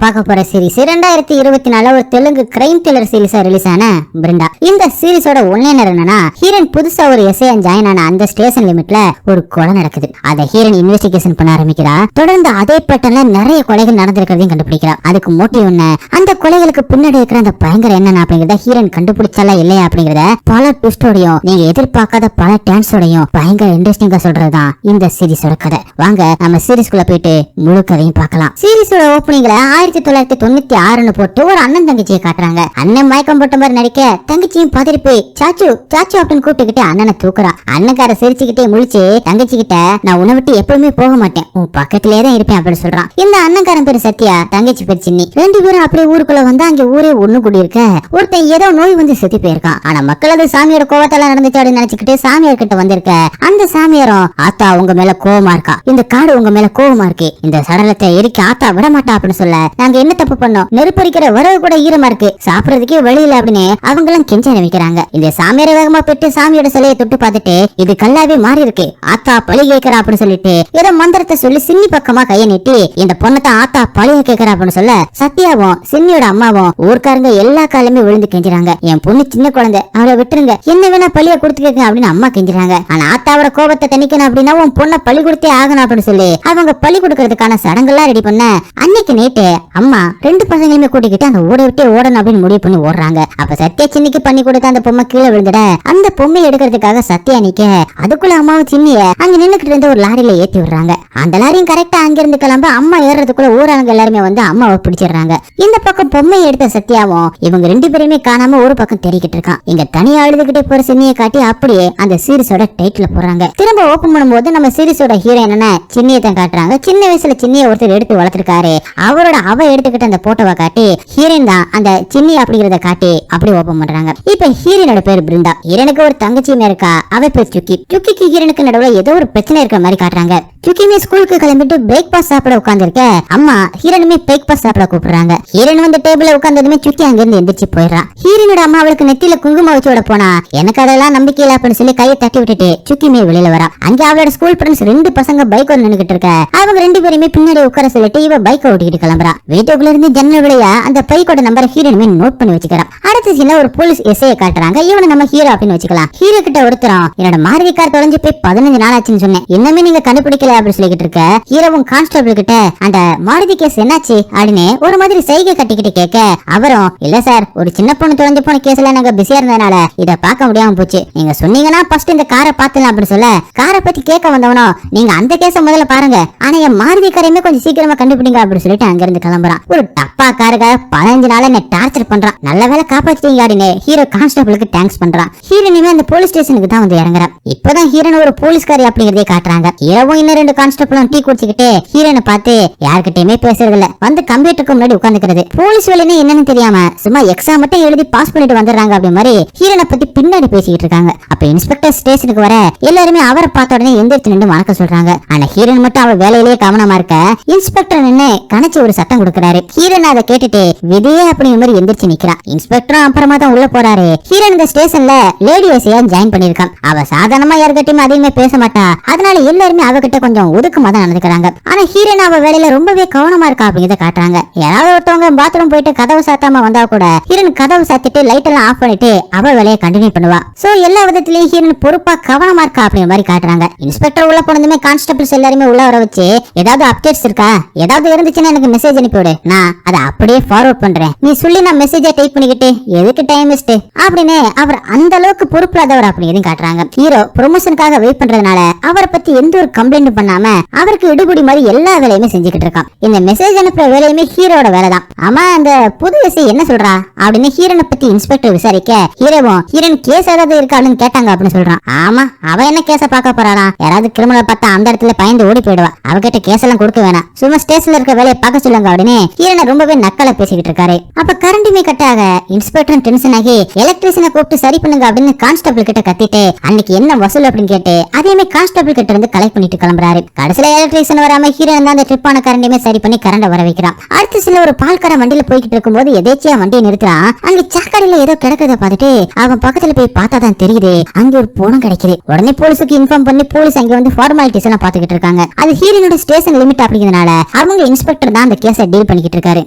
பார்க்க போற சீரிஸ் 2024 ஒரு தெலுங்கு கிரைம் த்ரில்லர் சீரிஸா ரிலீஸ் ஆன பிருந்தா. இந்த சீரிஸோட ஒன்லைனர் என்னன்னா, ஹீரோயின் புதுசா ஒரு எஸ்ஐ ஜாயின் ஆன அந்த ஸ்டேஷன் லிமிட்ல ஒரு கொலை நடக்குது. அதை ஹீரோயின் இன்வெஸ்டிகேஷன் பண்ண ஆரம்பிக்கிறா. தொடர்ந்து அதே பேட்டர்ன்ல நிறைய கொலைகள் நடந்திருக்கிறதையும் கண்டுபிடிக்கிறா. அதுக்கு மோட்டிவ் என்ன, அந்த கொலைகளுக்கு பின்னாடி இருக்கிற அந்த பயங்கர என்னன்னா அப்படிங்கறத ஹீரோயின் கண்டுபிடிச்சாலா இல்லையா அப்படிங்கறத பல ட்விஸ்டோடையும் நீங்க எதிர்பார்க்காத பல டான்ஸோடையும் பயங்கர இன்ட்ரெஸ்டிங்கா சொல்றதுதான் இந்த சீரிஸோட கதை. வாங்க நம்ம சீரிஸ்குள்ள போயிட்டு முழு கதையும் பார்க்கலாம். சீரிஸோட ஓப்பனிங்ல 1996 போட்டு ஒரு அண்ணன் தங்கச்சியை காட்டுறாங்க. அண்ணன் மயக்கம் போட்ட மாதிரி நடிக்க, தங்கச்சியும் பதறி போய் சாச்சு சாச்சு அப்படின்னு கூப்பிட்டுக்கிட்டு அண்ணனை தூக்குறான். அண்ணக்கார சிரிச்சுக்கிட்டே முழிச்சு தங்கச்சி கிட்ட, நான் உன்னை விட்டு எப்பவுமே போக மாட்டேன், உன் பக்கத்திலேயே தான் இருப்பேன் அப்படின்னு சொல்றான். இந்த அண்ணன்காரன் பேரு சத்யா, தங்கச்சி பேரு சின்னி. ரெண்டு பேரும் அப்படியே ஊருக்குள்ள வந்து அங்க ஊரே ஒண்ணு கூடி இருக்க, ஒருத்தன் ஏதோ நோய் வந்து செத்து போயிருக்கான். ஆனா மக்கள் அது சாமியோட கோவத்தால நடந்துச்சு அப்படின்னு நினைச்சுக்கிட்டு சாமியார் கிட்ட வந்திருக்க, அந்த சாமியாரும் ஆத்தா உங்க மேல கோவமா இருக்கா, இந்த காடு உங்க மேல கோவமா இருக்கு, இந்த சடலத்தை எரிக்க ஆத்தா விட மாட்டா அப்படின்னு சொல்ல, நாங்க என்ன தப்பு பண்ணோம், நெருப்பரிக்கிற வரவு கூட ஈரமா இருக்கு, சாப்பிடறதுக்கே வழி இல்ல அப்படின்னு அவங்க எல்லாம் கெஞ்ச ஆரம்பிக்கிறாங்க. இந்த சாமியார வேகமா போயிட்டு சாமியோட சிலையை தொட்டு பார்த்துட்டு, இது கல்லாவே மாறி இருக்கு, ஆத்தா பழி கேட்கிறா அப்படின்னு சொல்லிட்டு ஏதோ மந்திரத்தை சொல்லி சின்னி பக்கமா கைய நீட்டி, இந்த பொண்ணத்தை ஆத்தா பழிய கேட்கிறா அப்படின்னு சொல்ல, சத்யாவும் சின்னியோட அம்மாவும் ஊர்க்காரங்க எல்லா காலமே விழுந்து கெஞ்சுறாங்க. என் பொண்ணு சின்ன குழந்தை, அவளை விட்டுருங்க, என்ன வேணா பழிய கொடுத்துக்க அப்படின்னு அம்மா கெஞ்சுறாங்க. ஆனா ஆத்தாவோட கோபத்தை தணிக்கணும் அப்படின்னா உன் பொண்ணை பழி கொடுத்தே ஆகணும் அப்படின்னு சொல்லி அவங்க பழி கொடுக்கறதுக்கான சடங்கெல்லாம் ரெடி பண்ண, அன்னைக்கு நேட்டு அம்மா ரெண்டு பசங்களுமே கூட்டிக்கிட்டு அந்த ஓட விட்டு ஓடணும் அப்படின்னு முடிவு பண்ணி ஓடுறாங்க. அப்ப சத்யா சின்னிக்கு பண்ணி கொடுத்த அந்த பொம்மை கீழே விழுந்துட, அந்த பொம்மை எடுக்கிறதுக்காக சத்யா நிக்க, அதுக்குள்ள அம்மாவும் சின்னிய அங்க நின்னுக்கிட்டு இருந்த ஒரு லாரியில ஏத்தி விடுறாங்க. அந்த லாரியும் கரெக்டா அங்க இருந்து கிளம்ப அம்மா ஏறதுக்குள்ள ஊராங்க எல்லாருமே வந்து அம்மாவை பிடிச்சிடுறாங்க. இந்த பக்கம் பொம்மையை எடுத்த சத்யாவும் இவங்க ரெண்டு பேருமே காணாம ஒரு பக்கம் தெரிக்கிட்டு இருக்கான். இங்க தனியா அழுதுகிட்டே போற சின்னியை காட்டி அப்படியே அந்த சீரிஸோட டைட்டில் போறாங்க. திரும்ப ஓபன் பண்ணும்போது நம்ம சீரிஸோட ஹீரோ என்னன்னா சின்னியை தான் காட்டுறாங்க. சின்ன வயசுல சின்னியை ஒருத்தர் எடுத்து வளர்த்திருக்காரு. அவரோட அவ எடுத்துக்கிட்ட அந்த போட்டோவை காட்டி ஹீரோயின் தான் அந்த சின்னி அப்படிங்கறத காட்டி அப்படி ஓபன் பண்றாங்க. இப்ப ஹீரோனோட பேரு பிருந்தா. ஹீரோனுக்கு ஒரு தங்கச்சியுமே இருக்கா, அவ பேர் சுக்கி. சுக்கிக்கு ஹீரோனுக்கு நடுவுல ஏதோ ஒரு பிரச்சனை இருக்கிற மாதிரி காட்டுறாங்க. சுக்கிமே ஸ்கூலுக்கு கிளம்பிட்டு பிரேக்பாஸ்ட் சாப்பிட உட்கார்ந்து இருக்க, அம்மா ஹீரோனுமே பிரேக்பாஸ்ட் சாப்பிட கூப்பிடுறாங்க. ஹீரோன் வந்து டேபிள்ல உட்கார்ந்ததுமே சுக்கி அங்க இருந்து எந்திரிச்சு போயிடுறான். ஹீரோனோட அம்மா அவளுக்கு நெத்தியில குங்குமம் வச்சு விட போனா, எனக்கு அதெல்லாம் நம்பிக்கை இல்ல அப்படின்னு சொல்லி கையை தட்டி விட்டுட்டு சுக்கிமே வெளியில வரா. அங்க அவளோட ஸ்கூல் ஃப்ரெண்ட்ஸ் ரெண்டு பசங்க பைக் வந்து நின்னுகிட்டு இருக்க, அவங்க ரெண்டு பேருமே பின்னாடி உட்கார சொல்லிட்டு இவ பைக் ஓட்டிக்கிட்டு கிளம்புறா. வீட்டுக்குள்ள இருந்து ஜன்னல் வழியா அந்த பைக்கோட நம்பரை ஹீரோனுமே நோட் பண்ணி வச்சுக்கிறான். அடுத்த சீன்ல ஒரு போலீஸ் எஸ்ஐ காட்டுறாங்க. இவனை நம்ம ஹீரோ அப்படின்னு வச்சுக்கலாம். ஹீரோ கிட்ட ஒருத்தரம், என்னோட மாருதி கார் தொலைஞ்சு போய் 15 நாள் ஆச்சுன்னு சொன்னேன், இன்னுமே நீங்க கண்டுபிடிக்கல அப்படின்னு சொல்லிக்கிட்டு இருக்க, ஹீரோவும் கான்ஸ்டபிள் கிட்ட அந்த மாருதி கேஸ் என்னாச்சு அப்படின்னு ஒரு மாதிரி சைகை கட்டிக்கிட்டு கேட்க, அவரும் இல்ல சார், ஒரு சின்ன பொண்ணு தொலைஞ்சு போன கேஸ்ல நாங்க பிஸியா இருந்ததுனால இத பார்க்க முடியாம போச்சு, நீங்க சொன்னீங்கன்னா ஃபர்ஸ்ட் இந்த காரை பாத்துலாம் அப்படின்னு சொல்ல, காரை பத்தி கேட்க வந்தவனோ நீங்க அந்த கேஸ முதல்ல பாருங்க, ஆனா என் மாருதி காரையுமே கொஞ்சம் சீக்கிரமா கண்டுபிடிங்க அப்படின்னு சொல்லிட்டு அங்க இருந்து கிளம்புறான். ஒரு டப்பா காருக்காக 15 நாள் என்ன டார்ச்சர் பண்றான், நல்ல வேலை காப்பாத்திட்டீங்க அப்படின்னு ஹீரோ கான்ஸ்டபிளுக்கு தேங்க்ஸ் பண்றான். ஹீரோனுமே அந்த போலீஸ் ஸ்டேஷனுக்கு தான் வந்து இறங்குறான். இப்பதான் ஹீரோன் ஒரு போலீஸ்காரி அப்படிங்கறதே காட்டுறாங்க. ஹீரோவும் இன்னும் ரெண்டு கான்ஸ்டபிளும் டீ குடிச்சுக்கிட்டு ஹீரோனை பார்த்து யார்கிட்டயுமே பேசுறது இல்ல, வந்து கம்ப்யூட்டருக்கு முன்னாடி உட்காந்துக்கிறது. போலீஸ் வேலைன்னு என்னன்னு தெரியாம சும்மா எக்ஸாம் மட்டும் எழுதி பாஸ் பண்ணிட்டு வந்துடுறாங்க அப்படி மாதிரி ஹீரோனை பத்தி பின்னாடி பேசிக்கிட்டு இருக்காங்க. அப்ப இன்ஸ்பெக்டர் ஸ்டேஷனுக்கு வர எல்லாருமே அவரை பார்த்த உடனே எந்திரிச்சு நின்று வணக்கம் சொல்றாங்க. ஆனா ஹீரோன் மட்டும் அவ வேலையிலேயே கவனமா இருக்க, இன்ஸ்பெக்டர் நின்னு கணச்சு ஒரு சட்டம் கொடுக்கறாரு. ஹீரோன் அதை கேட்டுட்டு விதியே அப்படிங்கிற மாதிரி எந்திரிச்சு நிக்கிறான். இன்ஸ்பெக்டரும் அப்புறமா தான் உள்ள போறாரு. ஹீரோன் இந்த ஸ்டேஷன்ல லேடி எஸ்ஐயா ஜாயின் பண்ணிருக்கான். அவ சாதாரணமா யார்கிட்டயுமே அதிகமா பேச மாட்டா, அதனால எல்லாருமே அவகிட்ட கொஞ்சம் ஒதுக்கமா தான் நடந்துக்கிறாங்க. ஆனா ஹீரோன் அவ வேலையில ரொம்பவே கவனமா இருக்கா அப்படிங்கறத காட்டுறாங்க. யாராவது ஒருத்தவங்க பாத்ரூம் போயிட்டு கதவு சாத்தாம வந்தா கூட ஹீரோன் கதவு சாத்திட்டு லைட் எல்லாம் ஆஃப் பண்ணிட்டு அவ வேலையை கண்டினியூ பண்ணுவா. சோ எல்லா விதத்திலயும் ஹீரோன் பொறுப்பா கவனமா இருக்கா அப்படிங்கிற மாதிரி காட்டுறாங்க. இன்ஸ்பெக்டர் உள்ள போனதுமே கான்ஸ்டபிள்ஸ் எல்லாருமே உள்ள வர வச்சு, ஏதாவது அப்டேட்ஸ் இருக்கா, ஏதாவது இருந்துச்சுன்னா எனக்கு மெசேஜ் அனுப்பிவிடு, நான் அதை அப்படியே ஃபார்வர்ட் பண்றேன், நீ சொல்லி நான் மெசேஜை டைப் பண்ணிக்கிட்டு எதுக்கு டைம் வேஸ்ட் அப்படின்னு அவர் அந்த அளவுக்கு பொறுப்பில்லாதவர் அப்படிங்கிறதையும் காட்டுறாங்க. ஹீரோ ப்ரொமோஷனுக்காக வெயிட் பண்றதுனால அவரை பத்தி எந்த ஒரு கம்ப்ளைண்ட் பண்ணாம அவருக்கு இடுபடி மாதிரி எல்லா வேலையுமே செஞ்சுக்கிட்டு இருக்கான். இந்த மெசேஜ் அனுப்புற வேலையுமே ஹீரோட வேலை தான். ஆமா அந்த புது எஸ்ஐ என்ன சொல்றா அப்படின்னு ஹீரோனை பத்தி இன்ஸ்பெக்டர் விசாரிக்க, ஹீரோவும் ஹீரோன் கேஸ் ஏதாவது இருக்கா அப்படின்னு கேட்டாங்க அப்படின்னு சொல்றான். ஆமா அவ என்ன கேஸ பார்க்க போறாளா, யாராவது கிரிமினல் பார்த்தா அந்த இடத்துல பயந்து ஓடி போயிடுவா, அவகிட்ட கேஸ் எல்லாம் கொடுக்க வேணாம், சும்மா ஸ்டேஷன்ல இருக்க வேலையை பார்க்க சொல்லுங்க அப்படின்னு ஹீரோனை ரொம்பவே நக்கலா பேசிக்கிட்டு இருக்காரு. அப்ப கரண்டுமே கட்டாக இன்ஸ்பெக்டர் டென்ஷன் ஆகி எலக்ட்ரிஷியனை கூப்பிட்டு சரி பண்ணுங்க அப்படின்னு கான்ஸ்டபிள் கிட்ட கத்திட்டு அன்னைக்கு என்ன வசூல் அப்படின்னு கேட்டு அதையுமே கான்ஸ்டபிள் கிட்ட இருந்து கலெக்ட் பண்ணிட்டு கிளம்புறாரு. கடைசியில எலக்ட்ரிஷியன் வராம ஹீரோன் தான் அந்த ட்ரிப்பான கரண்டையுமே சரி பண்ணி கரண்ட வர வைக்கிறான். அடுத்து சில ஒரு பால்கார வண்டியில போய்கிட்டு இருக்கும்போது எதேச்சியா வண்டியை நிறுத்துறான். அங்க சாக்கடையில ஏதோ கிடக்கிறத பார்த்துட்டு அவன் பக்கத்துல போய் பார்த்தா தான் தெரியுது அங்க ஒரு பணம் கிடைக்குது. உடனே போலீஸுக்கு இன்ஃபார்ம் பண்ணி போலீஸ் அங்க வந்து ஃபார்மாலிட்டிஸ் எல்லாம் பாத்துக்கிட்டு இருக்காங்க. அது ஹீரோனோட ஸ்டேஷன் லிமிட் அப்படிங்கிறதுனால அவங்க இன்ஸ்பெக்டர் தான் அந்த கேஸை டீல் பண்ணிக்கிட்டு இருக்காரு.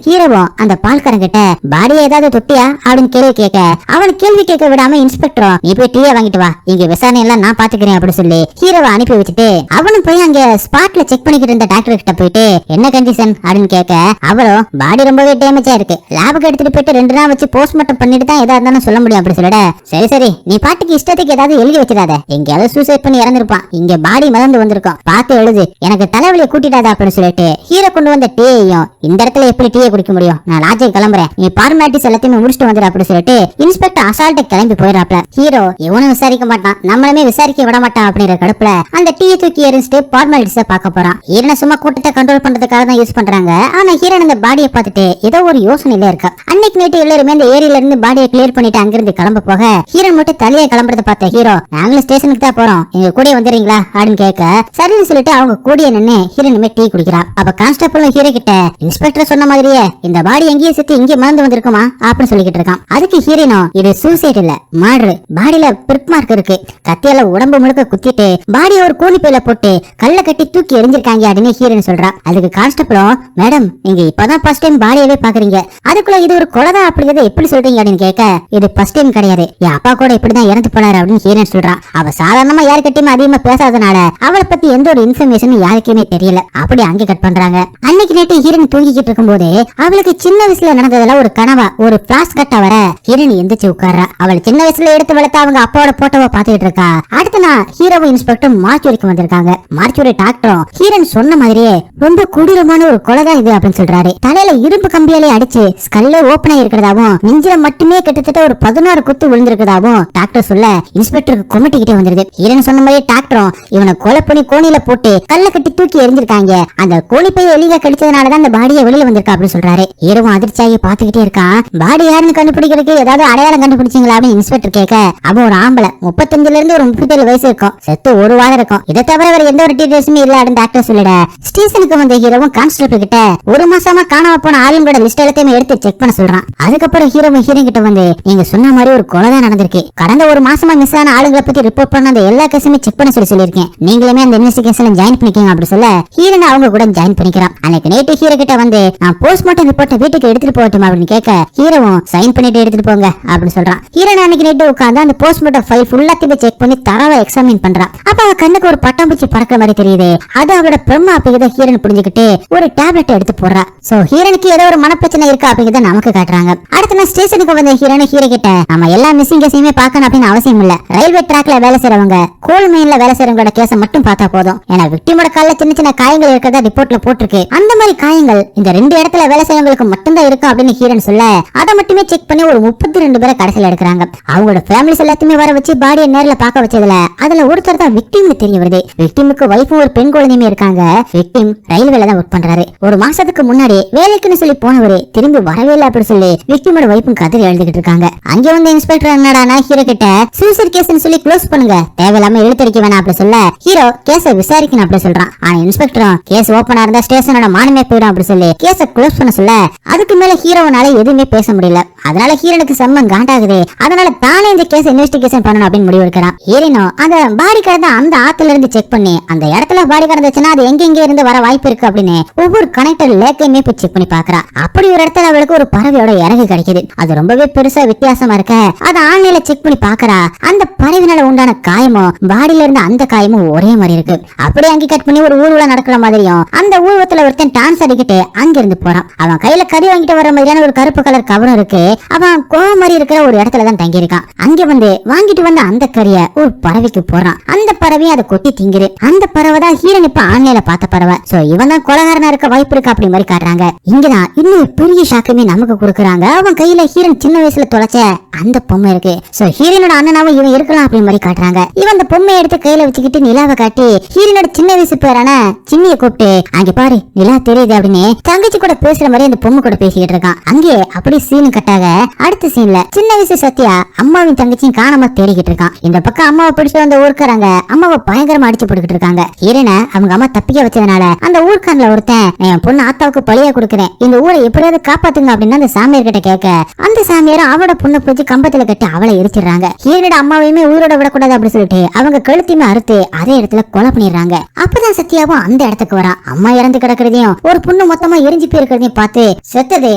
ஹீரோவும் அந்த பால்காரன் கிட்ட பாடியை ஏதாவது தொட்டியா அப்படின்னு கேள்வி கேட்க அவன் கேள்வி கேட்க விடாம இன்ஸ்பெக்டரும் நீ போய் டீயை வாங்கிட்டு வா, இங்க விசாரணை எல்லாம் நான் பாத்துக்கிறேன் அப்படின்னு சொல்லி ஹீரோவை அனுப்பி வச்சுட்டு அவனும் போய் அங்க ஸ்பாட்ல செக் பண்ணிக்கிட்டு இருந்த டாக்டர் கிட்ட போயிட்டு என்ன கண்டிஷன் அப்படின்னு கேட்க அவரும் பாடி ரொம்பவே டேமேஜா இருக்கு, லேபுக்கு எடுத்துட்டு போயிட்டு 2 நாள் வச்சு போஸ்ட்மார்ட்டம் பண்ணிட்டு தான் எதா இருந்தாலும் சொல்ல முடியும் அப்படி சொல்லிட சரி சரி நீ பாட்டுக்கு இஷ்டத்துக்கு ஏதாவது எழுதி வச்சிடாத, எங்கேயாவது சூசைட் பண்ணி இறந்திருப்பான், இங்க பாடி மறந்து வந்திருக்கும் பார்த்து எழுது, எனக்கு தலைவலியை கூட்டிடாத அப்படின்னு சொல்லிட்டு ஹீரோ கொண்டு வந்த டீயையும் இந்த இடத்துல எப்படி டீயை குடிக்க முடியும், நான் லாட்ஜுக்கு கிளம்புறேன், நீ ஃபார்மாலிட்டிஸ் எல்லாத்தையுமே முடிச்சுட்டு வந்துடு அப்படி சொல்லிட்டு இன்ஸ்பெக்டர் அசால்ட்டை கிளம்பி போயிடாப்ல. ஹீரோ இவனும் விசாரிக்க மாட்டான், நம்மளுமே விசாரிக்க விட மாட்டான் அப்படிங்கிற கடுப்புல அந்த டீயை தூக்கி எரிஞ்சிட்டு ஃபார்மாலிட்டிஸை பார்க்க போறான். ஹீரனை சும்மா கூட்டத்தை கண்ட்ரோல் பண்றதுக்காக தான் யூஸ் பண்றாங்க. ஆனா ஹீரன் அந்த பாடியை பார்த்துட்டு ஏதோ ஒரு யோசனையில இருக்கா. அன்னைக்கு நைட்டு எல்லாருமே அந்த ஏரியில இருந்து பாடியை கிளியர் பண்ணிட்டு அங்கிருந்து கிளம்ப போக ஹீரன் மட்டும் தலையை கிளம்புறத பார்த்த ஹீரோ நாங்களும் ஸ்டேஷனுக்கு தான் போறோம், எங்க கூட வந்துடுறீங்களா அப்படின்னு கேட்க சரின்னு சொல்லிட்டு அவங்க கூடிய நின்னு ஹீரனுமே டீ குடிக்கிறா. அப்ப கான்ஸ்டபிள் ஹீரோ கிட்ட இன்ஸ்பெக்டர் சொன்ன மாதிரியே இந்த பாடி எங்கேயே செத்து இங்கே மறந்து வந்திருக்குமா அப்படின்னு சொல்லிக்கிட்டு இருக்கான். அதுக்கு ஹீரோனோ இது சூசைட் இல்ல மர்டர், பாடியில பிரிக் மார்க் இருக்கு, கத்தியால உடம்பு முழுக்க குத்திட்டு பாடியை ஒரு கூலி பையில போட்டு கல்ல கட்டி தூக்கி எரிஞ்சிருக்காங்க அப்படின்னு ஹீரோன்னு சொல்றா. அதுக்கு கான்ஸ்டபிளும் மேடம் நீங்க இப்பதான் ஃபர்ஸ்ட் டைம் பாடியவே பாக்குறீங்க, அதுக்குள்ள இது ஒரு கொலைதான் அப்படிங்கறத எப்படி சொல்றீங்க அப்படின்னு கேட்க இது ஃபர்ஸ்ட் டைம் கிடையாது, என் அப்பா கூட இப்படிதான் இறந்து போனாரு அப்படின்னு ஹீரோன் சொல்றான். அவ சாதாரணமா யாருக்கிட்டையுமே அதிகமா பேசாதனால அவளை பத்தி எந்த ஒரு இன்ஃபர்மேஷன் யாருக்குமே தெரியல. அப்படி அங்கே கட் பண்றாங்க. அன்னைக்கு நைட்டு ஹீரோன் தூங்கிக்கிட்டு இருக்கும் போது அவளுக்கு சின்ன வயசுல நடந்ததுல ஒரு கனவா ஒரு பிளாஷ் கட்ட வர ஹீரோன் எந்திரிச்சு உட்கார்றா. அவள் சின்ன வயசுல எடுத்து வளர்த்து அவங்க அப்பாவோட போட்டோவை பாத்துக்கிட்டு இருக்கா. அடுத்த நாள் ஹீரோவும் இன்ஸ்பெக்டர் மார்ச்சுரிக்கு வந்திருக்காங்க. மார்ச்சுரி டாக்டரும் ஹீரோன் சொன்ன மாதிரியே ரொம்ப கொடூரமான ஒரு கொலைதான் இது அப்படின்னு சொல்றாரு. தலையில இரும்பு கம்பியாலே அடிச்சு ஸ்கல்ல ஓபன் ஆயிருக்கிறதாவும் நெஞ்சில மட்டுமே கிட்டத்தட்ட ஒரு 16 குத்து விழுந்திருக்கிறதாவும் டாக்டர் சொல்ல இன்ஸ்பெக்டருக்கு கொமட்டிக்கிட்டே வந்துருது. ஹீரோன் சொன்ன மாதிரி டாக்டரும் இவனை கொலை பண்ணி கோணில போட்டு கல்ல கட்டி தூக்கி எரிஞ்சிருக்காங்க, அந்த கோணி பைய எலிக கடிச்சதுனாலதான் அந்த பாடியை வெளியில வந்திருக்கா அப்படின்னு சொல்றாரு. ஹீரோவும் அதிர்ச்சியாகி பாத்துக்கிட்டே இருக்கான். பாடி யாருன்னு கண்டுபிடிக்கிறதுக்கு ஏதாவது அடையாளம் கண்டுபிடிச்சீங்களா அப்படின்னு இன்ஸ்பெக்டர் கேட்க அவன் ஒரு ஆம்பளை 35ல இருந்து ஒரு 37 வயசு இருக்கும், செத்து ஒரு வாரம் இருக்கும், இதை தவிர வேற எந்த ஒரு டீடைல்ஸுமே இல்ல அப்படின்னு டாக்டர் சொல்லிட ஸ்டேஷனுக்கு வந்த ஹீரோவும் கான்ஸ்டபிள் கிட்ட ஒரு மாசமா காணாம போன ஆளுங்களோட லிஸ்ட் எல்லாத்தையுமே எடுத்து செக் பண்ண சொல்றான். அதுக்கப்புறம் ஹீரோவும் ஹீரோயின் கிட்ட வந்து நீங்க சொன்ன மாதிரி ஒரு கொலைதான் நடந்திருக்கு, கடந்த ஒரு மாசமா மிஸ் ஆன ஆளுங்களை பத்தி ரிப்போர்ட் பண்ண அந்த எல்லா கேஸுமே செக் பண்ண சொல்லியிருக்கேன், நீங்களுமே அந்த இன்வெஸ்டிகேஷன்ல ஜாயின் பண்ணிக்கங்க அப்படி சொல்ல ஹீரோன் அவங்க கூட ஜாயின் பண்ணிக்கிறான். அன்னைக்கு நைட்டு ஹீரோ கிட்ட வந்து நான் போஸ்ட்மார்ட்டம் ரிப்போர்ட்டை வீட்டுக்கு எடுத்துட்டு போகட்டுமா அப்படின்னு கேட்க ஹீரோவும் சைன் பண்ணிட்டு எடுத்துட்டு போங்க அப்படின்னு சொல்றான். ஹீரோன் அன்னைக்கு நைட்டு உட்கார்ந்து அந்த போஸ்ட்மார்ட்டம் ஃபைல் ஃபுல்லாத்தையுமே செக் பண்ணி தரவா எக்ஸாமின் பண்றான். அப்ப அவ கண்ணுக்கு ஒரு பட்டம் பூச்சி பறக்கிற மாதிரி தெரியுது. அது அவளோட பிரம்மா அப்படிங்கறத ஹீரோன் புரிஞ்சுக்கிட்டு ஒரு டேப்லெட் எடுத்து போடுறா. சோ ஹீரோனுக்கு ஏதோ ஒரு மனப்பிரச்சனை இருக்கா அப்படிங்கறத நமக்கு காட்டுறாங்க. அடுத்த நாள் ஸ்டேஷனுக்கு வந்த ஹீரோன் ஹீரோ கிட்ட நம்ம எல்லா மிஸ்ஸிங் கேஸையுமே பார்க்கணும் அப்படின்னு அவசியம் இல்ல, ரயில்வே ட்ராக்ல வேலை செய்றவங்க கோல் மைன்ல வேலை செய்றவங்களோட கேஸை மட்டும் பார்த்தா போதும், ஏன்னா விக்டிமோட கால்ல சின்ன சின்ன காயங்கள் இருக்கிறதா ரிப்போர்ட்ல போட்டிருக்கு, அந்த மாதிரி காயங்கள் இந்த 2 இடத்துல வேலை செய்றவங்களுக்கு மட்டும்தான் இருக்கும் அப்படின்னு ஹீரோன் சொல்ல அதை மட்டுமே செக் பண்ணி ஒரு 32 பேரை கடைசியில எடுக்கிறாங்க. அவங்களோட ஃபேமிலிஸ் எல்லாத்தையுமே வர வச்சு பாடியை நேர்ல பார்க்க வச்சதுல அதுல ஒருத்தர் தான் விக்டிம்னு தெரிய வருது. விக்டிமுக்கு வைஃபும் ஒரு பெண் குழந்தையுமே இருக்காங்க. விக்டிம் ரயில்வேல தான் ஒர்க் பண்றாரு. ஒரு மாசத்துக்கு முன்னாடி வேலைக்குன்னு சொல்லி போனவரு திரும்பி வரவே இல்லை அப்படின்னு சொல்லி விக்டிமோட வைஃபும் கதறி எழுதிக்கிட்டு இருக்காங்க. அங்க வந்து இன்ஸ்பெக்டர் என்னடானா ஹீரோ கிட்ட சூசைட் கேஸ்னு சொல்லி க்ளோஸ் பண்ணுங்க, தேவையில்லாம இழுத்தடிக்க வேணாம் அப்படி சொல்ல ஹீரோ கேஸை விசாரிக்கணும் அப்படி சொல்றான். ஆனா இன்ஸ்பெக்டரும் கேஸ் ஓபனா இருந்தா ஸ்டேஷனோட மானமே போயிடும் அப்படி சொல்லி கேஸை க்ளோஸ் பண்ண சொல்ல அதுக்கு மேல ஹீரோவனால எதுவுமே பேச முடியல. அதனால ஹீரோனுக்கு செம்ம காண்டாகுது. அதனால தானே இந்த கேஸ் இன்வெஸ்டிகேஷன் பண்ணணும் அப்படின்னு முடிவு எடுக்கிறான். ஹீரோனும் அந்த பாடி கடந்த அந்த ஆத்துல இருந்து செக் பண்ணி அந்த இடத்துல பாடி கடந்துச்சுன்னா அது எங்க இருந்து வர வாய்ப்பு இருக்கு அப்படின்னு ஒவ்வொரு கனெக்டர் லேக்கையுமே போய் செக் பண்ணி பாக்குறா. அப்படி ஒரு இடத்துல அவளுக்கு ஒரு பறவையோட இறகு கிடைக்குது. அது ரொம்பவே பெருசா வித்தியாசமா இருக்க அதை ஆன்லைன்ல செக் பண்ணி பாக்குறா. அந்த பறவைனால உண்டான காயமும் பாடியில இருந்த அந்த காயமும் ஒரே மாதிரி இருக்கு. அப்படியே அங்கே கட் பண்ணி ஒரு ஊர்வலம் நடக்கிற மாதிரியும் அந்த ஊர்வலத்துல ஒருத்தன் டான்ஸ் அடிக்கிட்டு அங்க இருந்து போறான். அவன் கையில கறி வாங்கிட்டு வர மாதிரியான ஒரு கருப்பு கலர் கவரும் இருக்கு. அவன் கோவம் மாதிரி இருக்கிற ஒரு இடத்துல தான் தங்கி இருக்கான். அங்க வந்து வாங்கிட்டு வந்த அந்த கறிய ஒரு பறவைக்கு போறான். அந்த பறவையும் அதை கொட்டி திங்குது. அந்த பறவை தான் ஹீரோன் இப்ப ஆன்லைன்ல பார்த்த பறவை. சோ இவன் தான் கொலகாரனா இருக்க வாய்ப்பு இருக்கு அப்படி மாதிரி காட்டுறாங்க. இங்கதான் இன்னும் பெரிய ஷாக்குமே நமக்கு கொடுக்குறாங்க. அவன் கையில ஹீரோன் சின்ன வயசுல தொலைச்ச அந்த பொம்மை இருக்கு. சோ ஹீரோனோட அண்ணனாவும் இவன் இருக்கலாம் அப்படி மாதிரி காட்டுறாங்க. இவன் அந்த பொம்மையை எடுத்து கையில வச்சுக்கிட்டு நிலாவை காட்டி ஹீரோனோட சின்ன வயசு பேரான சின்னிய கூப்பிட்டு அங்க பாரு நிலா தெரியுது அப்படின்னு தங்கச்சி கூட பேசுற மாதிரி அந்த பொம்மை கூட பேசிக்கிட்டு இருக்கான். அங்கே அப்படி சீனு கட்டாக அடுத்த சீன்ல சின்ன வயசு சத்யா அம்மாவின் தங்கச்சியும் காணாம தேடிக்கிட்டு இருக்கான். இந்த பக்கம் அம்மாவை பிடிச்சு வந்த ஊர்க்காரங்க அம்மாவை பயங்கரமா அடிச்சு போட்டுக்கிட்டு இருக்காங்க. ஹீரோனை அவங்க அம்மா தப்பிக்க வச்சதுனால அந்த ஊர்க்காரன்ல ஒருத்தன் என் பொண்ணு ஆத்தாவுக்கு பழியா கொடுக்குறேன், இந்த ஊரை எப்படியாவது காப்பாத்துங்க அப்படின்னு அந்த சாமியார் கிட்ட கேட்க அந்த சாமியார் அவளோட பொண்ணை பிடிச்சி கம்பத்துல கட்டி அவளை எரிச்சிடுறாங்க. ஹீரோட அம்மாவையுமே உயிரோட விடக்கூடாது அப்படின்னு சொல்லிட்டு அவங்க கழுத்தையுமே அறுத்து அதே இடத்துல கொலை பண்ணிடுறாங்க. அப்பதான் சத்யாவும் அந்த இடத்துக்கு வரா. அம்மா இறந்து கிடக்கிறதையும் ஒரு பொண்ணு மொத்தமா வேகமா எரிஞ்சு போயிருக்கிறதையும் பார்த்து செத்தது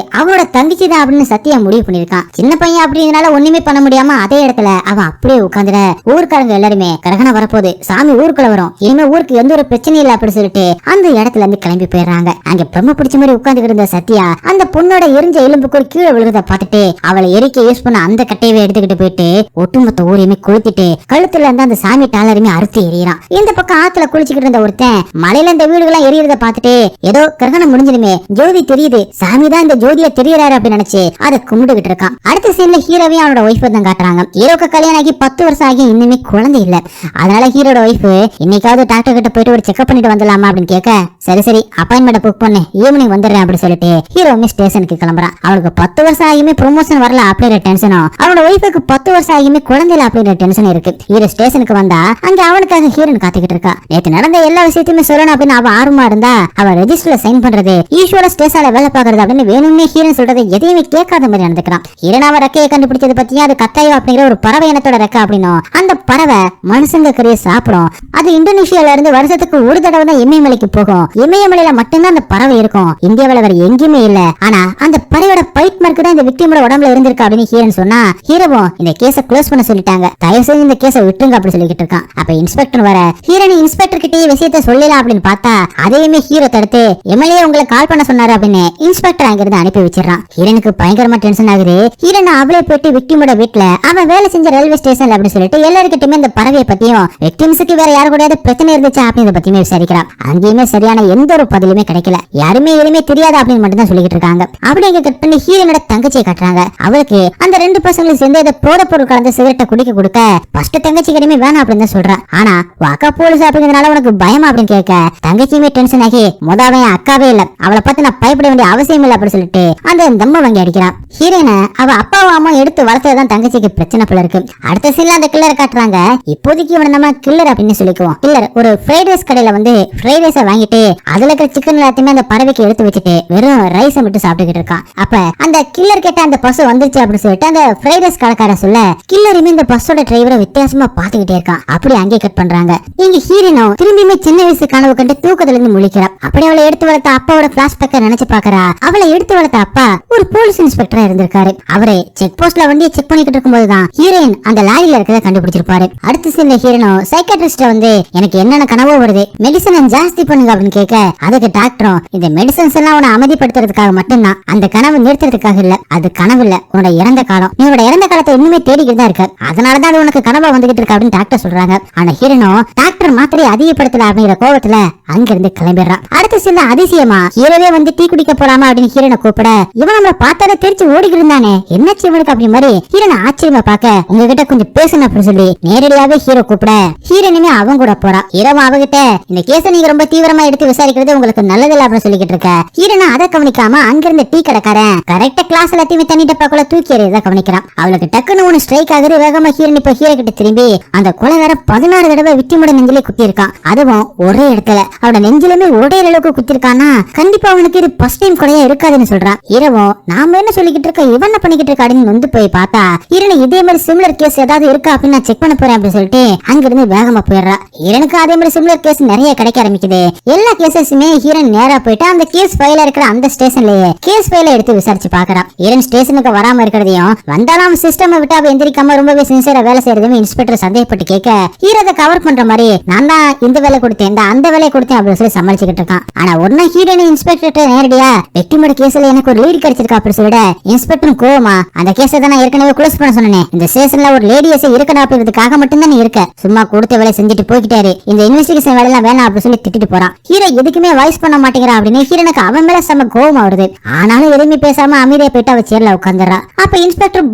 அவனோட தங்கச்சி தான் அப்படின்னு சத்தியா முடிவு பண்ணிருக்கான். சின்ன பையன் அப்படிங்கறனால ஒண்ணுமே பண்ண முடியாம அதே இடத்துல அவன் அப்படியே உட்காந்துட ஊருக்காரங்க எல்லாருமே கிரகணம் வரப்போகுது, சாமி ஊருக்குள்ள வரும், இனிமே ஊருக்கு எந்த ஒரு பிரச்சனையும் இல்ல அப்படின்னு சொல்லிட்டு அந்த இடத்துல இருந்து கிளம்பி போயிடுறாங்க. அங்க பிரம்ம பிடிச்ச மாதிரி உட்கார்ந்து இருந்த சத்யா அந்த பொண்ணோட எரிஞ்ச எலும்புக்கு ஒரு கீழே விழுறத பார்த்துட்டு அவளை எரிக்க யூஸ் பண்ண அந்த கட்டையவே எடுத்துக்கிட்டு போயிட்டு ஒட்டுமொத்த ஊரையுமே கொளுத்திட்டு கழுத்துல இருந்து அந்த சாமி டாலருமே அறுத்து எறியறான். இந்த பக்கம் ஆத்துல குளிச்சுக்கிட்டு இருந்த ஒருத்தன் மலையில இந்த வீடுகள்லாம் எரியறத பார்த்துட்டு ஏதோ கிரகணம் முடிஞ்சதுமே ஜோதி தெரியுது, சாமி தான் இந்த ஜோதியை தெரியறாரு அப்படின்னு நினைச்சு அதை கும்பிட்டுக்கிட்டு இருக்கான். அடுத்த சீன்ல ஹீரோவையும் அவனோட ஒய்ஃப் தான் காட்டுறாங்க. ஹீரோக்கு கல்யாணம் ஆகி 10 வருஷம் ஆகி இன்னுமே குழந்தை இல்ல. அதனால ஹீரோட ஒய்ஃப் இன்னைக்காவது டாக்டர் கிட்ட போயிட்டு ஒரு செக்அப் பண்ணிட்டு வந்துடலாமா அப்படின்னு கேட்க, சரி சரி அப்பாயின்மெண்ட் புக் பண்ணு, ஈவினிங் வந்துடுறேன் அப்படின்னு சொல்லிட்டு ஹீரோவுமே ஸ்டேஷனுக்கு கிளம்புறான். அவனுக்கு 10 வருஷம் ஆகியுமே ப்ரொமோஷன் வரல அப்படிங்கிற டென்ஷனும் அவனோட ஒய்ஃபுக்கு 10 வருஷம் ஆகியுமே குழந்தைல அப்படிங்கிற டென்ஷன் இருக்கு. ஹீரோ ஸ்டேஷனுக்கு வந்தா அங்க அவனுக்காக ஹீரோன் காத்துக்கிட்டு இருக்கா. நேற்று நடந்த எல்லா விஷயத்தையுமே சொல்லணும் அப்படின்னு அவ ஆர்வமா இருந்தா அவ ரெஜிஸ்டர்ல சைன் பண்றது, ஈஸ்வர ஸ்டேஷன்ல வேலை பாக்குறது அப்படின்னு வேணும்னே ஹீரோன் சொல்றதை எதையுமே கேட்காத மாதிரி நடந்துக்கிறான். ஹீரோன் அவ ரெக்கையை கண்டுபிடிச்சது பத்தியும் அது கத்தாயோ அப்படிங்கிற ஒரு பறவை இனத்தோட ரெக்கை அப்படின்னும் அந்த பறவை மனுஷங்க கறியை சாப்பிடும். அது இந்தோனேஷியால இருந்து வருஷத்துக்கு ஒரு தடவை தான் இமயமலைக்கு போகும். இமயமலையில மட்டும்தான் அந்த பறவை இருக்கும், இந்தியாவில வேற எங்கேயுமே இல்ல. ஆனா அந்த பறவையோட பைட் மார்க் தான் இந்த விக்டிமோட உடம்புல இருந்திருக்கு அப்படின்னு ஹீரோன் சொன்னா ஹீரோவும் இந்த கேஸை க்ளோஸ் பண்ண சொல்லிட்டாங்க, தயவு செஞ்சு இந்த கேஸை விட்டுருங்க அப்படி சொல்லிக்கிட்டு இருக்கான். அப்ப இன்ஸ்பெக்டர் வர ஹீரோன் இன்ஸ்பெக்டர் கிட்டே விஷயத்த சொல்லலாம் அப்படின்னு பார்த்தா அதையுமே ஹீரோ தடுத்து எம்எல்ஏ உங்களை கால் பண்ண சொன்னாரு அப்படின்னு இன்ஸ்பெக்டர் அங்கிருந்து அனுப்பி வச்சிடறான். ஹீரோனுக்கு பயங்கரமா டென்ஷன் ஆகுது. ஹீரோன் அவளே போயிட்டு விக்டிமோட வீட்டுல அவன் வேலை செஞ்ச ரயில்வே ஸ்டேஷன்ல அப்படின்னு சொல்லிட்டு எல்லாருக்கிட்டுமே இந்த பறவையை பத்தியும் விக்டிம்ஸுக்கு வேற யாரு கூட பிரச்சனை இருந்துச்சா அப்படின்றத பத்தியுமே விசாரிக்கிறான். அங்கேயுமே சரியான எந்த ஒரு பதிலுமே கிடைக்கல, யாருமே எதுவுமே தெரியாது அப்படின்னு மட்டும் தான் சொல்லிட்டு இருக்காங்க. அப்படி அங்க கட் பண்ணி ஹீரோனோட தங்கச்சியை காட்டுறாங்க. அவளுக்கு அந்த 2 பசங்களுக்கு சேர்ந்து ஏதோ போத பொருள் கலந்து சிகரெட்டை குடிக்க கொடுக்க ஃபர்ஸ்ட் தங்கச்சி கிட்டமே வேணாம் அப்படின்னு தான் சொல்றான். ஆனா அக்கா போலீஸ் அப்படிங்கிறதுனால உனக்கு பயமா அப்படின்னு கேட்க தங்கச்சியுமே டென்ஷன் ஆகி முதவே அக்காவே இல்ல, அவளை பார்த்து நான் பயப்பட வேண்டிய அவசியம் இல்லை அப்படின்னு சொல்லிட்டு அந்த தம்ம வாங்கி அடிக்கிறான். ஹீரோனை அவ அப்பாவும் அம்மா எடுத்து வளர்த்ததுதான் தங்கச்சிக்கு பிரச்சனை போல இருக்கு. அடுத்த சீன்ல அந்த கில்லரை காட்டுறாங்க. இப்போதைக்கு இவனை நம்ம கில்லர் அப்படின்னு சொல்லிக்குவோம். கில்லர் ஒரு ஃப்ரைட் ரைஸ் கடையில வந்து ஃப்ரைட் ரைஸை வாங்கிட்டு அதுல இருக்கிற சிக்கன் எல்லாத்தையுமே அந்த பறவைக்கு எடுத்து வச்சுட்டு வெறும் ரைஸை மட்டும் சாப்பிட்டுக்கிட்டு இருக்கான். அப்ப அந்த கில்லர் கேட்ட அந்த பசு வந்துருச்சு அப்படின்னு சொல்லிட்டு அந்த ஃப்ரைட் ரைஸ் கடைக்கார சொல்ல கில்லருமே இந்த பஸ்ஸோட டிரைவரை வித்தியாசமா பாத்துக்கிட்டே இருக்கான். அப்படி அங்கே கட் பண்றாங்க. இங்க ஹீரோனும் திரும்பியுமே சின்ன வயசு கனவு கண்டு தூக்கத்துல இருந்து முழிக்கிறான். அப்படி அவளை எடுத்து வளர்த்த அப்பாவோட பிளாஷ்பேக்கை நினைச்சு பாக்குறா. அவளை எடுத்து வளர்த்த அப்பா ஒரு போலீஸ் இன்ஸ்பெக்டரா இருந்திருக்காரு. அவரே செக் போஸ்ட்ல வண்டியை செக் பண்ணிக்கிட்டு இருக்கும்போதுதான் ஹீரோயின் அந்த லாரியில இருக்கிறத கண்டுபிடிச்சிருப்பாரு. அடுத்த சீன்ல ஹீரோனும் சைக்காட்ரிஸ்ட் வந்து எனக்கு என்னென்ன கனவோ வருது, மெடிசன் ஜாஸ்தி பண்ணுங்க அப்படின்னு கேட்க அதுக்கு டாக்டரும் இந்த மெடிசன்ஸ் எல்லாம் உன்னை அமைதிப்படுத்துறதுக்காக மட்டும்தான், அந்த கனவு நிறுத்துறதுக்காக இல்ல, அது கனவு இல்ல, உன்னோட இறந்த காலம், நீ உன்னோட இறந்த காலத்தை இன்னுமே தேடிக்கிட்டு தான் இருக்க, அதனாலதான் அது உனக்கு கனவா வந்துகிட்டு இருக்கு அப்படின்னு டாக்டர் சொல்றாங்க. ஆனா ஹீரோனும் டாக்டர் மாத்திரையை அதிகப்படுத்தல அப்படிங்கிற கோபத்துல அங்கிருந்து கிளம்பிடுறான். அடுத்த சீன்ல அதிசயமா ஹீரோவே வந்து டீ குடிக்க போலாமா அப்படின்னு ஹீரோனை கூப்பிட இவன் நம்மள பார்த்தாலே தெரிச்சு ஓடிக்கிட்டு இருந்தானே, என்னாச்சு இவனுக்கு அப்படி மாதிரி ஹீரோனை ஆச்சரியமா பாக்க உங்ககிட்ட கொஞ்சம் பேசணும் அப்படின்னு சொல்லி நேரடியாவே ஹீரோ கூப்பிட ஹீரோனுமே அவன் கூட போறா. ஹீரோவும் அவகிட்ட இந்த கேஸை நீங்க ரொம்ப தீவிரமா எடுத்து விசாரிக்கிறது உங்களுக்கு நல்லதில்ல அப்படின்னு சொல்லிக்கிட்டு இருக்க. ஹீரோனை அதை கவனிக்காம அங்கிருந்த டீ கடைக்காரன் கரெக்டா கிளாஸ் எல்லாத்தையுமே தண்ணி டப்பாக்குள்ள தூக்கி எறியதை கவனிக்கிறான். அவளுக்கு டக்குன்னு ஒன்னு ஸ்ட்ரைக் ஆகுது. வேகமா ஹீரோன் இப்ப ஹீரோ கிட்ட திரும்பி அந்த கொலைகார 16 தடவை விக்டிமோட நெஞ்சிலே குத்தி இருக்கான். அதுவும் ஒரே இடத்துல அவட நெஞ்சிலுமே ஒரே அளவுக்கு குத்திருக்கானா கண்டிப்பா அவனுக்கு இது ஃபர்ஸ்ட் டைம் கொலையா இருக்காதுன்னு சொல்றான். ஹீரோவும் நாம என்ன சொல்லிக்கிட்டு இருக்க இவன் என்ன பண்ணிக்கிட்டு இருக்கான்னு வந்து போய் பார்த்தா ஹீரோன் இதே மாதிரி சிமிலர் கேஸ் ஏதாவது இருக்கா அப்படின்னு நான் செக் பண்ண போறேன் அப்படின்னு சொல்லிட்டு அங்கிருந்து வேகமா போயிடுறா. ஹீரோனுக்கு அதே மாதிரி சிமிலர் கேஸ் நிறைய கிடைக்க ஆரம்பிக்குது. எல்லா கேசஸுமே ஹீரோன் நேரா போயிட்டு அந்த கேஸ் ஃபைல இருக்கிற அந்த ஸ்டேஷன்லயே கேஸ் ஃபைல எடுத்து விசாரிச்சு பாக்குறான். ஹீரோன் ஸ்டேஷனுக்கு வராம இருக்கிறதையும் வந்தாலும் சிஸ்டம் விட்டு அவ எந்திரிக்காம ரொம்பவே சின்சியரா வேலை செய்யறதுமே இன்ஸ்பெக்டர் சந்தேகப்பட்டு கேட்க ஹீரோ அதை கவர் பண்ற மாதிரி நான் தான் இந்த வேலை கொடுத்தேன் அந்த வேலையை கொடுத்தேன் அப்படின்னு சொல்லி சமாளிச்சுக்கிட்டு இருக்கான். ஆனா ஒன்னா ஹீரோன் இன்ஸ்பெக்டர் நேரடியா விக்டிமோட கேஸ்ல எனக்கு ஒரு லீடு கிடைச்சிருக்கா அப்படின்னு சொல்லிட இன்ஸ்பெக்டரும் கோவமா அந்த கேஸை தான் நான் ஏற்கனவே க்ளோஸ் பண்ண சொன்னேன், இந்த ஸ்டேஷன்ல ஒரு லேடியஸ் இருக்கணும் அப்படிங்கிறதுக்காக மட்டும் தான் நீ இருக்க, சும்மா கொடுத்த வேலை செஞ்சுட்டு போய்கிட்டாரு, இந்த இன்வெஸ்டிகேஷன் வேலை எல்லாம் வேணாம் அப்படின்னு சொல்லி திட்டிட்டு போறான். ஹீரோ எதுக்குமே வாய்ஸ் பண்ண மாட்டேங்கிறா அப்படின்னு ஹீரோனுக்கு அவன் மேல செம்ம கோவமா வருது. ஆனாலும் எதுவுமே பேசாம அமைதியா போயிட்டு அவ சேர்ல உட்காந்துறா. அப்ப இன்ஸ்பெக்டர்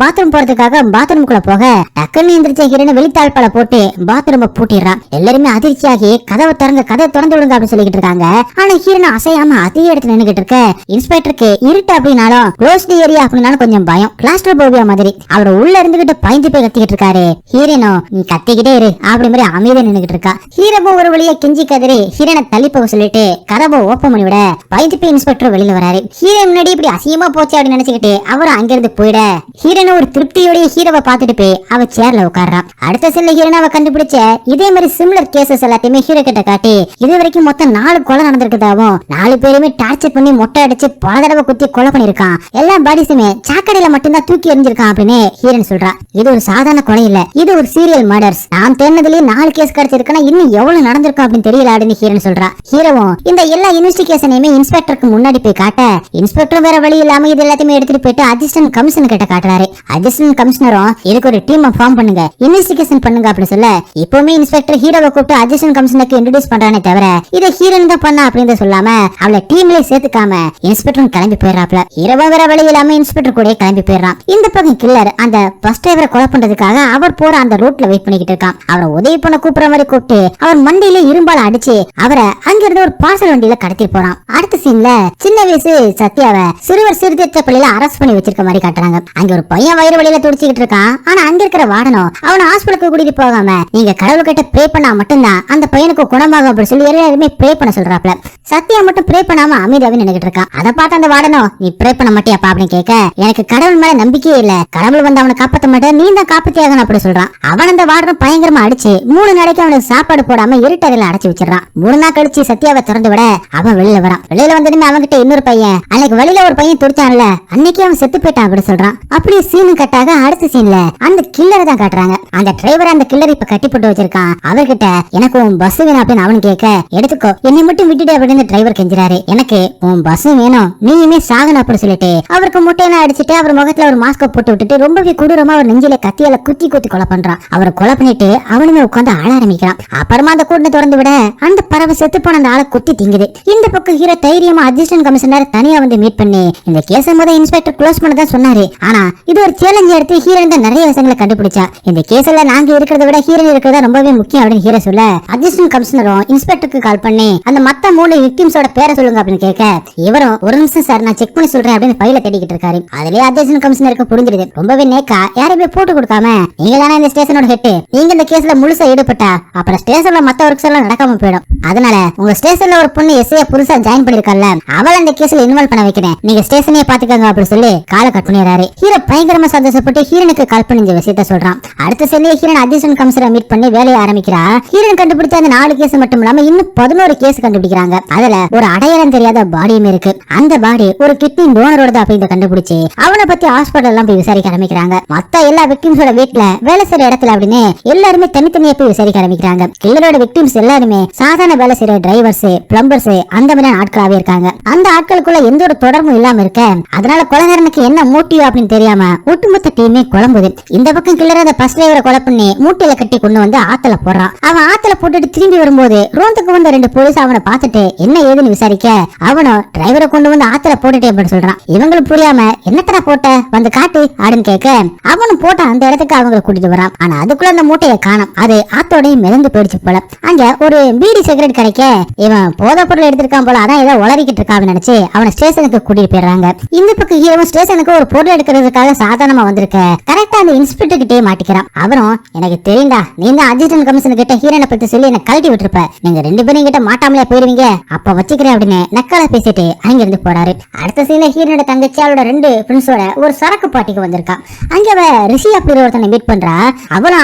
பாத்ரூம் போறதுக்காக பாத்ரூம்குள்ள போக டக்குன்னு எந்திரிச்ச ஹீரோனை வெளித்தாழ்பால போட்டு பாத்ரூம் பூட்டிடுறான். எல்லாருமே அதிர்ச்சியாகி கதவை திறந்து விடுங்க அப்படின்னு சொல்லிட்டு இருக்காங்க. ஆனா ஹீரோனை அசையாம அதே இடத்துல நின்னுகிட்டு இருக்க இன்ஸ்பெக்டருக்கு இருட்டு அப்படின்னாலும் க்ளோஸ்ட் ஏரியா அப்படின்னாலும் கொஞ்சம் பயம், கிளாஸ்ட்ரோபோபியா மாதிரி. அவரை உள்ள இருந்துகிட்டு பயந்து போய் கத்திக்கிட்டு இருக்காரு. ஹீரோனோ நீ கத்திக்கிட்டே இரு அப்படி மாதிரி அமைதியா நின்னுகிட்டு இருக்கா. ஹீரோவும் ஒரு வழியா கெஞ்சி கதறி ஹீரோனை தள்ளி போக சொல்லிட்டு கதவை ஓப்பன் பண்ணி விட பயந்து போய் இன்ஸ்பெக்டர் வெளியில வராரு. ஹீரோ முன்னாடி இப்படி அசிங்கமா போச்சு அப்படின்னு நினைச்சுக்கிட்டு அவரும் அங்கிருந்து போயிட ஹீரோனை ஒரு திருப்தியோட ஹீரோவை பார்த்துட்டு போய் அவ சேர்ல உட்கார்றான். அடுத்த செல்ல ஹீரோனை கண்டுபிடிச்ச இதே மாதிரி சிமிலர் கேசஸ் எல்லாத்தையுமே ஹீரோ கிட்ட காட்டி இது வரைக்கும் மொத்தம் 4 கொலை நடந்திருக்கதாவும் 4 பேருமே டார்ச்சர் பண்ணி மொட்டை அடிச்சு பல தடவை குத்தி கொலை பண்ணிருக்கான். எல்லா பாடிஸுமே சாக்கடையில மட்டும்தான் தூக்கி எறிஞ்சிருக்கான் அப்படின்னு ஹீரோன் சொல்றா. இது ஒரு சாதாரண கொலை இல்ல, இது ஒரு சீரியல் மர்டர்ஸ். நான் தேடினதுலயே 4 கேஸ் கிடைச்சிருக்கா, இன்னும் எவ்வளவு நடந்திருக்கும் அப்படின்னு தெரியல அப்படின்னு ஹீரோன் சொல்றா. ஹீரோவும் இந்த எல்லா இன்வெஸ்டிகேஷனையுமே இன்ஸ்பெக்டருக்கு முன்னாடி போய் காட்ட இன்ஸ்பெக்டர் வேற வழி இல்லாம இது எல்லாத்தையுமே எடுத்துட்டு போயிட்டு அசிஸ்டன்ட் கமிஷனர் கிட்ட காட்டுறாரு. அசிஸ்டன்ட் கமிஷனரும் இதுக்கு ஒரு டீம் ஃபார்ம் பண்ணுங்க, இன்வெஸ்டிகேஷன் பண்ணுங்க அப்படின்னு சொல்ல இப்பவுமே இன்ஸ்பெக்டர் ஹீரோவை கூப்பிட்டு அசிஸ்டன்ட் கமிஷனருக்கு இன்ட்ரோடியூஸ் பண்றானே தவிர இதை ஹீரோன் தான் பண்ணா அப்படின்னு சொல்லாம அவளை டீம்ல சேர்த்துக்காம இன்ஸ்பெக்டர் கிளம்பி போயிடறாப்ல. இரவா வேற வழி இல்லாம இன்ஸ்பெக்டர் கூட கிளம்பி போயிடறான். இந்த பக்கம் கில்லர் அந்த பஸ் டிரைவரை கொலை பண்றதுக்காக அவர் போற அந்த ரோட்ல வெயிட் பண்ணிக்கிட்டு இருக்கான். அவரை உதவி பண்ண கூப்பிடுற மாதிரி கூப்பிட்டு அவர் மண்டையில இரும்பால அடிச்சு அவரை அங்கிருந்து ஒரு பார்சல் வண்டியில கடத்தி போறான். அடுத்த சீன்ல சின்ன வயசு சத்யாவை சிறுவர் சீர்திருத்த பள்ளியில அரெஸ்ட் பண்ணி வச்சிருக்க மாதிரி காட்டுறாங்க. அங்க ஒரு பையன் வயிறு வழியில துடிச்சுக்கிட்டு இருக்கான். ஆனா அங்க இருக்கிற வார்டனோ அவனை ஹாஸ்பிட்டலுக்கு கூட்டிட்டு போகாம நீங்க கடவுள்கிட்ட ப்ரே பண்ணா மட்டும்தான் அந்த பையனுக்கு குணமாகும் அப்படின்னு சொல்லி எல்லாருமே ப்ரே பண்ண சொல்றாப்ல. சத்யா மட்டும் ப்ரே பண்ணாம அமைதியாவே நின்னுகிட்டு இருக்கான். அதை பார்த்து அந்த வார்டனோ நீ ப்ரே பண்ண மாட்டியாப்பா அப்படின்னு கேட்க எனக்கு கடவுள் மேல நம்பிக்கையே இல்ல, கடவுள் வந்து அவனை காப்பாத்த மாட்டேன், நீ தான் காப்பாத்தியாகணும் அப்படி சொல்றான். அவன் அந்த வார்டன் பயங்கரமா அடிச்சு 3 நாளைக்கு அவனுக்கு சாப்பாடு போடாம இருட்டறையில அடைச்சு வச்சிடறான். 3 நாள் கழிச்சு சத்யாவை திறந்து விட அவன் வெளியில வரான். வெளியில வந்ததுமே அவன்கிட்ட இன்னொரு பையன் அன்னைக்கு வழியில ஒரு பையன் துடிச்சான்ல அன்னைக்கு அவன் செத்து போயிட்டான் அப்படி சொல்றான். அப்படியே சீனு கட்டாக அடுத்த சீன்ல அந்த கில்லரை தான் காட்டுறாங்க. அந்த டிரைவர் அந்த கில்லர் இப்ப கட்டி போட்டு வச்சிருக்கான். அவர்கிட்ட எனக்கு உன் பஸ் வேணும் அப்படின்னு அவன் கேட்க எடுத்துக்கோ என்னை மட்டும் விட்டுட்டு அப்படின்னு டிரைவர் கெஞ்சுறாரு. எனக்கு உன் பஸ் வேணும், நீயுமே சாகணும் அப்படி சொல்லிட்டு அவருக்கு முட்டையெல்லாம் அடிச்சுட்டு அவர் முகத்துல ஒரு மாஸ்க போட்டு விட்டுட்டு ரொம்பவே கொடூரமா அவர் நெஞ்சில கத்தியால குத்தி குத்தி கொலை பண்றான். அவரை கொலை பண்ணிட்டு அவனுமே உட்காந்து அழ ஆரம்பிக்கிறான். அப்புறமா அந்த கூட்டத்தை திறந்து விட அந்த பறவை செத்து போன அந்த ஆளை குத்தி திங்குது. இந்த பக்கம் ஹீரோ தைரியமா அசிஸ்டன்ட் கமிஷனர் தனியா வந்து மீட் பண்ணி இந்த கேஸ முதல் இன்ஸ்பெக்டர் க்ளோஸ் பண்ணதான் சொன்னாரு. ஆனா இது ஒரு சேலஞ்ச் எடுத்து ஹீரோன் தான் நிறைய விஷயங்களை கண்டுபிடிச்சா. இந்த கேஸ்ல நாங்க இருக்கிறத விட ஹீரோன் இருக்கிறதா ரொம்பவே முக்கியம் அப்படின்னு ஹீரோ சொல்ல அசிஸ்டன்ட் கமிஷனரும் இன்ஸ்பெக்டருக்கு கால் பண்ணி அந்த மத்த 3 விக்டிம்ஸோட பேரை சொல்லுங்க அப்படின்னு கேட்க இவரும் ஒரு நிமிஷம் சார் நான் செக் பண்ணி சொல்றேன் அப்படின்னு ஃபைல தேடிக்கிட்டு இருக்காரு. அதுலயே அசிஸ்டன்ட் கமிஷனருக்கு புரிஞ்சிடுது ரொம்பவே நேக்கா யாரையுமே போட்டு கொடுக்காம நீங்க தானே இந்த ஸ்டேஷனோட ஹெட், நீங்க இந்த கேஸ்ல முழுசா ஈடுபட்டா அப்புறம் ஸ்டேஷன்ல மத்த ஒர்க்ஸ் எல்லாம் நடக்காம போயிடும். அதனால உங்க ஸ்டேஷன்ல ஒரு பொண்ணு எஸ்ஐ புதுசா ஜாயின் பண்ணிருக்கால அவளை அந்த கேஸ்ல இன்வால்வ் பண்ண வைக்கிறேன், நீங்க ஸ்டேஷனையே பாத்துக்கங்க அப்படின்னு சொல்லி காலை கட் பண்ணிடுறாரு. ஹீரோ பயங்கரமா சந்தோஷப்பட்டு ஹீரோனுக்கு கால் பண்ணி இந்த விஷயத்த சொல்றான். அடுத்த செல்லியே ஹீரோன் அசிஸ்டன்ட் கமிஷனரை மீட் பண்ணி வேலையை ஆரம்பிக்கிறா. ஹீரோன் கண்டுபிடிச்ச அந்த 4 கேஸ் மட்டும் இல்லாம இன்னும் 11 கேஸ் கண்டுபிடிக்கிறாங்க. அதுல ஒரு அடையாளம் தெரியாத பாடியும் இருக்கு. அந்த பாடி ஒரு கிட்னி டோனரோட அப்படின்னு கண்டுபிடிச்சு அவனை பத்தி ஹாஸ்பிட்டல் எல்லாம் போய் விசாரிக்க ஆரம்பிக்கிறாங்க. மத்த எல்லா விக்டிம்ஸோட வீட்ல வேலை செய்யற இடத்துல அப்படின்னு எல்லாருமே தனித்தனியா போய் விசாரிக்க ஆரம்பிக்கிறாங்க. கில்லரோட விக்டிம்ஸ் எல்லாருமே சாதாரண வேலை செய்யற டிரைவர்ஸ், பிளம்பர்ஸ் அந்த மாதிரியான ஆட்களாவே இருக்காங்க. அந்த ஆட்களுக்குள்ள எந்த ஒரு தொடர்பும் இல்லாம இருக்க அதனால கொலைகாரனுக்கு என்ன மோட்டிவ் அப்படின்னு தெரியாம ஒட்டுமொத்த டீமே குழம்புது. இந்த பக்கம் கில்லர் அந்த பஸ் டிரைவரை கொலை பண்ணி மூட்டையில கட்டி கொண்டு வந்து ஆத்துல போடுறான். அவன் ஆத்துல போட்டுட்டு திரும்பி வரும்போது ரோந்துக்கு வந்த 2 போலீஸ் அவனை பார்த்துட்டு என்ன ஏதுன்னு விசாரிக்க அவனும் டிரைவரை கொண்டு வந்து ஆத்துல போட்டுட்டே அப்படின்னு சொல்றான். இவங்களுக்கு புரியாம என்னத்தடா போட்ட வந்து காட்டு அப்படின்னு கேட்க அவனும் போட்ட அந்த இடத்துக்கு அவங்களை கூட்டிட்டு வரான். ஆனா அதுக்குள்ள அந்த மூட்டையை காணோம், அது ஆத்தோடையும் மிதந்து போயிடுச்சு போல. அங்க ஒரு பீடி சிகரெட் கிடைக்க இவன் போதை பொருள் எடுத்திருக்கான் போல, அதான் ஏதோ உளறிக்கிட்டு இருக்கான்னு நினைச்சு அவனை ஸ்டேஷனுக்கு கூட்டிட்டு போயிடுறாங்க. இந்த பக்கம் ஹீரோவும் ஸ்டேஷனுக்கு ஒரு பொருள் எடுக்கிறதுக்காக சாதாரணமா வந்திருக்க கரெக்டா அந்த இன்ஸ்பெக்டர் கிட்டே மாட்டிக்கிறான். அவரும் எனக்கு தெரியுண்டா நீ தான் அசிஸ்டன்ட் கமிஷனர் கிட்ட ஹீரோனை பத்தி சொல்லி என்ன கழட்டி விட்டுருப்ப, நீங்க 2 பேரும் கிட்ட மாட்டாமலே போயிருவீங்க, அப்ப வச்சுக்கிறேன் அப்படின்னு நக்கலா பேசிட்டு அங்கிருந்து போறாரு. அடுத்த சீன்ல ஹீரோனோட தங்கச்சி அவளோட 2 ஃப்ரெண்ட்ஸோட ஒரு சரக்கு பாட்டிக்கு வந்திருக்கான். அங்க அவ ரிஷி அப்படிங்கிற ஒருத்தனை மீட் பண்றா.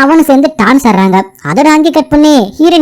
அவனும் சேர்ந்து டான்ஸ் ஆடுறாங்க. அதோட அங்கே கட் பண்ணி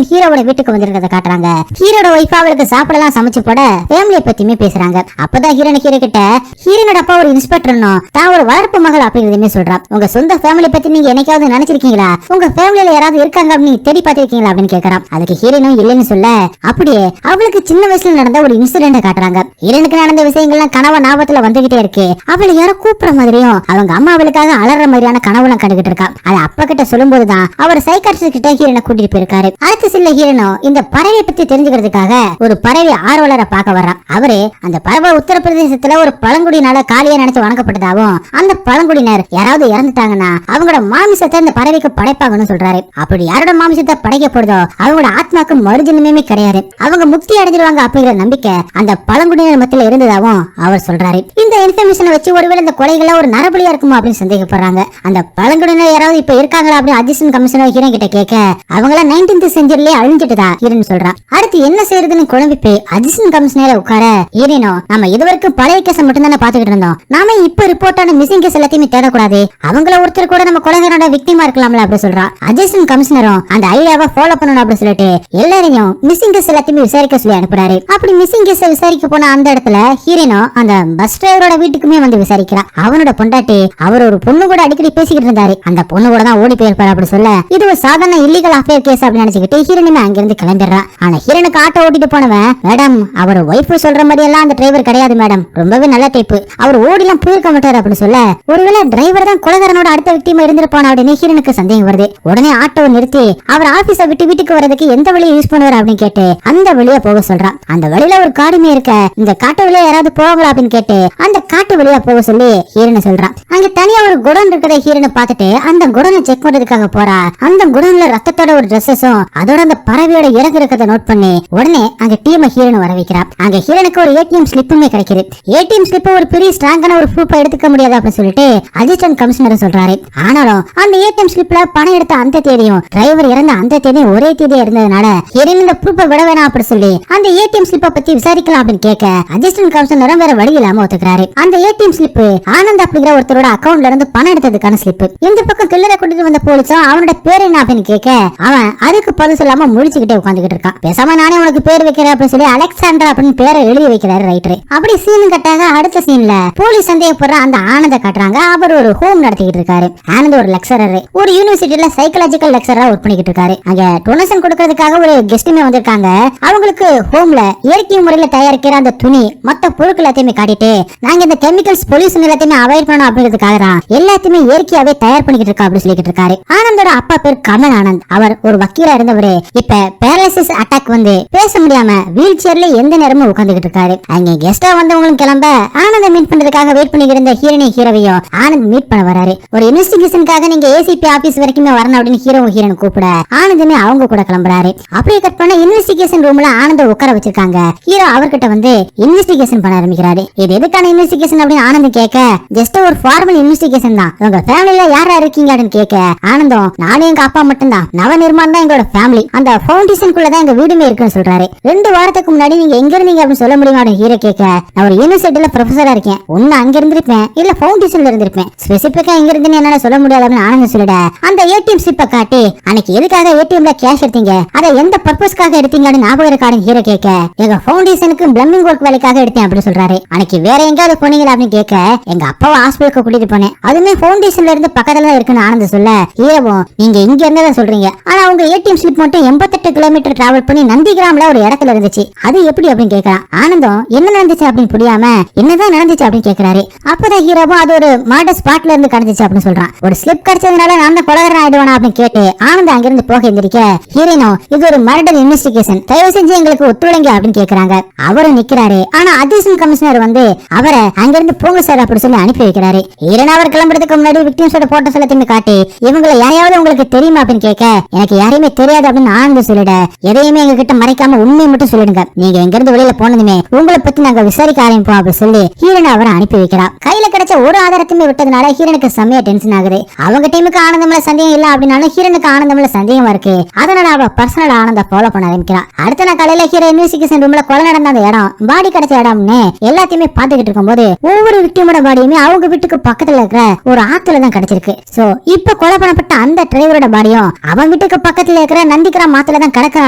ஹீரோவோட வீட்டுக்கு வந்திருக்கிறத காட்டுறாங்க. ஹீரோட ஒய்ஃப் அவளுக்கு சாப்பிடலாம் சமைச்சு போட ஃபேமிலியை பத்தியுமே பேசுறாங்க. அப்பதான் ஹீரோ கிட்ட ஹீரோனோட அப்பா ஒரு இன்ஸ்பெக்டர் தான் ஒரு வளர்ப்பு மகள் அப்படிங்கிறதுமே சொல்றான். உங்க சொந்த ஃபேமிலி பத்தி நீங்க என்னைக்காவது நினைச்சிருக்கீங்களா, உங்க ஃபேமிலியில யாராவது இருக்காங்க அப்படின்னு தேடி பாத்திருக்கீங்களா அப்படின்னு கேக்குறான். அதுக்கு ஹீரோனும் இல்லைன்னு சொல்ல அப்படியே அவளுக்கு சின்ன வயசுல நடந்த ஒரு இன்சிடென்ட் காட்டுறாங்க. ஹீரோனுக்கு நடந்த விஷயங்கள்லாம் கனவா ஞாபகத்துல வந்துகிட்டே இருக்கு. அவளை யாரோ கூப்பிடுற மாதிரியும் அவங்க அம்மா அவளுக்காக அலற மாதிரியான கனவுலாம் கண்டுகிட்டு இருக்கா. அது அப்பா கிட்ட சொல்லும் போதுதான் அவர் சைக்காட்ரிஸ்ட் கிட்ட ஹீரோனை கூட்டிட்டு போயிருக்காரு. அடுத்த சில ஹீரோனோ இந்த பறவை பத்தி தெரிஞ்சுக்கிறதுக்காக ஒரு பறவை ஆர்வலரை பார்க்க வர்றான். அவரு அந்த பறவை உத்தரப்பிரதேசத்துல ஒரு பழங்குடியினால காலியா நினைச்சு வணங்கப்பட்டதாகவும் அந்த பழங்குடியினர் யாராவது இறந்துட்டாங்கன்னா அவங்களோட மாமிசத்தை இந்த பறவைக்கு படைப்பாங்கன்னு சொல்றாரு. அப்படி யாரோட மாமிசத்தை படைக்கப்படுதோ அவங்களோட ஆத்மாக்கு மறுஜன்மமே கிடையாது, அவங்க முக்தி அடைஞ்சிருவாங்க அப்படிங்கிற நம்பிக்கை அந்த பழங்குடியினர் மத்தியில இருந்ததாகவும் அவர் சொல்றாரு. இந்த இன்ஃபர்மேஷன் அஜிசனை வச்சு ஒருவேளை இந்த கொலைகள ஒரு நரபலியா இருக்குமா அப்படின்னு சந்தேகப்படுறாங்க. அந்த பழங்குடியினர் யாராவது இப்ப இருக்காங்களா அப்படின்னு அசிஸ்டன்ட் கமிஷனர் ஹீரன் கிட்ட கேட்க அவங்கள 19th செஞ்சுரியிலே அழிஞ்சிட்டுதா ஹீரன் சொல்றான். அடுத்து என்ன செய்யறதுன்னு குழம்பி போய் அசிஸ்டன்ட் கமிஷனரை உட்கார ஹீரனோ நம்ம இதுவரைக்கும் பழைய கேஸ மட்டும் தானே பாத்துக்கிட்டு இருந்தோம், நாம இப்ப ரிப்போர்ட் ஆன மிஸ்ஸிங் கேஸ் எல்லாத்தையுமே தேடக்கூடாது, அவங்கள ஒருத்தர் கூட நம்ம கொலைகாரோட விக்டிமா இருக்கலாம்ல அப்படி சொல்றான். அசிஸ்டன்ட் கமிஷனரும் அந்த ஐடியாவை ஃபாலோ பண்ணணும் அப்படின்னு சொல்லிட்டு எல்லாரையும் மிஸ்ஸிங் கேஸ் எல்லாத்தையுமே விசாரிக்க சொல்லி அனுப்புறாரு. அப்படி மிஸ்ஸிங் கேஸ விசாரிக்க போன அந்த இடத்துல ஹீரனோ அந்த பஸ் டிரைவரோட வீட்டுக்குமே வந்து விசாரிக்கிறான். அவனோட பொண்டாட்டி அவர் ஒரு பொண்ணு கூட அடிக்கடி பேசிக்கிட்டு இருந்தாரு, அந்த பொண்ணு கூட தான் ஓடி போயிருப்பாரு அப்படி சொல்ல இது ஒரு சாதாரண இல்லீகல் அஃபேர் கேஸ் அப்படின்னு நினைச்சுக்கிட்டு ஹீரனுமே அங்கிருந்து கிளம்பிடுறான். ஆனா ஹீரனுக்கு ஆட்டோ ஓட்டிட்டு போனவன் மேடம் அவர் ஒய்ஃப் சொல்ற மாதிரி எல்லாம் அந்த டிரைவர் கிடையாது மேடம், ரொம்பவே நல்ல டைப், அவர் ஓடிலாம் போயிருக்க மாட்டாரு அப்படின்னு சொல்ல ஒருவேளை டிரைவர் தான் கொலைகாரனோட அடுத்த விக்டிமா இருந்திருப்பான் அப்படின்னு ஹீரனுக்கு சந்தேகம் வருது. உடனே ஆட்டோவை நிறுத்தி அவர் ஆபீஸை விட்டு வீட்டுக்கு வரதுக்கு எந்த வழியை யூஸ் பண்ணுவார் அப்படின்னு கேட்டு அந்த வழியா போக சொல்றான். அந்த வழியில ஒரு காடுமே இருக்க இந்த காட்டு வழியா யாராவது போவாங்களா அப்படின்னு கேட்டு அந்த காட்டு வழியா போக சொல்லி ஹீரனை சொல்றான். அங்க தனியா ஒரு குடோன் இருக்கிற ஹீரனை பார்த்துட்டு அந்த குடோனை செக் பண்றதுக்காக போறா. அந்த குடோன்ல ரத்தத்தோட ஒரு ட்ரெஸ்ஸஸும் அதோட அந்த பறவையோட இறகு இருக்கிறத நோட் பண்ணி உடனே அங்க டீமை ஹீரன் வர வைக்கிறான். அங்க ஹீரனுக்கு ஒரு ஏடிஎம் ஸ்லிப்புமே கிடைக்குது. ஏடிஎம் ஸ்லிப் ஒரு பெரிய ஸ்ட்ராங்கான ஒரு ப்ரூஃபா எடுத்துக்க முடியாது அப்படின்னு சொல்லிட்டு அசிஸ்டன்ட் கமிஷனர் சொல்றாரு. ஆனாலும் அந்த ஏடிஎம் ஸ்லிப்ல பணம் எடுத்த அந்த தேதியும் டிரைவர் இறந்த அந்த தேதியும் ஒரே தேதியா இருந்ததுனால ஹீரன் இந்த ப்ரூஃபை விட வேணாம் அப்படி சொல்லி அந்த ஏடிஎம் ஸ்லிப்பை பத்தி விசாரிக்கலாம் அப்படின்னு கேட்க அசிஸ்டன்ட் கமிஷனரும் வேற வழி இல்லாம ஒத்துக்கிறாரு. அந்த ஏடிஎம் ஸ்லிப் ஆனந்த் அப்படிங்கிற ஒருத்தரோட அக்கவுண்ட்ல இருந்து பணம் எடுத்ததுக்கான ஸ்லிப். இந்த பக்கம் கில்லரை கூட்டிட்டு வந்த போலீஸும் அவனோட பேர் என்ன அப்படின்னு கேட்க அவன் அதுக்கு பதில் சொல்லாம முழிச்சுக்கிட்டே உட்காந்துக்கிட்டு இருக்கான். பேசாம நானே உனக்கு பேர் வைக்கிறேன் அப்படின்னு சொல்லி அலெக்சாண்டர் அப்படின்னு பேரை எழுதி வைக்கிறாரு ரைட்டர். அப்படி சீன் கட்டாக அடுத்த சீன்ல போலீஸ் சந்தேகப்படுற அந்த ஆனந்த காட்டுறாங்க. அவர் ஒரு ஹோம் நடத்திக்கிட்டு இருக்காரு. ஆனந்த் ஒரு லெக்சரர், ஒரு யூனிவர்சிட்டியில சைக்காலஜிக்கல் லெக்சரரா ஒர்க் பண்ணிக்கிட்டு இருக்காரு. அங்க டொனேஷன் கொடுக்கறதுக்காக ஒரு கெஸ்டுமே வந்திருக்காங்க. அவங்களுக்கு ஹோம்ல இயற்கை முறையில தயாரிக்கிற அந்த துணி மத்த பொருட்கள் எல்லாத்தையுமே காட்டிட்டு நாங்க இந்த கெமிக்கல்ஸ் பொல்யூஷன் எல்லாத்தையுமே அவாய்ட் பண்ணணும் அப்படிங்கிறதுக்காக தான் எல்லாத்தையுமே இயற்கையாவே தயார் பண்ணிக்கிட்டு இருக்கா அப்படின்னு சொல்லிக்கிட்டு இருக்காரு. ஆனந்தோட அப்பா பேர் கமல் ஆனந்த். அவர் ஒரு வக்கீலா இருந்தவரு இப்ப பேரலிசிஸ் அட்டாக் வந்து பேச முடியாம வீல் சேர்ல எந்த நேரமும் உட்கார்ந்துகிட்டு இருக்காரு. அங்க கெஸ்டா வந்தவங்களும் கிளம்ப ஆனந்த மீட் பண்றதுக்காக வெயிட் பண்ணிக்கிட்டு இருந்த ஹீரோனி ஹீரோவையும் ஆனந்த் மீட் பண்ண வராரு. ஒரு இன்வெஸ்டிகேஷனுக்காக நீங்க ஏசிபி ஆபீஸ் வரைக்குமே வரணும் அப்படின்னு ஹீரோயின் கூப்பிட ஆனந்துமே அவங்க கூட கிளம்புறாரு. அப்படியே கட் பண்ண இன்வெஸ்டிகேஷன் ரூம்ல ஆனந்த உட்கார வச்சிருக்காங்க. ஹீரோ அவர்கிட்ட வந்து இன்வெஸ்டிகேஷன் பண்ண ஆரம்பிக்கிறாரு. இது எதுக்கான இன்வெஸ்டிகேஷன் அப்படின்னு ஆனந்த் கேட்க ஜஸ்ட் ஒரு ஃபார்மல் இன்வெஸ்டிகேஷன் தான், உங்க ஃபேமிலில யாரா இருக்கீங்க அப்படின்னு கேட்க ஆனந்தம் நானும் எங்க அப்பா மட்டும் தான், நவ நிர்மான் தான் எங்களோட ஃபேமிலி, அந்த ஃபவுண்டேஷனுக்குள்ள தான் எங்க வீடுமே இருக்குன்னு சொல்றாரு. 2 வாரத்துக்கு முன்னாடி நீங்க எங்க இருந்தீங்க அப்படின்னு சொல்ல முடியுமா அப்படின்னு ஹீரோ கேட்க நான் ஒரு யூனிவர்சிட்டியில ப்ரொஃபஸரா இருக்கேன், ஒன்னு அங்க இருந்திருப்பேன் இல்ல ஃபவுண்டேஷன்ல இருந்திருப்பேன், ஸ்பெசிபிக்கா எங்க இருந்துன்னு என்னால சொல்ல முடியாது அப்படின்னு ஆனந்த் சொல்லிட அந்த ஏடிஎம் ஸ்லிப்பை காட்டி அன்னைக்கு எதுக்காக ஏடிஎம்ல கேஷ் எடுத்தீங்க, அதை எந்த பர்பஸ்க்காக எடுத்தீங்கன்னு ஞாபகம் இருக்காருன்னு ஹீரோ கேட்க எங்க ஃபவுண்டேஷனுக்கு பிளம்பிங் ஒர்க் வேலைக்காக எடுத்தேன் அப்படின்னு சொல்றாரு. அன்னைக்கு வேற எங்கயாவது போனீங்களா அப்படின்னு கேட்க எங்க அப்பாவை ஹாஸ்பிட்டலுக்கு கூட்டிட்டு போனேன், அதுமே ஃபவுண்டேஷன்ல இருந்து பக்கத்துல தான் இருக்குன்னு ஆனந்த் சொல்ல ஹீரோவும் நீங்க இங்க இருந்ததா சொல்றீங்க, ஆனா உங்க ஏடிஎம் ஸ்லிப் மட்டும் 88 கிலோமீட்டர் டிராவல் பண்ணி நந்திகிராம்ல ஒரு இடத்துல இருந்துச்சு, அது எப்படி அப்படின்னு கேட்கறான். ஆனந்தம் என்ன நடந்துச்சு அப்படின்னு புரியாம என்னதான் நடந்துச்சு அப்படின்னு கேட்கிறாரு. அப்பதான் ஹீரோவும் அது ஒரு மர்டர் ஸ்பாட்ல இருந்து கிடைச்சிச்சு அப்படின்னு சொல்றான். ஒரு ஸ்லிப் கிடைச்சதுனால நான் தான் கொலைகாரன் ஆயிடுவானா அப்படின்னு கேட்டு ஆனந்த் அங்கிருந்து போக எந்திரிக்க ஹீரோனோ இது ஒரு மர்டர் இன்வெஸ்டிகேஷன், தயவு செஞ்சு எங்களுக்கு ஒத்துழைங்க அப்படின்னு கேக்குறாங்க. அவரும் நிக்கிறாரு. ஆனா அசிஸ்டன்ட் கமிஷனர் வந்து அவரை அங்கிருந்து போங்க சார் அப்படி சொல்லி அனுப்பி வைக்கிறாரு. ஹீரோன் அவர் கிளம்புறதுக்கு முன்னாடி விக்டிம்ஸோட போட்டோஸ் எல்லாத்தையுமே காட்டி இவங்களை யாரையாவது உங்களுக்கு தெரியுமா அப்படின்னு கேட்க எனக்கு யாரையுமே தெரியாது அப்படின்னு ஆனந்த் சொல்லிட எதையுமே எங்க கிட்ட மறைக்காம உண்மையை மட்டும் சொல்லிடுங்க, நீங்க எங்க இருந்து வெளியில போனதுமே உங்களை பத்தி நாங்க விசாரிக்க ஆரம்பிப்போம் அப்படின்னு சொல்லி ஹீரோன் அவரை அனுப்பி வைக்கிறார். கையில கிடைச்ச ஒரு ஆதாரத்தையுமே விட்டதுனால ஹீரோனுக்கு செம்மையா டென்ஷன் ஆகுது. அவங்க டீமுக்கு ஆனந்தம்ல சந்தேகம் இல்ல அப்படின்னாலும் ஹீரோனுக்கு ஆனந்தம்ல சந்தேகமா இருக்கு. அதனால அவ பர்சனல் ஆனந்த ஃபாலோ பண்ண ஆரம்பிக்கிறான். அடுத்த நாள் காலையில ஹீரோ இன்வெஸ்டிகேஷன் ரூம்ல கொலை நடந்த அந்த இடம் பாடி கிடைச்ச இடம்னு எல்லாத்தையுமே பாத்துக்கிட்டு இருக்கும்போது ஒவ்வொரு விக்டிமோட பாடியுமே அவங்க வீட்டுக்கு பக்கத்துல இருக்கிற ஒரு ஆத்துல தான் கிடைச்சிருக்கு. சோ இப்ப கொலை பண்ணப்பட்ட அந்த டிரைவரோட பாடியும் அவன் வீட்டுக்கு பக்கத்துல இருக்கிற நந்திகிராம் ஆத்துல தான் கிடக்கும்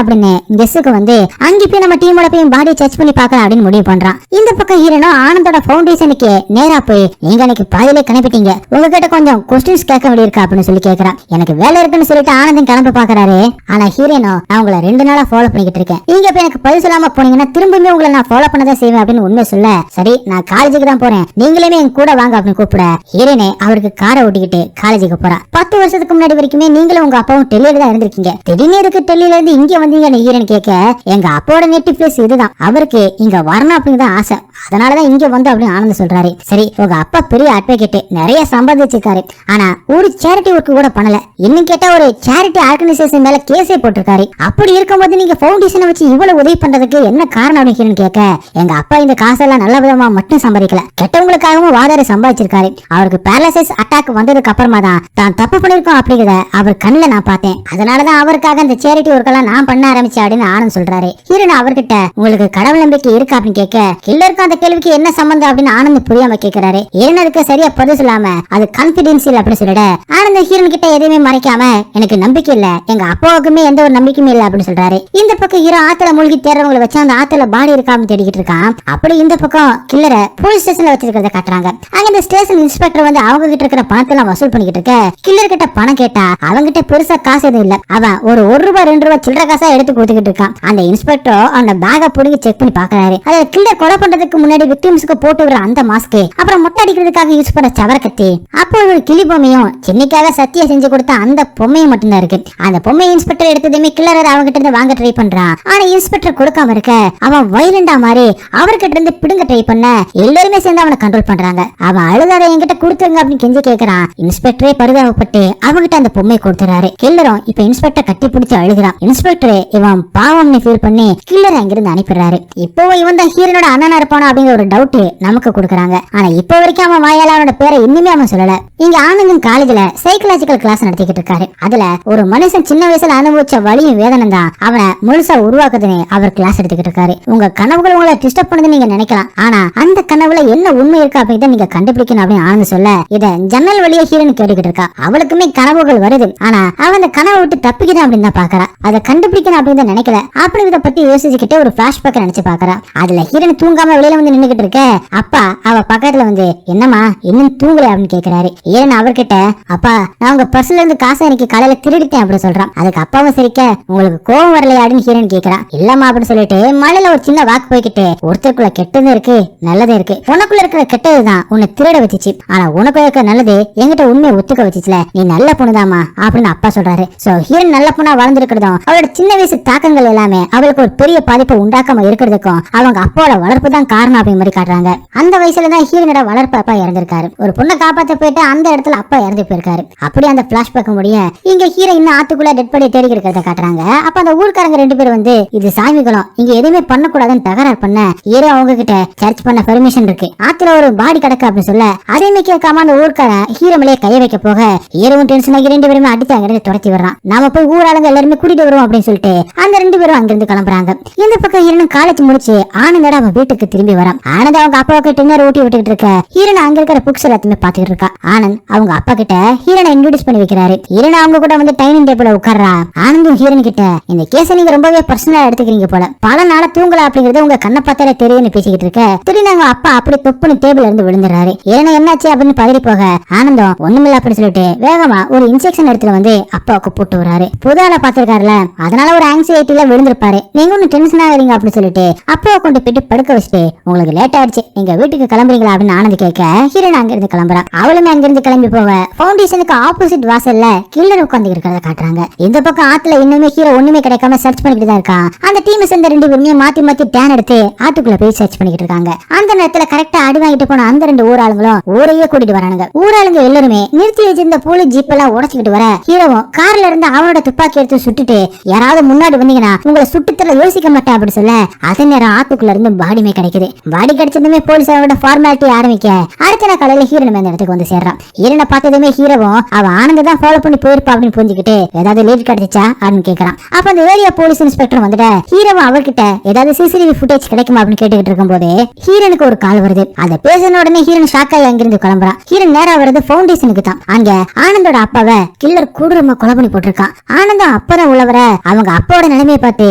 அப்படின்னு கெஸ்ஸுக்கு வந்து அங்க போய் நம்ம டீமோட போய் பாடியை சர்ச் பண்ணி பார்க்கலாம் அப்படின்னு முடிவு பண்றான். இந்த பக்கம் ஹீரோனோ ஆனந்தோட ஃபவுண்டேஷனுக்கு நேரா போய் நீங்க அன்னைக்கு பாதியிலே கணிப்பிட்டீங்க, உங்ககிட்ட கொஞ்சம் கொஸ்டின்ஸ் கேட்க வேண்டியிருக்கா அப்படின்னு சொல்லி கேட்கறான். எனக்கு வேலை இருக்குன்னு சொல்லிட்டு ஆனந்தன் கிளம்ப பாக்குறாரு. ஆனா ஹீரோனோ நான் உங்களை 2 நாளா ஃபாலோ பண்ணிக்கிட்டு இருக்கேன், நீங்க இப்ப எனக்கு பதில் சொல்லாம போனீங்கன்னா திரும்பவுமே உங்களை நான் ஃபாலோ பண்ணதான் செய்வேன் அப்படின்னு உண்மை சொல்ல சரி நான் காலேஜுக்கு தான் போறேன், நீங்களுமே என் கூட வாங்க அப்படின்னு கூப்பிட ஹீரோனே அவருக்கு காரை ஓட்டிக்கிட்டு காலேஜுக்கு போறா. 10 வருஷத்துக்கு முன்னாடி வரைக்குமே நீங்களும் உங்க அப்பாவும் டெல்லியில தான் இருந்திருக்கீங்க. திடீர்னு எதுக்கு டெல்லியில இருந்து இங்க வந்தீங்கன்னு ஹீரோன் கேட்க, எங்க அப்பாவோட நேட்டிவ் பிளேஸ் இதுதான், அவருக்கு இங்க வரணும் அப்படிங்கதான் ஆசை, அதனாலதான் இங்க வந்து அப்படின்னு ஆனந்த் சொல்றாரு. சரி, உங்க அப்பா பெரிய அட்வொகேட், நிறைய சம்பாதிச்சிருக்காரு, ஆனா ஒரு சேரிட்டி ஒர்க் கூட பண்ணல, இன்னும் கேட்டா ஒரு சேரிட்டி ஆர்கனைசேஷன் மேல கேஸே போட்டிருக்காரு. அப்படி இருக்கும்போது நீங்க பவுண்டேஷனை வச்சு இவ்வளவு உதவி பண்றதுக்கு என்ன காரணம் அப்படின்னு கேட்க, எங்க அப்பா இந்த காசெல்லாம் நல்ல விதமா மட்டும் சம்பாதிக்கல, கெட்டவங்களுக்காகவும் வாதாட சம்பாதிச்சிருக்காரு. அவருக்கு பேரலைசிஸ் அட்டாக் வந்ததுக்கு அப்புறமா தான் தப்பு பண்ணிருக்கோம் அப்படிங்கறத அவர் கண்ணுல நான் பார்த்தேன், அதனாலதான் அவருக்காக இந்த சேரிட்டி ஒர்க் எல்லாம் நான் பண்ண ஆரம்பிச்சேன் அப்படின்னு ஆனந்த் சொல்றாரு. ஹீரோன் அவர்கிட்ட உங்களுக்கு கடவுள் நம்பிக்கை இருக்கா அப்படின்னு கேட்க, கில்லருக்கு அந்த கேள்விக்கு என்ன சம்பந்தம் அப்படின்னு ஆனந்த் புரியாம கேட்கிறாரு. ஹீரோன் அதுக்கு சரியா பதில் சொல்லாம அது கான்பிடென்ஷியல் அப்படின்னு சொல்லிட, ஆனந்த் ஹீரோன் கிட்ட எதையுமே மறைக்காம எனக்கு நம்பிக்கை இல்ல, எங்க அப்பாவுக்குமே எந்த ஒரு நம்பிக்கையும் இல்ல அப்படின்னு சொல்றாரு. இந்த பக்கம் ஹீரோ ஆத்துல மூழ்கி தேடுறவங்களை வச்சு அந்த ஆத்துல பாடி இருக்கா அப்படின்னு தேடிக்கிட்டு இருக்கான். அப்படி இந்த பக்கம் கில்லரை போலீஸ் ஸ்டேஷன்ல வச்சிருக்கிறத காட்டுறாங்க. அங்க இந்த ஸ்டேஷன் இன்ஸ்பெக்டர் வந்து அவங்க கிட்ட இருக்கிற பணத்தை எல்லாம் வசூல் பண்ணிக்கிட்டு இருக்க, கில்லர் கிட்ட பணம் கேட்டா அவங்க கிட்ட பெருசா காசு எதுவும் இல்ல, அவன் ஒரு ரூபாய் 2 ரூபாய் சில்லற காசா எடுத்து கொடுத்துக்கிட்டு இருக்கான். அந்த இன்ஸ்பெக்டர் அந்த பேக புடுங்கி செக் பண்ணி பாக்குறாரு. அதுல கில்லர் கொலை பண்றதுக்கு முன்னாடி விக்டிம்ஸ்க்கு போட்டு விடுற அந்த மாஸ்க், அப்புறம் மொட்டை அடிக்கிறதுக்காக யூஸ் பண்ண சவர கத்தி, அப்போ ஒரு கிளி பொம்மையும் சின்னிக்காக சத்தியா செஞ்சு கொடுத்த அந்த பொம்மையும் மட்டும்தான் இருக்கு. அந்த பொம்மை இன்ஸ்பெக்டர் எடுத்ததுமே கில்லர் அவங்க கிட்ட இருந்து வாங்க ட்ரை பண்றான். ஆனா இன்ஸ்பெக்டர் கொடுக்காம இருக்க அவன் வயலண்டா மாறி அவர்கிட்ட இருந்து பிடுங்க ட்ரை பண்ண எல்லாருமே சேர்ந்து அவனை கண்ட்ரோல் பண்றாங்க. அவன் அழுதாத என்கிட்ட கொடுத்துருங்க அப்படின்னு கெஞ்சி கேட்கறான். இன்ஸ்பெக்டரே பரிதாபப்பட்டு அவங்கிட்ட அந்த பொம்மை கொடுத்துறாரு. கில்லரும் இப்ப இன்ஸ்பெக்டர் கட்டி பிடிச்சு அழுகிறான். இன்ஸ்பெக்டரே இவன் பாவம்னு ஃபீல் பண்ணி கில்லர் அங்கிருந்து அனுப்பிடுறாரு. இப்போ இவன் தான் ஹீரோனோட அண்ணனா இருப்பானோ அப்படிங்கிற ஒரு டவுட் நமக்கு கொடுக்குறாங்க. ஆனா இப்போ வரைக்கும் அவன் வாயால அவனோட பேரை இன்னுமே அவன் சொல்லல. இங்க ஆனந்தன் காலேஜ்ல சைக்கலாஜிக்கல் கிளாஸ் நடத்திக்கிட்டு இருக்காரு. அதுல ஒரு மனுஷன் சின்ன வயசுல அனுபவிச்ச வலியும் வேதனை தான் அவனை முழுசா உருவாக்குதுன்னு அவர் கிளாஸ் எடுத்துக்கிட்டு இருக்காரு. உங்க கனவுகள் உங்களை டிஸ்டர்ப் பண்ணுது நீங்க நினைக்கலாம், ஆனா அந்த கனவுல என்ன உண்மை இருக்கு அப்படிங்கறத நீங்க கண்டுபிடிக்கணும் அப்படின்னு ஆனந்த் சொல்ல, இத ஜன்னல் வழியா ஹீரோன் கேட்டுக்கிட்டு இருக்கா. அவளுக்குமே கனவுகள் வருது, ஆனா அவன் அந்த கனவை விட்டு தப்பிக்கணும் அப்படின்னு தான் பாக்குறா. அதை கண்டுபிடிக்கணும் அப்படின்னு நினைக்கல. அப்படிங்கறத பத்தி யோசிச்சுக்கிட்டே ஒரு பிளாஷ்பேக் நினைச்சு பாக்குறா. அதுல ஹீரோன் தூங்காம வெளியில வந்து நின்னுகிட்டு இருக்க, அப்பா அவ பக்கத்துல வந்து என்னமா இன்னும் தூங்கல அப்படின்னு கேக்குறாரு. ஹீரோன் அவர்கிட்ட, அப்பா நான் உங்க பர்ஸ்ல இருந்து காசை எனக்கு காலையில திருடிட்டேன் அப்படின்னு சொல்றான். அதுக்கு அப்பாவும் சிரிக்க, உங்களுக்கு கோவம் வரலையா அப்படின்னு ஹீரோன் கேக்குறான். இல்லம்மா அப்படின்னு சொல்லிட்டு மலையில ஒரு சின்ன வாக்கு போய்கிட்டு, ஒருத்தருக்குள்ள கெட்டதும் இருக்கு நல்லதும் இருக்கு, உனக்குள்ள இருக்கிற கெட்டதுதான் உன்னை திருட வச்சிச்சு, ஆனா உனக்குள்ள இருக்கிற நல்லது என்கிட்ட உண்மையை ஒத்துக்க வச்சுச்சுல, நீ நல்ல பொண்ணுதாமா அப்படின்னு அப்பா சொல்றாரு. சோ ஹீரோன் நல்ல பொண்ணா வளர்ந்துருக்கிறதும் அவளோட சின்ன வயசு தாக்கங்கள் எல்லாமே அவளுக்கு ஒரு பெரிய பாதிப்பை உண்டாக்காம இருக்கிறதுக்கும் அவங்க அப்பாவோட வளர்ப்பு தான் காரணம் அப்படிங்கிற மாதிரி காட்டுறாங்க. அந்த வயசுலதான் ஹீரோனோட வளர்ப்பு அப்பா இறந்திருக்காரு. ஒரு பொண்ணை காப்பாத்த போயிட்டு அந்த இடத்துல அப்பா இறந்து போயிருக்காரு. அப்படி அந்த பிளாஷ்பேக் முடிய இங்க ஹீரோ இன்னும் ஆத்துக்குள்ள டெட் பாடி தேடி இருக்கிறத காட்டுறாங்க. அப்ப அந்த ஊர்க்காரங்க 2 பேரும் வந்து இது சாமிகளும் இங்க எதுவுமே பண்ணக்கூடாதுன்னு தகராறு பண்ண, ஹீரோ அவங்க கிட்ட சர்ச் பண்ண பெர்மிஷன் இருக்கு, ஆத்துல ஒரு பாடி கிடக்கு அப்படின்னு சொல்ல, அதையுமே கேட்காம அந்த ஊர்க்காரன் ஹீரோ மேலே கைய வைக்க போக ஹீரோவும் டென்ஷன் ஆகி 2 பேருமே அடித்து அங்கிருந்து துரத்தி வர்றான். நாம போய் ஊராளுங்க எல்லாருமே கூட்டிட்டு வருவோம் அப்படின்னு சொல்லிட்டு அந்த 2 பேரும் அங்கிருந்து கிளம்புறாங்க. இந்த பக்கம் ஹீரோன் காலேஜ் முடிச்சு ஆனந்தோட அவன் வீட்டுக்கு திரும்பி வரான். ஆனந்த் அவங்க அப்பாவுக்கு டின்னர் ஊட்டி விட்டுக்கிட்டு இருக்க, ஹீரோன் அங்க இருக்கிற புக்ஸ் எல்லாத்தையுமே பாத்துக்கிட்டு இருக்கா. ஆனந்த் அவங்க அப்பா கிட்ட ஹீரோனை இன்ட்ரோடியூஸ் பண்ணி வைக்கிறாரு. ஹீரோன் அவங்க கூட வந்து டைனிங் டேபிள்ல உட்கார்றா. ஆனந்தும் ஹீரோன் கிட்ட, இந்த கேஸை நீங்க ரொம்பவே பர்சனலா எடுத்துக்கிறீங்க போல, பல நாள தூங்கல அப்படிங்கறது உங்க கண்ணை பார்த்தாலே தெரியும்னு பேசிக்கிட்டு இருக்க, திடீர்னு அவங்க அப்பா அப்படி தொப்புன்னு டேபிள் இருந்து விழுந்துறாரு. ஹீரோன் என்னாச்சு அப்படின்னு பதறி போக, ஆனந்தம் ஒண்ணுமில்ல அப்படின்னு சொல்லிட்டு வேகமா ஒரு இன்ஜெக்ஷன் எடுத்துட்டு வந்து அப்பாவுக்கு போட்டு வராரு. புது ஆளை பாத்துருக்காருல, அதனால ஒரு ஆங்ஸைட்டில விழுந்திருப்பாரு, நீங்க ஒண்ணு டென்ஷன் ஆகிறீங்க அப்படின்னு சொல்லிட்டு அப்பாவை கொண்டு போயிட்டு படுக்க வச்சுட்டு, உங்களுக்கு லேட் ஆயிடுச்சு நீங்க வீட்டுக்கு கிளம்புறீங்களா அப்படின்னு ஆனந்த் கேட்க, ஹீரோன் அங்கிருந்து கிளம்புறா. அவளுமே அங்கிருந்து கிளம்பி போக ஃபவுண்டேஷனுக்கு ஆப்போசிட் வாசல்ல கில்லர் உட்கார்ந்து இருக்கிறத காட்டுறாங்க. இந்த பக்கம் ஆத்துல இன்னுமே ஹீரோ ஒண்ணுமே கிடைக்காம சர்ச் பண்ணிட்டு தான் இருக்கான். அந்த டீம் சேர்ந்த 2 பேருமே மாத்தி மாத்தி டேன் எடுத்து ஆட்டுக்குள்ள போய் சர்ச் பண்ணிட்டு இருக்காங்க. அந்த நேரத்துல கரெக்டா அடி வாங்கிட்டு போன அந்த 2 ஊராளுங்களும் ஊரையே கூட்டிட்டு வரானுங்க. ஊராளுங்க எல்லாருமே நிறுத்தி வச்சிருந்த போலீஸ் ஜீப் எல்லாம் உடைச்சுக்கிட்டு வர, ஹீரோவும் கார்ல இருந்து அவனோட துப்பாக்கி எடுத்து சுட்டுட்டு, யாராவது முன்னாடி வந்தீங்கன்னா உங்களை சுட்டுத்தர யோசிக்க மாட்டேன் அப்படின்னு சொல்ல, அதே நேரம் ஆத்துக்குள்ள இருந்து பாடிமே கிடைக்குது. பாடி கிடைச்சதுமே போலீஸ் அவனோட ஃபார்மாலிட்டி ஆரம்பிக்க, அடுத்த நாள் காலையில ஹீரோன் அந்த இடத்துக்கு வந்து சேர்றான். ஹீரோனை பார்த்ததுமே ஹீரோவும் அவன் ஆனந்த தான் ஃபாலோ பண்ணி போயிருப்பா அப்படின்னு புரிஞ்சுக்கிட்டு, ஏதாவது லீட் கிடைச்சா அப்படின்னு கேட்கறான். அப்ப அந்த ஏரியா போலீஸ் இன்ஸ்பெக்டர் வந்துட்டு ஹீரோவும் அவர்கிட்ட ஏதாவது சிசிடிவி ஃபுட்டேஜ் கிடைக்குமா அப்படின்னு கேட்டுக்கிட்டு இருக்கும் போது ஹீரோனுக்கு ஒரு கால் வருது. அதை பேசின உடனே ஹீரோன் ஷாக் ஆகி அங்கிருந்து கிளம்புறான். ஹீரோன் நேரா வருது ஃபவுண்டேஷனுக்கு தான். அங்க ஆனந்தோட அப்பாவை கில்லர் கொடூரமா கொலை பண்ணி போட்டிருக்கான். ஆனந்தம் அப்பதான் உள்ளவர அவங்க அப்பாவோட நிலைமையை பார்த்து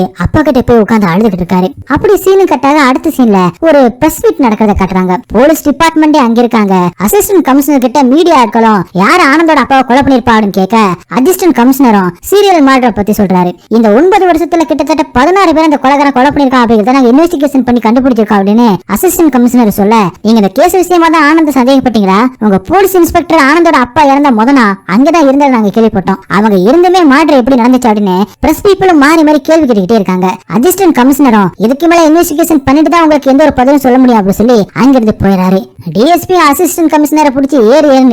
அப்பா கிட்ட போய் உட்கார்ந்து அழுதுகிட்டு இருக்காரு. அப்படி சீனு கட்டாக அடுத்த சீன்ல ஒரு பிரஸ் மீட் நடக்கிறத காட்டுறாங்க. போலீஸ் டிபார்ட்மெண்டே அங்க இருக்காங்க. அசிஸ்டன்ட் கமிஷனர் கிட்ட மீடியா ஆட்களும் யார் ஆனந்தோட அப்பாவை கொலை பண்ணிருப்பான்னு கேட்க, அசிஸ்டன்ட் கமிஷனரும் சீரியல் மர்டர் பத்தி சொல்றாரு. இந்த 9 வருஷத்துல கிட்டத்தட்ட 16 பேர் அந்த கொலைகாரன் கொலை பண்ணிருக்கா அப்படிங்கறத நாங்க இன்வெஸ்டிகேஷன் பண்ணி கண்டுபிடிச்சிருக்கோம் அப்படின்னு அசிஸ்டன்ட் கமிஷனர் சொல்ல, நீங்க இந்த கேஸ் விஷயமா தான் ஆனந்த சந்தேகப்பட்டு கேள்விப்பட்டீங்களா? உங்க போலீஸ் இன்ஸ்பெக்டர் ஆனந்தோட அப்பா இறந்த முதனா அங்கதான் இருந்தது நாங்க கேள்விப்பட்டோம். அவங்க இருந்துமே மர்டர் எப்படி நடந்துச்சு அப்படின்னு பிரஸ் பீப்புளும் மாறி மாறி கேள்வி கேட்டுக்கிட்டே இருக்காங்க. அசிஸ்டன்ட் கமிஷனரும் இதுக்கு மேல இன்வெஸ்டிகேஷன் பண்ணிட்டு தான் உங்களுக்கு எந்த ஒரு பதிலும் சொல்ல முடியும் அப்படின்னு சொல்லி அங்கிருந்து போயிடாரு. டிஎஸ்பி அசிஸ்டன்ட் கமிஷனரை பிடிச்சி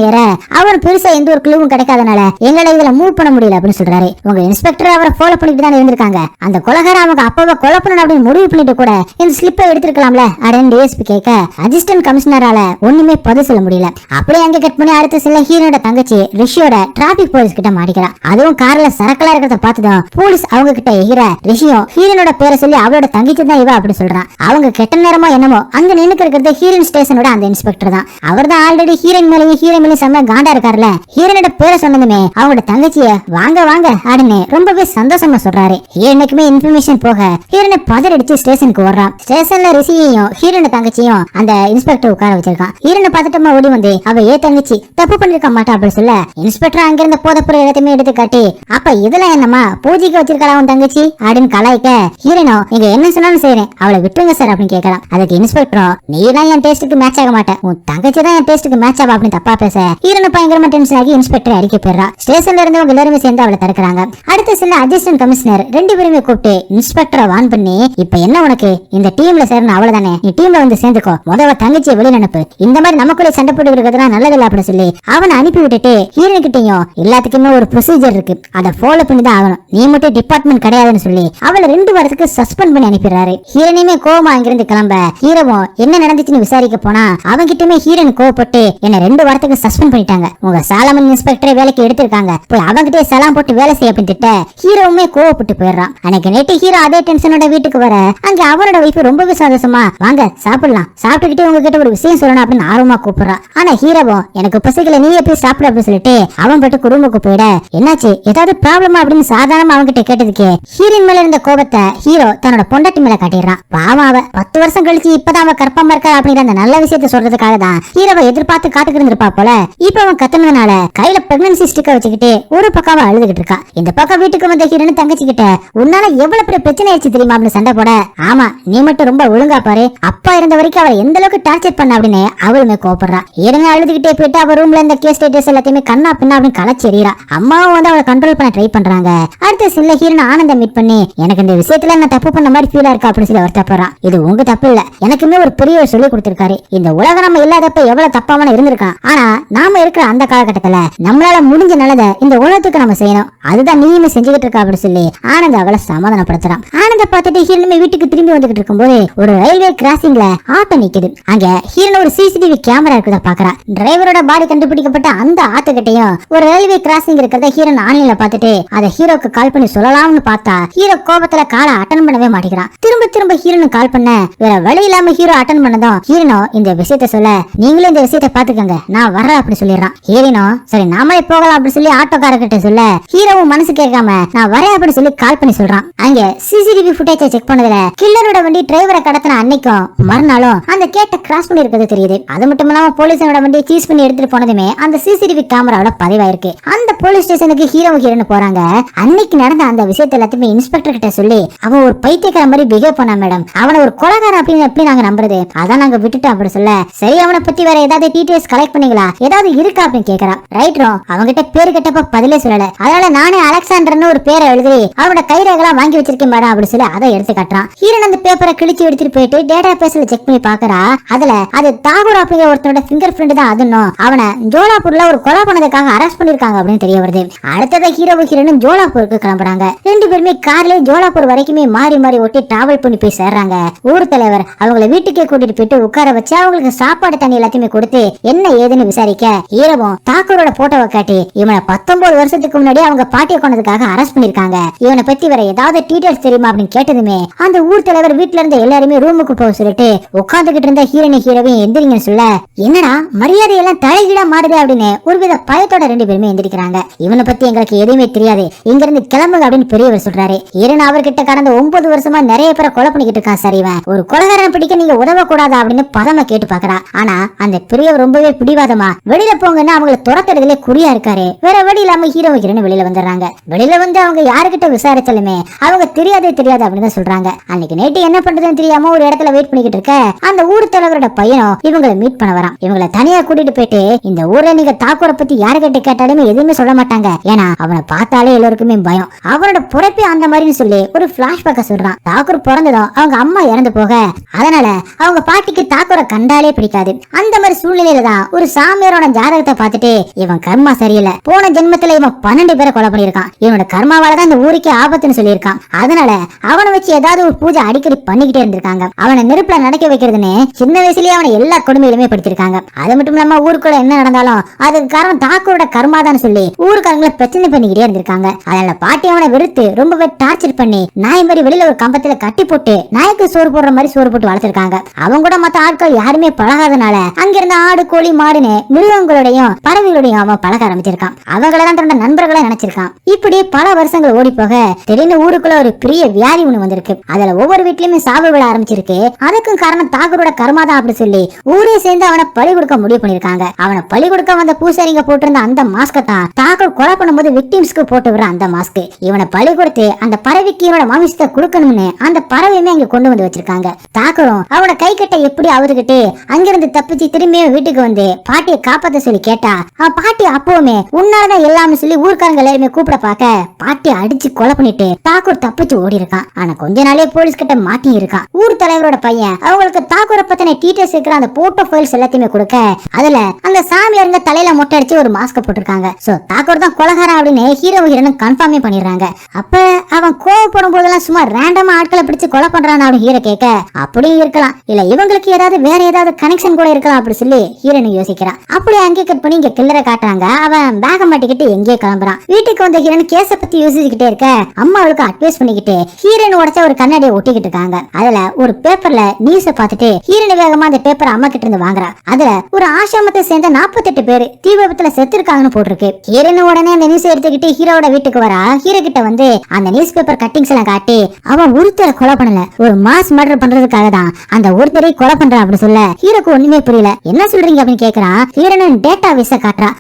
ஏற அவர் பெருசா எந்த ஒரு கிளூவும் கிடைக்காதனால எங்களை இதுல மூவ் பண்ண முடியல அப்படின்னு சொல்றாரு. உங்க இன்ஸ்பெக்டர் அவரை ஃபாலோ பண்ணிட்டு தான் இருந்திருக்காங்க. அந்த கொலைகார அவங்க அப்பாவை கொலை பண்ணணும் அப்படின்னு முடிவு பண்ணிட்டு கூட இந்த ஸ்லிப்பை எடுத்திருக்கலாம்ல அப்படின்னு டிஎஸ்பி கேட்க அசிஸ்டன்ட் கமிஷனரால ஒண்ணுமே பதில் சொல்ல முடியல. அப்படியே அங்க கட் பண்ணி அடுத்த சில ஹீரோட தங்கச்சி ரிஷியோட டிராபிக் போலீஸ் கிட்ட மாட்டிக்கிறா. அதுவும் கார்ல சரக்கலா இருக்கிறத பார்த்துதான் போலீஸ் அவங்க கிட்ட எகிற ரிஷியும் ஹீரோனோட பேரை சொல்லி அவளோட தங்கச்சி தான் இவ அப்படின்னு சொல்றான். அவங்க கெட்ட நேரமோ என்னமோ அங்க நின்னுக்கு இருக்கிறது ஹீரோயின் ஸ்டேஷனோட அந்த இன்ஸ்பெக்டர் தான். அவர் தான் ஆல்ரெடி ஹீரோயின் மேலேயும் ஹீரோ மேலேயும் செம்ம காண்டா இருக்காருல்ல. ஹீரோனோட பேரை சொன்னதுமே அவங்களோட தங்கச்சிய வாங்க வாங்க அப்படின்னு ரொம்பவே சந்தோஷமா சொல்றாரு. ஹீரோனுக்குமே இன்ஃபர்மேஷன் போக ஹீரோனை பதறடிச்சு ஸ்டேஷனுக்கு வர்றான். ஸ்டேஷன்ல ரிஷியையும் ஹீரோனோட தங்கச்சியும் அந்த இன்ஸ்பெக்டர் உட்கார வச்சிருக்கான். ஹீரோனை பார்த்துட்டமா ஓடி வந்து அவ தங்கச்சி தப்பு பண்ணிருக்க மாட்டா அப்படின்னு சொல்ல இன்ஸ்பெக்டர் அங்கிருந்த போதப்புற எல்லாத்தையுமே எடுத்து காட்டி அப்ப இதெல்லாம் என்னமா பூஜைக்கு வச்சிருக்கா உன் தங்கச்சி அப்படின்னு கலாய்க்க ஹீரோனோ நீங்க என்ன சொன்னாலும் செய்யறேன் அவளை விட்டுருங்க சார் அப்படின்னு கேட்கலாம். அதுக்கு இன்ஸ்பெக்டரும் நீ தான் என் டேஸ்டுக்கு மேட்ச் ஆக மாட்டேன் உன் தங்கச்சி தான் என் டேஸ்டுக்கு மேட்ச் ஆகும் அப்படின்னு தப்பா பேச ஹீரோனை பயங்கரமா டென்ஷன் ஆகி இன்ஸ்பெக்டர் அடிக்க போயிடுறா. ஸ்டேஷன்ல இருந்தவங்க எல்லாருமே சேர்ந்து அவளை தடுக்கிறாங்க. அடுத்த சில அசிஸ்டன்ட் கமிஷனர் ரெண்டு பேருமே கூப்பிட்டு இன்ஸ்பெக்டரை வான் பண்ணி இப்ப என்ன உனக்கு இந்த டீம்ல சேரணும் அவ்வளவுதானே நீ டீம்ல வந்து சேர்ந்துக்கோ முதல்ல தங்கச்சியை வெளியே அனுப்பு இந்த மாதிரி நமக்குள்ளே சண்டை போட்டு இருக்கிறதுனா நல்லதில்ல அப்படின்னு சொல்லி அவனை அனுப்பி விட்டுட்டு ஹீரோன் கிட்டையும் எல்லாத்துக்குமே ஒரு ப்ரொசீஜர் இருக்கு அதை ஃபாலோ பண்ணி தான் ஆகணும் நீ மட்டும் டிபார்ட்மெண்ட் கிடையாதுன்னு சொல்லி அவளை 2 வாரத்துக்கு சஸ்பெண்ட் பண்ணி அனுப்பிடுறாரு. ஹீரோனையுமே கோவமா அங்கிருந்து கிளம்ப ஹீரோவும் என்ன நடந்துச்சுன்னு விசாரிக்க போனா அவங்கிட்டமே ஹீரோன் கோவப்பட்டு என்ன 2 வாரத்துக்கு சஸ்பெண்ட் பண்ணிட்டாங்க உங்க சாலமன் இன்ஸ்பெக்டரை வேலைக்கு எடுத்திருக்காங்க போய் அவங்கிட்டே சலாம் போட்டு வேலை செய்ய அப்படின்னு திட்ட ஹீரோவுமே கோவப்பட்டு போயிடுறான். அன்னைக்கு நைட்டு ஹீரோ அதே டென்ஷனோட வீட்டுக்கு வர அங்க அவனோட வைஃப் ரொம்பவே சந்தோஷமா வாங்க சாப்பிடலாம் சாப்பிட்டுக்கிட்டே உங்ககிட்ட ஒரு விஷயம் சொல்லணும் அப்படின்னு ஆர்வமா கூப்பிடுறான். ஆனா ஹீரோவும் எனக்கு பசிக்கல நீ எப்படி சாப்பிட அப்படின்னு சொல்லிட்டு அவன் பட்டு குடும்பக்கு போயிட என்னாச்சு ஏதாவது ப்ராப்ளமா அப்படின்னு சாதாரணமா அவன்கிட்ட கேட்டதுக்கு ஹீரோயின் மேல இருந்த கோபத்தை ஹீரோ தன்னோட பொண்டாட்டி மேல காட்டிடுறான். பாவம் அவ 10 வருஷம் கழிச்சு இப்பதான் அவன் கற்பமா இருக்கா அப்படிங்கிற அந்த நல்ல விஷயத்த சொல்றதுக்காக தான் ஹீரோவை எதிர்பார்த்து காத்துக்கிட்டு இருந்திருப்பா போல. இப்ப அவன் கத்துனதுனால கையில பிரெக்னன்சி ஸ்டிக்கர் வச்சுக்கிட்டு ஒரு பக்கம் அழுதுகிட்டு இருக்கா. இந்த பக்கம் வீட்டுக்கு வந்த ஹீரோன் தங்கச்சி கிட்ட உன்னால எவ்வளவு பெரிய பிரச்சனை ஆயிடுச்சு தெரியுமா அப்படின்னு சண்டை போட ஆமா நீ மட்டும் ரொம்ப ஒழுங்கா பாரு அப்பா இருந்த வரைக்கும் அவரை எந்த அளவுக்கு டார்ச்சர் பண்ண அப்படின்னு அவளுமே கோபப்படுறா. ஹீரோன் அழுதுகிட்டே போயிட்டு அவ ரூம்ல இந்த கேஸ் ஸ்டேட்டஸ் எல்லாத்தையுமே கண்ணா பின்னா அப்படின்னு கலச்செறியறா. அம்மாவும் வந்து அவளை கண்ட்ரோல் பண்ண ட்ரை பண்றாங்க. அடுத்த சில ஹீரோன் ஆனந்தம் மீட் பண்ணி எனக்கு இந்த விஷயத்துல நான் தப்பு பண்ண மாதிரி ஃபீலா இருக்கா அப்படின்னு சொல்லி வருத்தப்படுறான். இது உங்க தப்பு இல்ல எனக்குமே ஒரு பெரியவர் சொல்லி கொடுத்திருக்காரு இந்த உலகம் நம்ம இல்லாதப்ப எவ்வளவு தப்பாவன இருந்திருக்கான் ஆனா நாம இருக்கிற அந்த காலகட்டத்துல நம்மளால முடிஞ்ச நல்லதை இந்த உலகத்துக்கு நம்ம செய்யணும் அதுதான் நீயுமே செஞ்சுக்கிட்டு இருக்கா அப்படின்னு சொல்லி ஆனந்த அவளை சமாதானப்படுத்துறான். ஆனந்த பார்த்துட்டு ஹீரோனுமே வீட்டுக்கு திரும்பி வந்துகிட்டு இருக்கும்போது ஒரு ரயில்வே கிராசிங்ல ஆட்டோ நிக்குது. அங்க ஹீரோன் ஒரு சிசிடிவி கேமரா இருக்குதா பாக்குறா. டிரைவரோட பாடி கண்டுபிடிக்கப்பட்ட அந்த ஆத்துக்கிட்டையும் ஒரு ரயில்வே கிராசிங் இருக்கிறத ஹீரோன் ஆன்லைன்ல பார்த்துட்டு அதை ஹீரோக்கு கால் பண்ணி சொல்லலாம்னு பார்த்தா ஹீரோ கோபத்துல காலை அட்டன் பண்ணவே மாட்டேங்கிறான். திரும்ப திரும்ப ஹீரோனு கால் பண்ண வேற வழி இல்லாம ஹீரோ அட்டன் பண்ணதும் ஹீரோனோ இந்த விஷயத்த சொல்ல நீங்களும் இந்த விஷயத்த பாத்துக்கங்க நான் வரேன் அப்படி சொல்லிடுறான். ஹீரோனோ சரி நாமளே போகலாம் அப்படி சொல்லி ஆட்டோக்காரர்கிட்ட சொல்ல ஹீரோவும் மனசு கேட்காம நான் வரேன் அப்படின்னு சொல்லி கால் பண்ணி சொல்றான். அங்க சிசிடிவி ஃபுட்டேஜை செக் பண்ணதுல கில்லரோட வண்டி டிரைவரை கடத்தின அன்னைக்கும் மறுநாளும் அந்த கேட்ட கிராஸ் பண்ணி இருக்கிறது தெரியுது. அது மட்டும் இல்லாம போலீஸோட வண்டியை சீஸ் பண்ணி எடுத்துட்டு போனதுமே அந்த சிசிடிவி கேமராவோட பதிவாயிருக்கு. அந்த போலீஸ் ஸ்டேஷனுக்கு ஹீரோன்னு போறாங்க. அன்னைக்கு நடந்த அந்த விஷயத்தை எல்லாத்தையுமே இன்ஸ்பெக்டர் கிட்ட சொல்லி அவன் ஒரு பைத்தியக்கார மாதிரி பிஹேவ் பண்ணா மேடம் அவனை ஒரு கொலைகாரன் அப்படின்னு எப்படி நாங்க நம்புறது அதான் நாங்க விட்டுட்டோம் அப்படி சொல்ல சரி அவனை பத்தி வேற ஏதாவது டீடைல்ஸ் கலெக்ட் பண்ணீங்களா ஏதாவது இருக்கா அப்படின்னு கேக்குறான். ரைட்ரோ அவங்கிட்ட பேரு கேட்டப்ப பதிலே சொல்லல அதனால நானே அலெக்சாண்டர்னு ஒரு பேரை எழுதி அவனோட கைரேகலாம் வாங்கி வச்சிருக்கேன் மேடம் அப்படி சொல்லி அதை எடுத்து காட்டுறான். ஹீரோன் அந்த பேப்பரை கிழிச்சு எடுத்துட்டு போயிட்டு டேட்டா பேஸ்ல செக் பண்ணி பாக்குறா. அதுல அது தாகூர் அப்படிங்கிற ஒருத்தனோட ஃபிங்கர் பிரிண்ட் தான் அதுன்னும் அவனை ஜோலாப்பூர்ல ஒரு கொலை பண்ணதுக்காக அரெஸ்ட் பண்ணிருக்காங்க அப்படின்னு தெரிய வருது. அடுத்தது ஹீரோனும் ஜோலாப்பூருக்கு கிளம்புறாங்க. 2 பேருமே கார்ல ஜோலாப்பூர் வரைக்குமே மாறி மாறி ஓட்டி டிராவல் பண்ணி போய் சேர்றாங்க. ஊர் தலைவர் அவங்களை வீட்டுக்கே கூட்டிட்டு போயிட்டு உட்கார வச்சு அவங்களுக்கு சாப்பாடு தண்ணி எல்லாத்தையுமே கொடுத்து என்ன ஏதுன்னு விசாரிக்க ஹீரோவும் தாக்கூரோட போட்டோவை காட்டி இவனை 19 வருஷத்துக்கு முன்னாடி அவங்க பாட்டியை கொண்டதுக்காக அரெஸ்ட் பண்ணிருக்காங்க இவனை பத்தி வேற ஏதாவது டீடைல்ஸ் தெரியுமா அப்படின்னு கேட்டதுமே அந்த ஊர் தலைவர் வீட்டுல இருந்த எல்லாருமே ரூமுக்கு போக சொல்லிட்டு உட்கார்ந்துகிட்டு இருந்த ஹீரோவையும் எந்திரிங்கன்னு சொல்ல என்னடா மரியாதையெல்லாம் தலைகீழா மாறுது அப்படின்னு ஒருவித பயத்தோட 2 பேருமே எந்திரிக்கிறாங்க. இவனை பத்தி எங்களுக்கு எதுவுமே தெரியாது இங்க இருந்து கிளம்புங்க அப்படின்னு பெரியவர் சொல்றாரு. ஹீரோன் அவர்கிட்ட கடந்த 9 வருஷமா நிறைய பேரை கொலை பண்ணிக்கிட்டு இருக்கான் சார் இவன் ஒரு கொலைகாரனை பிடிக்க நீங்க உதவக்கூடாதா அப்படின்னு பதமா கேட்டு பாக்குறா. ஆனா அந்த பெரியவர் ரொம்பவே பிடிவாதமா வெளியில போங்கன்னா அவங்களை துரத்துறதுல குறியா இருக்காரு. வேற வழி இல்லாம ஹீரோன்னு வெளியில வந்துடுறாங்க. வெளியில வந்து அவங்க யாருக்கிட்ட விசாரிச்சாலுமே அவங்க தெரியாது அப்படின்னு தான் சொல்றாங்க. அன்னைக்கு நைட்டு என்ன பண்றதுன்னு தெரியாம ஒரு இடத்துல வெயிட் பண்ணிக்கிட்டு இருக்க அந்த ஊர் தலைவரோட பையனும் இவங்களை மீட் பண்ண வரான். இவங்களை தனியா கூட்டிட்டு போயிட்டு இந்த ஊர்ல நீங்க தாக்கூரை பத்தி யாரு கிட்ட கேட்டாலுமே எதுவுமே சொல்ல மாட்டாங்க, ஏன்னா அவனை பார்த்தாலே எல்லாருக்குமே பயம், அவனோட பொறப்பே அந்த மாதிரின்னு சொல்லி ஒரு பிளாஷ்பேக்க சொல்றான். தாக்கூர் பிறந்ததும் அவங்க அம்மா இறந்து போக அதனால அவங்க பாட்டிக்கு தாக்கூரை கண்டாலே பிடிக்காது. அந்த மாதிரி சூழ்நிலையில தான் ஒரு சாமியாரோட ஜாதகத்தை பார்த்துட்டு இவன் கர்மா சரியில்லை, போன ஜென்மத்துல இவன் 12 பேரை கொலை பண்ணிருக்கான், இவனோட கர்மாவாலதான் இந்த ஊருக்கே ஆபத்துன்னு சொல்லியிருக்கான். அதனால அவனை வச்சு ஏதாவது ஒரு பூஜை அடிக்கடி பண்ணிக்கிட்டே இருந்திருக்காங்க. அவனை நெருப்புல நடக்க வைக்கிறதுன்னு சின்ன வயசுலயே அவனை எல்லா கொடுமையிலுமே படிச்சிருக்காங்க. அது மட்டும் இல்லாம ஊருக்குள்ள என்ன நடந்தாலும் அதுக்கு காரணம் தாக்கூரோட கர்மாதான் சொல்லி ஊருக்காரங்களை பிரச்சனை பண்ணிக்கிட்டே இருந்திருக்காங்க. அதனால பாட்டி அவனை வெறுத்து ரொம்பவே டார்ச்சர் பண்ணி நாய் மாதிரி வெளியில ஒரு கம்பத்துல கட்டி போட்டு நாய்க்கு சோறு போடுற மாதிரி சோறு போட்டு வளர்த்திருக்காங்க. அவங்க கூட மத்த ஆட்கள் யாருமே பழகாதனால அங்கிருந்த ஆடு கோழி மாடுன்னு மிருகங்களோடையும் பறவைகளோடையும் அவன் பழக ஆரம்பிச்சிருக்கான். அவங்களதான் தன்னோட நண்பர்களை நினைச்சிருக்கான். இப்படி பல வருஷங்கள் ஓடி போக திடீர்னு ஊருக்குள்ள ஒரு பெரிய வியாதி ஒண்ணு வந்திருக்கு. அதுல ஒவ்வொரு வீட்லயுமே சாவு விழ ஆரம்பிச்சிருக்கு. அதுக்கும் காரணம் தாக்கூரோட கர்மாதான் அப்படி சொல்லி ஊரே சேர்ந்து அவனை பலி கொடுக்க முடிவு பண்ணிருக்காங்க. அவனை பலி கொடுக்க வந்த பூசாரிங்க போட்டிருந்த அந்த மாஸ்க தான் தாக்கூர் கொலை பண்ணும்போது விக்டிம்ஸ்க்கு போட்டு விடுற அந்த மாஸ்க். இவனை பலி கொடுத்து அந்த பறவைக்கு இவனோட மாமிசத்தை கொடுக்கணும்னு அந்த பறவையுமே அங்க கொண்டு வந்து வச்சிருக்காங்க. தாக்கூரும் அவனோட கை கட்ட எப்படி அவர்கிட்ட அங்கிருந்து தப்பிச்சு திரும்பியும் வீட்டுக்கு வந்து பாட்டியை காப்பாத்த சொல்லி கேட்டா அவன் பாட்டி அப்பவுமே உன்னாலதான் எல்லாமே சொல்லி ஊர்க்காரங்க எல்லாருமே கூப்பிட பார்க்க பாட்டியை அடிச்சு கொலை பண்ணிட்டு தாக்கூர் தப்பிச்சு ஓடி இருக்கான். ஆனா கொஞ்ச நாளே போலீஸ் கிட்ட மாட்டி இருக்கான். ஊர் தலைவரோட பையன் அவங்களுக்கு தாக்கூரை பத்தின டீடைல்ஸ் இருக்கிற அந்த போட்டோ ஃபைல்ஸ் எல்லாத்தையுமே கொடுக்க அதுல அந்த சாமியாருங்க தலையில மொட்டை அடிச்சு ஒரு மாஸ்க் போட்டிருக்காங்க. சோ தாக்கூர் தான் கொலைகாரன் அப்படின்னு ஹீரோ ஹீரோனும் கன்ஃபார்மே பண்ணிடுறாங்க. அப்ப அவன் கோவப்படும் போதெல்லாம் சும்மா ரேண்டமா ஆட்களை பிடிச்சு கொலை பண்றான் அப்படின்னு ஹீரோ கேட்க அப்படியும் இருக்கலாம், இல்ல இவங்களுக்கு ஏதாவது வேற ஏதாவது கனெக்ஷன் கூட இருக்கலாம் அப்படி சொல்லி ஹீரோனு யோசிக்கிறான். அப்படி அங்கே கட் பண்ணி இங்க கில்லரை காட்டுறாங்க. அவன் பேக மாட்டிக்கிட்டு எங்கேயே கிளம்புறான். வீட்டுக்கு வந்த ஹீரோன் கேஸ பத்தி யோசிச்சுக்கிட்டே இருக்க அம்மா அவளுக்கு அட்வைஸ் பண்ணிக்கிட்டு ஹீரோன் உடைச்ச ஒரு கண்ணாடியை ஒட்டிக்கிட்டு இருக்காங்க. அதுல ஒரு பேப்பர்ல நியூஸ பார்த்துட்டு ஹீரோன் வேகமா அந்த பேப்பர் அம்மா கிட்ட இருந்து வாங்குறா. அதுல ஒரு ஆசிரமத்தை சேர்ந்த 48 பேர் தீ விபத்துல செத்து இருக்காங்கன்னு போட்டிருக்கு. ஹீரோன் உடனே அந்த நியூஸ் எடுத்துக்கிட்டு ஹீரோட வீட்டுக்கு வரா. ஹீரோ கிட்ட வந்து அந்த நியூஸ் பேப்பர் கட்டிங்ஸ் எல்லாம் காட்டி அவன் ஒருத்தரை கொலை பண்ணல, ஒரு மாஸ் மர்டர் பண்றதுக்காக தான் அந்த ஒருத்தரை கொலை பண்றான் அப்படின்னு சொல்ல ஹீரோக்கு ஒண்ணுமே புரியல. என்ன சொல்றீங்க அப்படின்னு கேக்குறான். ஹீரோன் டேட்டா விச காட்டுறா.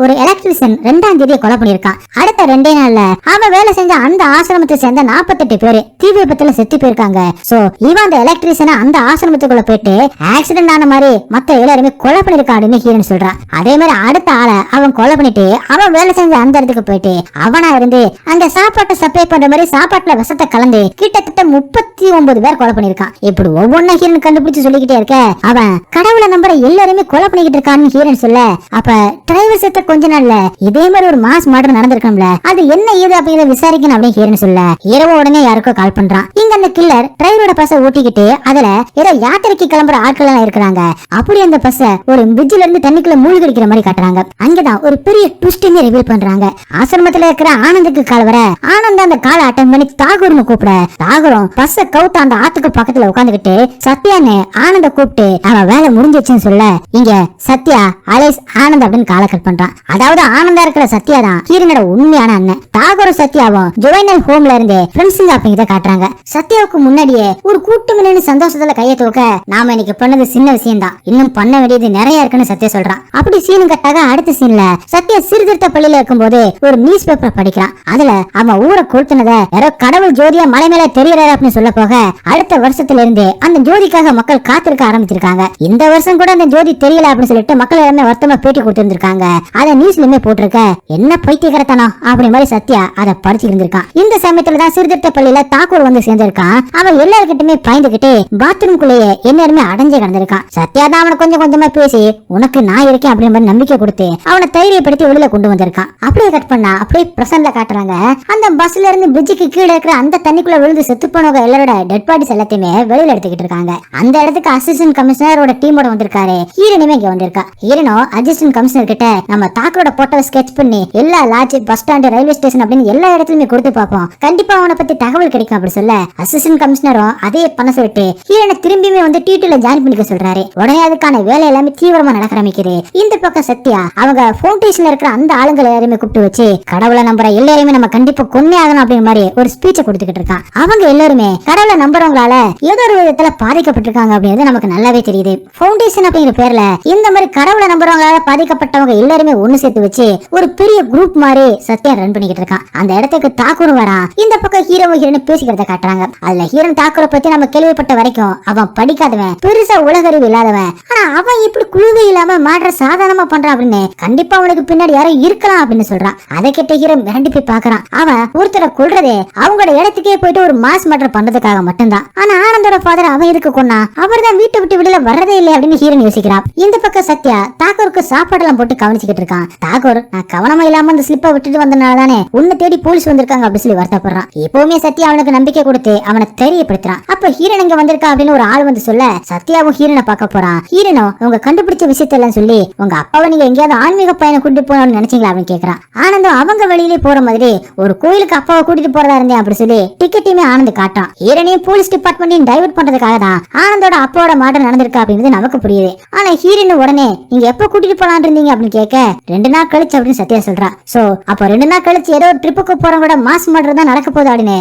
ஒரு எலக்ட்ரிஷியன் 2ஆம் தேதியை கொலை பண்ணிருக்கான். அடுத்த 2 நாள்ல அவன் வேலை செஞ்ச அந்த ஆசிரமத்தை சேர்ந்த 48 பேரு தீ விபத்துல செத்து போயிருக்காங்க. சோ இவன் அந்த எலக்ட்ரிஷியனை அந்த ஆசிரமத்துக்குள்ள போயிட்டு ஆக்சிடென்ட் ஆன மாதிரி மத்த எல்லாருமே கொலை பண்ணிருக்கான்னு ஹீரோன் சொல்றான். அதே மாதிரி அடுத்த ஆளை அவன் கொலை பண்ணிட்டு அவன் வேலை செஞ்ச அந்த இடத்துக்கு போயிட்டு அவனா இருந்து அந்த சாப்பாட்டை சப்ளை பண்ற மாதிரி சாப்பாட்டுல விஷத்தை கலந்து கிட்டத்தட்ட 39 பேர் கொலை பண்ணிருக்கான். இப்படி ஒவ்வொன்னா ஹீரோன் கண்டுபிடிச்சு சொல்லிக்கிட்டே இருக்க அவன் கடவுளை நம்புற எல்லாருமே கொலை பண்ணிக்கிட்டு இருக்கான்னு ஹீரோன் சொல்ல அப்ப டிரைவர் செத்த கொஞ்ச நாள்ல இதே மாதிரி ஒரு மாஸ் மர்டர் நடந்திருக்கும்ல, அது என்ன ஏது அப்படிங்கறத விசாரிக்கணும் அப்படின்னு ஹீரோன் சொல்ல ஹீரோ உடனே யாருக்கோ கால் பண்றான். இங்க அந்த கில்லர் டிரைவரோட பஸ்ஸை ஓட்டிக்கிட்டு அதுல ஏதோ யாத்திரைக்கு கிளம்புற ஆட்கள் எல்லாம் இருக்கிறாங்க. அப்படி அந்த பஸ்ஸை ஒரு பிரிட்ஜ்ல இருந்து தண்ணிக்குள்ள மூழ்கி அடிக்கிற மாதிரி காட்டுறாங்க. அங்கதான் ஒரு பெரிய ட்விஸ்ட் ரிவீல் பண்றாங்க. ஆசிரமத்துல இருக்கிற ஆனந்துக்கு கால் வர ஆனந்த் அந்த காலை அட்டன் பண்ணி தாகூர்னு கூப்பிட தாகூரும் பஸ்ஸை கவுத்த அந்த ஆத்துக்கு பக்கத்துல உட்காந்துக்கிட்டு சத்யான்னு ஆனந்த கூப்பிட்டு அவன் வேலை முடிஞ்சிச்சுன்னு சொல்ல இங்க சத்யா அலேஸ் ஆனந்த் அப்படின்னு காலை கட் பண்றான். அதாவது ஆனந்தா இருக்கிற சத்யா தான் ஹீரோனோட உண்மையான அண்ணன். தாகூரும் சத்யாவும் ஜுவைனல் ஹோம்ல இருந்து ஃப்ரெண்ட்ஸுங்க அப்படிங்கறத காட்டுறாங்க. சத்யாவுக்கு முன்னாடியே ஒரு கூட்டு மின்னு சந்தோஷத்துல கைய தூக்க நாம இன்னைக்கு பண்ணது சின்ன விஷயம் தான், இன்னும் பண்ண வேண்டியது நிறைய இருக்குன்னு சத்யா சொல்றான். அப்படி சீனு கட்டாக அடுத்த சீன்ல சத்யா சீர்திருத்த பள்ளியில இருக்கும்போது ஒரு நியூஸ் பேப்பர் படிக்கிறான். அதுல அவன் ஊரை கொளுத்துனத யாரோ கடவுள் ஜோதியா மலை மேல தெரியறாரு அப்படின்னு சொல்ல போக அடுத்த வருஷத்துல இருந்து அந்த ஜோதிக்காக மக்கள் காத்திருக்க ஆரம்பிச்சிருக்காங்க. இந்த வருஷம் கூட அந்த ஜோதி தெரியல அப்படின்னு சொல்லிட்டு மக்கள் எல்லாமே வருத்தமா பேட்டி கொடுத்திருந்திருக்காங்க. அத நியூஸ்லயுமே போட்டிருக்க என்ன பைத்தியக்காரத்தனம் அப்படி மாதிரி சத்யா அதை படிச்சு இருந்திருக்கான். இந்த சமயத்துல தான் சீர்திருத்த பள்ளியில தாக்கூர் வந்து சேர்ந்திருக்கான். அவன் எல்லாருக்கிட்டுமே பயந்துகிட்டு பாத்ரூம்குள்ளேயே எல்லாருமே அடைஞ்சு கிடந்திருக்கான். சத்யா தான் அவனை கொஞ்சம் கொஞ்சமா பேசி உனக்கு நான் இருக்கேன் அப்படின்ற மாதிரி நம்பிக்கை கொடுத்து அவனை தைரியப்படுத்தி வெளியில கொண்டு வந்திருக்கான். அப்படியே கட் பண்ணா அப்படியே பிரசன்ட்ல காட்டுறாங்க. அந்த பஸ்ல இருந்து பிரிட்ஜுக்கு கீழே இருக்கிற அந்த தண்ணிக்குள்ள விழுந்து செத்து போனவங்க எல்லாரோட டெட் பாடிஸ் எல்லாத்தையுமே வெளியில எடுத்துக்கிட்டு இருக்காங்க. அந்த இடத்துக்கு அசிஸ்டன்ட் கமிஷனரோட டீமோட வந்திருக்காரு. ஹீரோனுமே இங்க வந்திருக்கா. ஹீரோனோ அசிஸ்டன்ட் கமிஷனர் கிட்ட நம்ம தாக்கூரோட போட்டோவை ஸ்கெட்ச் பண்ணி எல்லா lodge bus stand railway station அப்படின்னு எல்லா இடத்துலயுமே கொடுத்து பார்ப்போம், கண்டிப்பா அவனை பத்தி தகவல் கிடைக்கும் அப்படி சொல்ல அசிஸ்டன்ட் கமிஷனரும் அதே பண்ண சொல்லிட்டு ஹீரோனை திரும்பியுமே வந்து டியூட்டில ஜாயின் பண்ணிக்க சொல்றாரு. உடனே அதுக்கான வேலை எல்லாமே தீவிரமா நடக்க ஆரம்பிக்குது. இந்த பக்கம் சத்யா அவங்க ஃபவுண்டேஷன்ல இருக்கிற அந்த ஆளுங்க ஆளுங்களை எல்லாருமே கூப்பிட்டு வச்சு கடவுளை நம்புற எல்லாருமே நம்ம கண்டிப்பா கொன்னே ஆகணும் அப்படிங்கிற மாதிரி ஒரு ஸ்பீச்சை கொடுத்துக்கிட்டு இருக்கான். அவங்க எல்லாருமே கடவுளை நம்புறவங்களால ஏதோ ஒரு விதத்துல பாதிக்கப்பட்டிருக்காங்க அப்படிங்கிறது நமக்கு நல்லாவே தெரியுது. ஃபவுண்டேஷன் அப்படிங்கிற பேர்ல இந்த மாதிரி கடவுளை நம்புறவங்களால பாதிக்கப்பட்டவங்க எல்லாருமே ஒண்ணு சேர்த்து வச்சு ஒரு பெரிய குரூப் மாதிரி சத்யா ரன் பண்ணிக்கிட்டு இருக்கான். அந்த இடத்துக்கு தாக்கூர் வரான். இந்த பக்கம் ஹீரோ ஹீரோன்னு பேசிக்கிறத காட்டுறாங்க. அதுல ஹீரோன் தாக்கூரை பத்தி நம்ம கேள்விப்பட்ட வரைக்கும் அவன் படிக்காதவன், பெருசா உலகறிவு இல்லாதவன். ஆனா அவன் இப்படி குழுவே இல்லாம மாற்ற சாதாரணமா பண்றான் அப்படின்னு கண்டிப்பா அவனுக்கு பின்னாடி யாரும் இருக்கலாம் அப்படின்னு சொல்றான். அதை கேட்ட ஹீரோ மிரண்டு போய் பாக்குறான். அவன் ஒருத்தரை கொல்றதே அவங்களோட இடத்துக்கே போயிட்டு ஒரு மாஸ் மாற்றம் பண்றதுக்காக மட்டும்தான். ஆனா ஆனந்தோட ஃபாதர் அவன் எதுக்கு கொன்னா? அவர் தான் வீட்டை விட்டு விடல வர்றதே இல்லை அப்படின்னு ஹீரோன் யோசிக்கிறான். இந்த பக்கம் சத்யா தாக்கூருக்கு சாப்பாடெல்லாம் போட்டு கவனிச்சுக்கிட்டு இருக்கான். தாக்கூர் நான் கவனமா இல்லாம அந்த ஸ்லிப்பை விட்டுட்டு வந்தனாலதானே உன்னை தேடி போலீஸ் வந்திருக்காங்க அப்படின்னு சொல்லி வருத்தப்படுறான். எப்பவுமே சத்யா அவனுக்கு நம்பிக்கை கொடுத்து அவனை தெரியப்படுத்துறான். அப்ப ஹீரன் இங்க வந்திருக்கா அப்படின்னு ஒரு ஆள் வந்து சொல்ல சத்யாவும் ஹீரனை பார்க்க போறான். ஹீரனும் உங்க கண்டுபிடிச்ச விஷயத்தெல்லாம் சொல்லி உங்க அப்பாவை நீங்க எங்கேயாவது ஆன்மீக பயணம் கூட்டிட்டு போனோம்னு நினைச்சீங்களா அப்படின்னு கேக்குறான். ஆனந்தம் அவங்க வழியிலே போற மாதிரி ஒரு கோயிலுக்கு அப்பாவை கூட்டிட்டு போறதா இருந்தேன் அப்படி சொல்லி டிக்கெட்டையுமே ஆனந்த் காட்டான். ஹீரனையும் போலீஸ் டிபார்ட்மெண்ட்டையும் டைவர்ட் பண்றதுக்காக தான் ஆனந்தோட அப்பாவோட மாட்டம் நடந்திருக்கா அப்படிங்கிறது நமக்கு புரியுது. ஆனா ஹீரன் உடனே நீங்க எப்ப கூட்டிட்டு போலான் இருந்தீங்க அப்படின்னு கேட்க 2 நாள் கழிச்சு அப்படின்னு சத்யா சொல்றா. சோ அப்ப 2 நாள் கழிச்சு ஏதோ ஒரு ட்ரிப்புக்கு போறவங்களோட மாஸ் மாட்டம் தான் நடக்க போகுது அப்படின்னு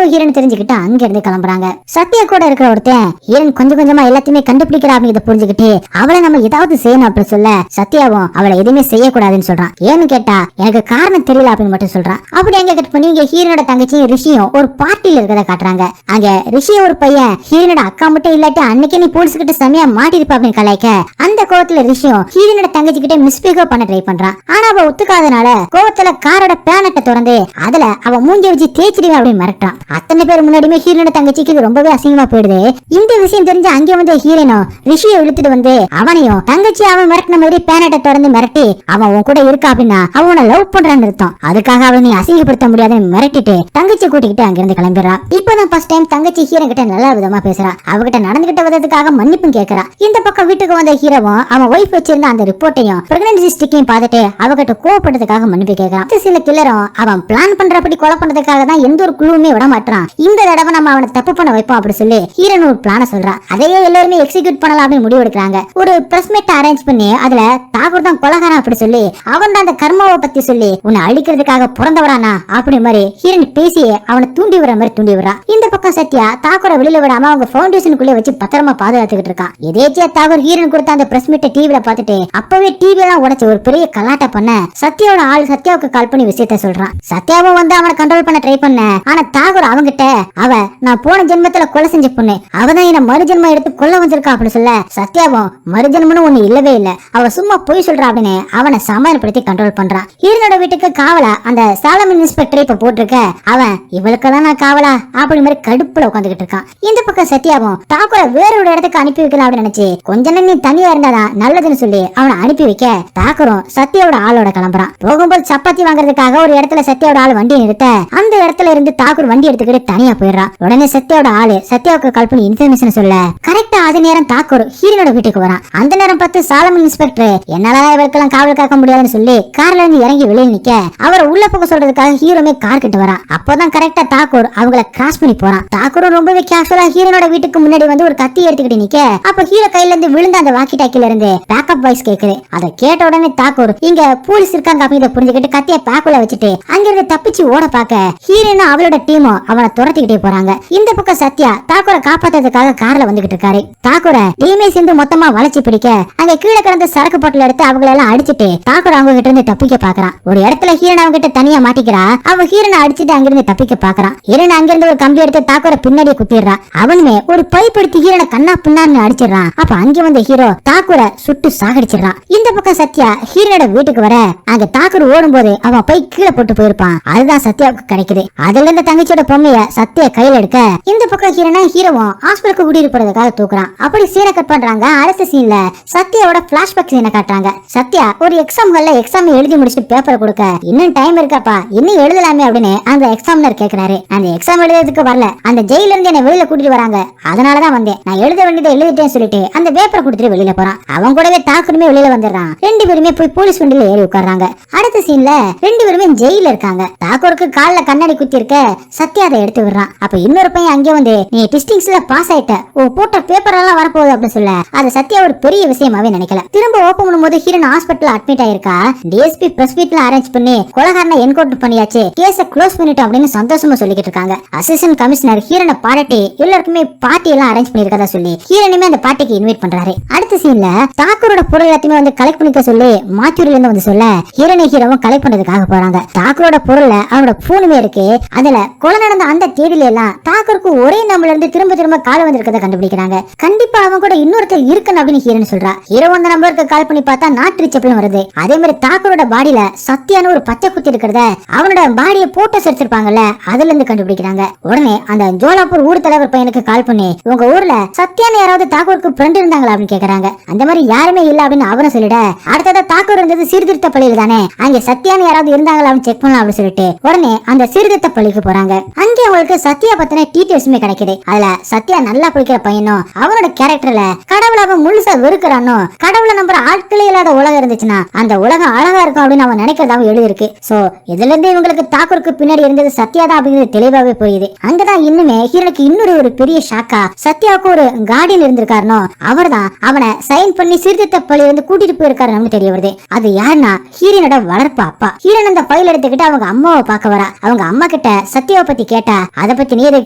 ஹீரன் தெரிஞ்சுக்கிட்டு அங்க இருந்து கிளம்புறாங்க. சத்யா கூட இருக்கிற ஒருத்தன் ஹீரன் கொஞ்சம் கொஞ்சமா எல்லாத்தையுமே கண்டுபிடிக்கிறா அப்படிங்கிறத புரிஞ்சுக்கிட்டு அவளை நம்ம ஏதாவது செய்யணும் அப்படின்னு சொல்ல சத்யாவும் அவளை எதுவுமே செய்யக்கூடாதுன்னு சொல்றான். ஏன்னு கேட்டா எனக்கு காரணம் தெரியல அப்படின்னு மட்டும் சொல்றான். அப்படி அங்க கட் பண்ணி இங்க ஹீரனோட தங்கச்சியும் ரிஷியும் ஒரு பார்ட்டில இருக்கிறத காட்டுறாங்க. அங்க ரிஷி ஒரு பையன் ஹீரனோட அக்கா மட்டும் இல்லாட்டி அன்னைக்கு நீ போலீஸ் கிட்ட செமையா மாட்டிருப்பா அப்படின்னு கலாய்க்க அந்த கோவத்துல ரிஷியும் ஹீரனோட தங்கச்சி கிட்ட மிஸ்பிஹேவ் பண்ண ட்ரை பண்றான். ஆனா அவ ஒத்துக்காதனால கோவத்துல காரோட பேனட்டை திறந்து அதுல அவ மூஞ்சி வச்சு தேய்ச்சிடுவேன் அப்படின்னு மிரட்டான். அத்தனை பேர் முன்னாடியுமே ஹீரனோட தங்கச்சிக்கு இது ரொம்பவே அசிங்கமா போயிடுது. இந்த விஷயம் தெரிஞ்சு அங்கே வந்து ஹீரனும் ரிஷியை இழுத்துட்டு வந்து அவனையும் தங்கச்சி அவன் மிரட்டின மாதிரி பேனட்டை திறந்து மிரட்டி அவன் உன் கூட இருக்கா அப்படின்னா அவனை லவ் பண்றான்னு அர்த்தம். அதுக்காக அவனை நீ அசிங்கப்படுத்த முடியாதுன்னு மிரட்டிட்டு தங்கச்சி கூட்டிக்கிட்டு அங்கிருந்து கிளம்பிடுறான். இப்பதான் ஃபர்ஸ்ட் டைம் தங்கச்சி ஹீரன் கிட்ட நல்ல விதமா பேசுறா. அவகிட்ட நடந்துகிட்ட விதத்துக்காக மன்னிப்பும் கேட்கறா. இந்த பக்கம் வீட்டுக்கு வந்த ஹீரோவும் அவன் ஒய்ஃப் வச்சிருந்த அந்த ரிப்போர்ட்டையும் பிரெக்னன்சி ஸ்டிக்கையும் பார்த்துட்டு அவகிட்ட கோவப்பட்டதுக்காக மன்னிப்பு கேட்கறான். சில கில்லரும் அவன் பிளான் பண்றபடி கொலை பண்றதுக்காக தான் எந்த ஒரு குழுவுமே விட மாட்டான். இந்த தடவை நம்ம அவனை தப்பு பண்ண வைப்போம் அப்படி சொல்லி ஹீரன் ஒரு பிளான சொல்றா. அதையே எல்லாருமே எக்ஸிக்யூட் பண்ணலாம் அப்படின்னு முடிவு எடுக்கிறாங்க. ஒரு பிரஸ் மீட் அரேஞ்ச் பண்ணி அதுல தாக்கூர் தான் கொலைகாரன் அப்படி சொல்லி அவன் தான் அந்த கர்மாவை பத்தி சொல்லி உன்னை அழிக்கிறதுக்காக பிறந்தவரானா அப்படி மாதிரி ஹீரன் பேசி அவனை தூண்டி விடுற மாதிரி தூண்டி விடுறான். இந்த பக்கம் சத்யா தாக்கூரை வெளியில விடாம அவங்க ஃபவுண்டேஷனுக்குள்ளே வச்சு பத்திரமா பாதுகாத்துக்கிட்டு இருக்கான். எதேச்சியா தாக்கூர் ஹீரன் கொடுத்த அந்த பிரஸ் மீட்டை டிவில பார்த்துட்டு அப்பவே டிவி எல்லாம் உடைச்சு ஒரு பெரிய கலாட்டா பண்ண சத்யாவோட ஆள் சத்யாவுக்கு கால் பண்ணி விஷயத்த சொல்றான். சத்யாவும் வந்து அவனை கண்ட்ரோல் பண்ண ட்ரை பண்ண. ஆனா தாக்கூர் அவங்கிட்ட அவ நான் போன ஜென்மத்துல கொலை செஞ்ச பொண்ணு அவதான் என்ன மறுஜென்மம் எடுத்து கொல்ல வந்திருக்கா அப்படின்னு சொல்ல சத்யாவும் மறுஜென்மனு ஒண்ணு இல்லவே இல்ல அவ சும்மா போய் சொல்றா அப்படின்னு அவனை சமாதானப்படுத்தி கண்ட்ரோல் பண்றான். ஹீரனோட வீட்டுக்கு காவலா அந்த சாலமன் இன்ஸ்பெக்டர் இப்ப போட்டிருக்க அவன் இவளுக்கெல்லாம் நான் காவலா அப்படி மாதிரி கடுப்புல உட்காந்துக்கிட்டு இருக்கான். இந்த பக்கம் சத்யாவும் தாக்கூரை வேற ஒரு இடத்துக்கு அனுப்பி வைக்கலாம் அப்படின்னு நினைச்சு கொஞ்ச நேரம் நீ தனியா இருந்தாதான் நல்லதுன்னு சொல்லி அவனை அனுப்பி வைக்க தாக்கூரும் சத்யாவோட ஆளோட கிளம்புறான். போகும்போது சப்பாத்தி வாங்குறதுக்காக ஒரு இடத்துல சத்யாவோட ஆள் வண்டியை நிறுத்த அந்த இடத்துல இருந்து தாக்கூர் வண்டி எடுத்துக்கிட்டு தனியா போயிடுறான். உடனே சத்யாவோட ஆளு சத்யாவுக்கு கால் பண்ணி இன்ஃபர்மேஷன் சொல்ல கரெக்டா அதே நேரம் தாக்கூர் ஹீரனோட வீட்டுக்கு வரான். அந்த நேரம் பார்த்து சாலமன் இன்ஸ்பெக்டர் என்னால இவருக்கெல்லாம் காவல் காக்க முடியாதுன்னு சொல்லி கார்ல இருந்து இறங்கி வெளியே நிக்க அவரை உள்ள போக சொல்றதுக்காக ஹீரோமே கார் கிட்ட வரான். அப்போதான் கரெக்டா தாக்கூர் அவங்கள கிராஸ் பண்ணி போறான். தாக்கூரும் ரொம்பவே கேஷுவலா ஹீரோனோட வீட்டுக்கு முன்னாடி வந்து ஒரு கத்தி எடுத்துக்கிட்டு நிக்க அப்ப ஹீரோ கையில இருந்து விழுந்த அந்த வாக்கி டாக்கில இருந்து பேக்கப் வாய்ஸ் கேக்குது. அதை கேட்ட உடனே தாக்கூர் இங்க போலீஸ் இருக்காங்க அப்படிங்கறத புரிஞ்சுக்கிட்டு கத்திய பேக்குள்ள வச்சுட்டு அங்கிருந்து தப்பிச்சு ஓட பாக்க ஹீரோனும் அவளோட டீமும் அவனை துரத்திக்கிட்டே போறாங்க. இந்த பக்கம் சத்யா தாக்கூரை காப்பாத்துறதுக்காக கார்ல வந்துகிட்டு இருக்காரு. தாக்கூரை டீமே சேர்ந்து மொத்தமா வளைச்சு பிடிக்க அங்க கீழே கிடந்த சரக்கு பாட்டில் எடுத்து அவங்களை எல்லாம் அடிச்சுட்டு தாக்கூர் அவங்க கிட்ட இருந்து தப்பிக்க பாக்குறான். ஒரு இடத்துல ஹீரன் அவங்க கிட்ட தனியா மாட்டிக்கிறா. அவன் ஹீரனை அடிச்சுட்டு அங்கிருந்து தப்பிக்க பாக்குறான். ஹீரன் அங்கிருந்து ஒரு கம்பி எடுத்து தாக்கூரை பின்னாடியே குத்திடுறான். அவனுமே ஒரு பைப் எடுத்து ஹீரனை கண்ணா பின்னான்னு அடிச்சிடறான். அப்ப அங்க வந்த ஹீரோ தாக்கூரை சுட்டு சாகடிச்சிடறான். இந்த பக்கம் சத்யா ஹீரோட வீட்டுக்கு வர அங்க தாக்கூர் ஓடும் போது அவன் பை கீழே போட்டு போயிருப்பான். அதுதான் சத்யாவுக்கு கிடைக்குது. அதுல இருந்த தங்கச்சியோட பொம்மைய சத்யா கையில எடுக்க இந்த பக்கம் ஹீரோவும் ஹாஸ்பிட்டலுக்கு கூட்டிட்டு போறதுக்காக தூக்குறான். அப்படி சீனை கட் பண்றாங்க. அடுத்த சீன்ல சத்யாவோட பிளாஷ்பேக் சீனை காட்டுறாங்க. சத்யா ஒரு எக்ஸாம் ஹால்ல எக்ஸாம் எழுதி முடிச்சுட்டு பேப்பர் கொடுக்க இன்னும் டைம் இருக்காப்பா இன்னும் எழுதலாமே அப்படின்னு அந்த எக்ஸாமினர் கேக்குறாரு. அந்த எக்ஸாம் எழுதுறதுக்கு வரல அந்த ஜெயில இருந்து என்ன வெளியில கூட்டிட்டு வராங்க அதனாலதான் வந்தேன் நான் எழுத வேண்டியதை எழுதிட்டேன்னு சொல்லிட்டு அந்த பேப்பரை கொடுத்துட்டு வெளியில போறான். அவன் கூடவே தாக்கூருமே வெளியில வந்துடுறான். 2 பேருமே போய் போலீஸ் வண்டியில ஏறி உட்கார்றாங்க. அடுத்த சீன்ல 2 பேருமே ஜெயில இருக்காங்க. தாக்கூருக்கு கால்ல கண்ணாடி குத்தி இருக்க சத்யா அதை எடுத்து விடுறான். அப்ப இன்னொரு பையன் அங்கே வந்து நீ டிஸ்டிங்ஸ்ல பாஸ் ஆயிட்ட போட்ட பேப்பர் எல்லாம் வரப்போகுது அப்படின்னு சொல்ல அது சத்யா ஒரு பெரிய விஷயமாவே நினைக்கல. திரும்ப ஓபன் பண்ணும்போது ஹீரன் ஹாஸ்பிட்டல் அட்மிட் ஆயிருக்கா. டிஎஸ்பி பிரஸ் மீட்ல அரேஞ்ச் பண்ணி கொலகாரனை என்கவுண்டர் பண்ணியாச்சு, கேஸ க்ளோஸ் பண்ணிட்டோம் அப்படின்னு சந்தோஷமா சொல்லிக்கிட்டு இருக்காங்க. அசிஸ்டன்ட் கமிஷனர் ஹீரோனை பாராட்டி எல்லாருக்குமே பார்ட்டி எல்லாம் அரேஞ்ச் பண்ணிருக்கதா சொல்லி ஹீரோனுமே அந்த பார்ட்டிக்கு இன்வைட் பண்றாரு. அடுத்த சீன்ல தாக்கூரோட பொருள் எல்லாத்தையுமே வந்து கலெக்ட் பண்ணிக்க சொல்லி மாத்தூரில இருந்து வந்து சொல்ல ஹீரோனை ஹீரோவும் கலெக்ட் பண்றதுக்காக போறாங்க. தாக்கூரோட பொருள்ல அவனோட போனுமே இருக்கு. அதுல கொலை நடந்த அந்த தேதியில எல்லாம் தாக்கூருக்கு ஒரே நம்பர்ல இருந்து திரும்ப திரும்ப கால் வந்திருக்கத கண்டுபிடிக்கிறாங்க. கண்டிப்பா அவன் கூட இன்னொருத்தர் இருக்கணும் அப்படின்னு ஹீரோன் சொல்றா. ஹீரோ அந்த நம்பருக்கு கால் பண்ணி பார்த்தா நாட் ரீச்சபிள் வருது. அதே மாதிரி தாக்கூரோட பாடியில சத்தியான ஒரு பச்சை குத்தி இருக்கிறத அவனோட பாடியை போட்டோஸ் எடுத்திருப்பாங்கல்ல அதுல இருந்து கண்டுபிடிக்கிறாங்க. உடனே அந்த ஜோலாப்பூர் ஊர் தலைவர் பையனுக்கு கால் பண்ணி உங்க ஊர்ல சத்தியான யாராவது தாக்கூருக்கு ஃப்ரெண்ட் இருந்தாங்களா அப்படின்னு கேக்குறாங்க. அந்த மாதிரி யாருமே இல்ல அப்படின்னு அவரும் சொல்லிட, அடுத்ததா தாக்கூர் இருந்தது சீர்திருத்த பள்ளியில தானே, அங்க சத்தியான யாராவது இருந்தாங்களா அப்படின்னு செக் பண்ணலாம் அப்படின்னு சொல்லிட்டு உடனே அந்த சீர்திருத்த பள்ளிக்கு போறாங்க. அங்கே அவங்களுக்கு சத்யா பத்தின டீடைல்ஸுமே கிடைக்குது. அதுல சத்யா நல்லா பிடிக்கிற பையனும் அவனோட கேரக்டர்ல கடவுளை அவன் முழுசா வெறுக்கிறானோ, கடவுளை நம்புற ஆட்களே இல்லாத உலகம் இருந்துச்சுன்னா அந்த உலகம் அழகா இருக்கும் அப்படின்னு அவன் நினைக்கிறதாவும் எழுதிருக்கு. சோ இதுல இருந்து இவங்களுக்கு தாக்கூருக்கு பின்னாடி இருந்தது சத்யா தான் அப்படிங்கிறது தெளிவாவே போயுது. அங்கதான் இன்னுமே ஹீரோனுக்கு இன்னொரு ஒரு பெரிய ஷாக்கா சத்யாவுக்கு ஒரு கார்டியன் இருந்திருக்காருனோ அவர் தான் அவனை சைன் பண்ணி சீர்திருத்த பள்ளியில இருந்து கூட்டிட்டு போயிருக்காரு நமக்கு தெரிய வருது. அது யாருன்னா ஹீரோனோட வளர்ப்பு அப்பா. ஹீரோன் அந்த ஃபைல் எடுத்துக்கிட்டு அவங்க அம்மாவை பார்க்க வரா. அவங்க அம்மா கிட்ட சத்யாவை பத்தி கேட்டா அதை பத்தி நீ எதை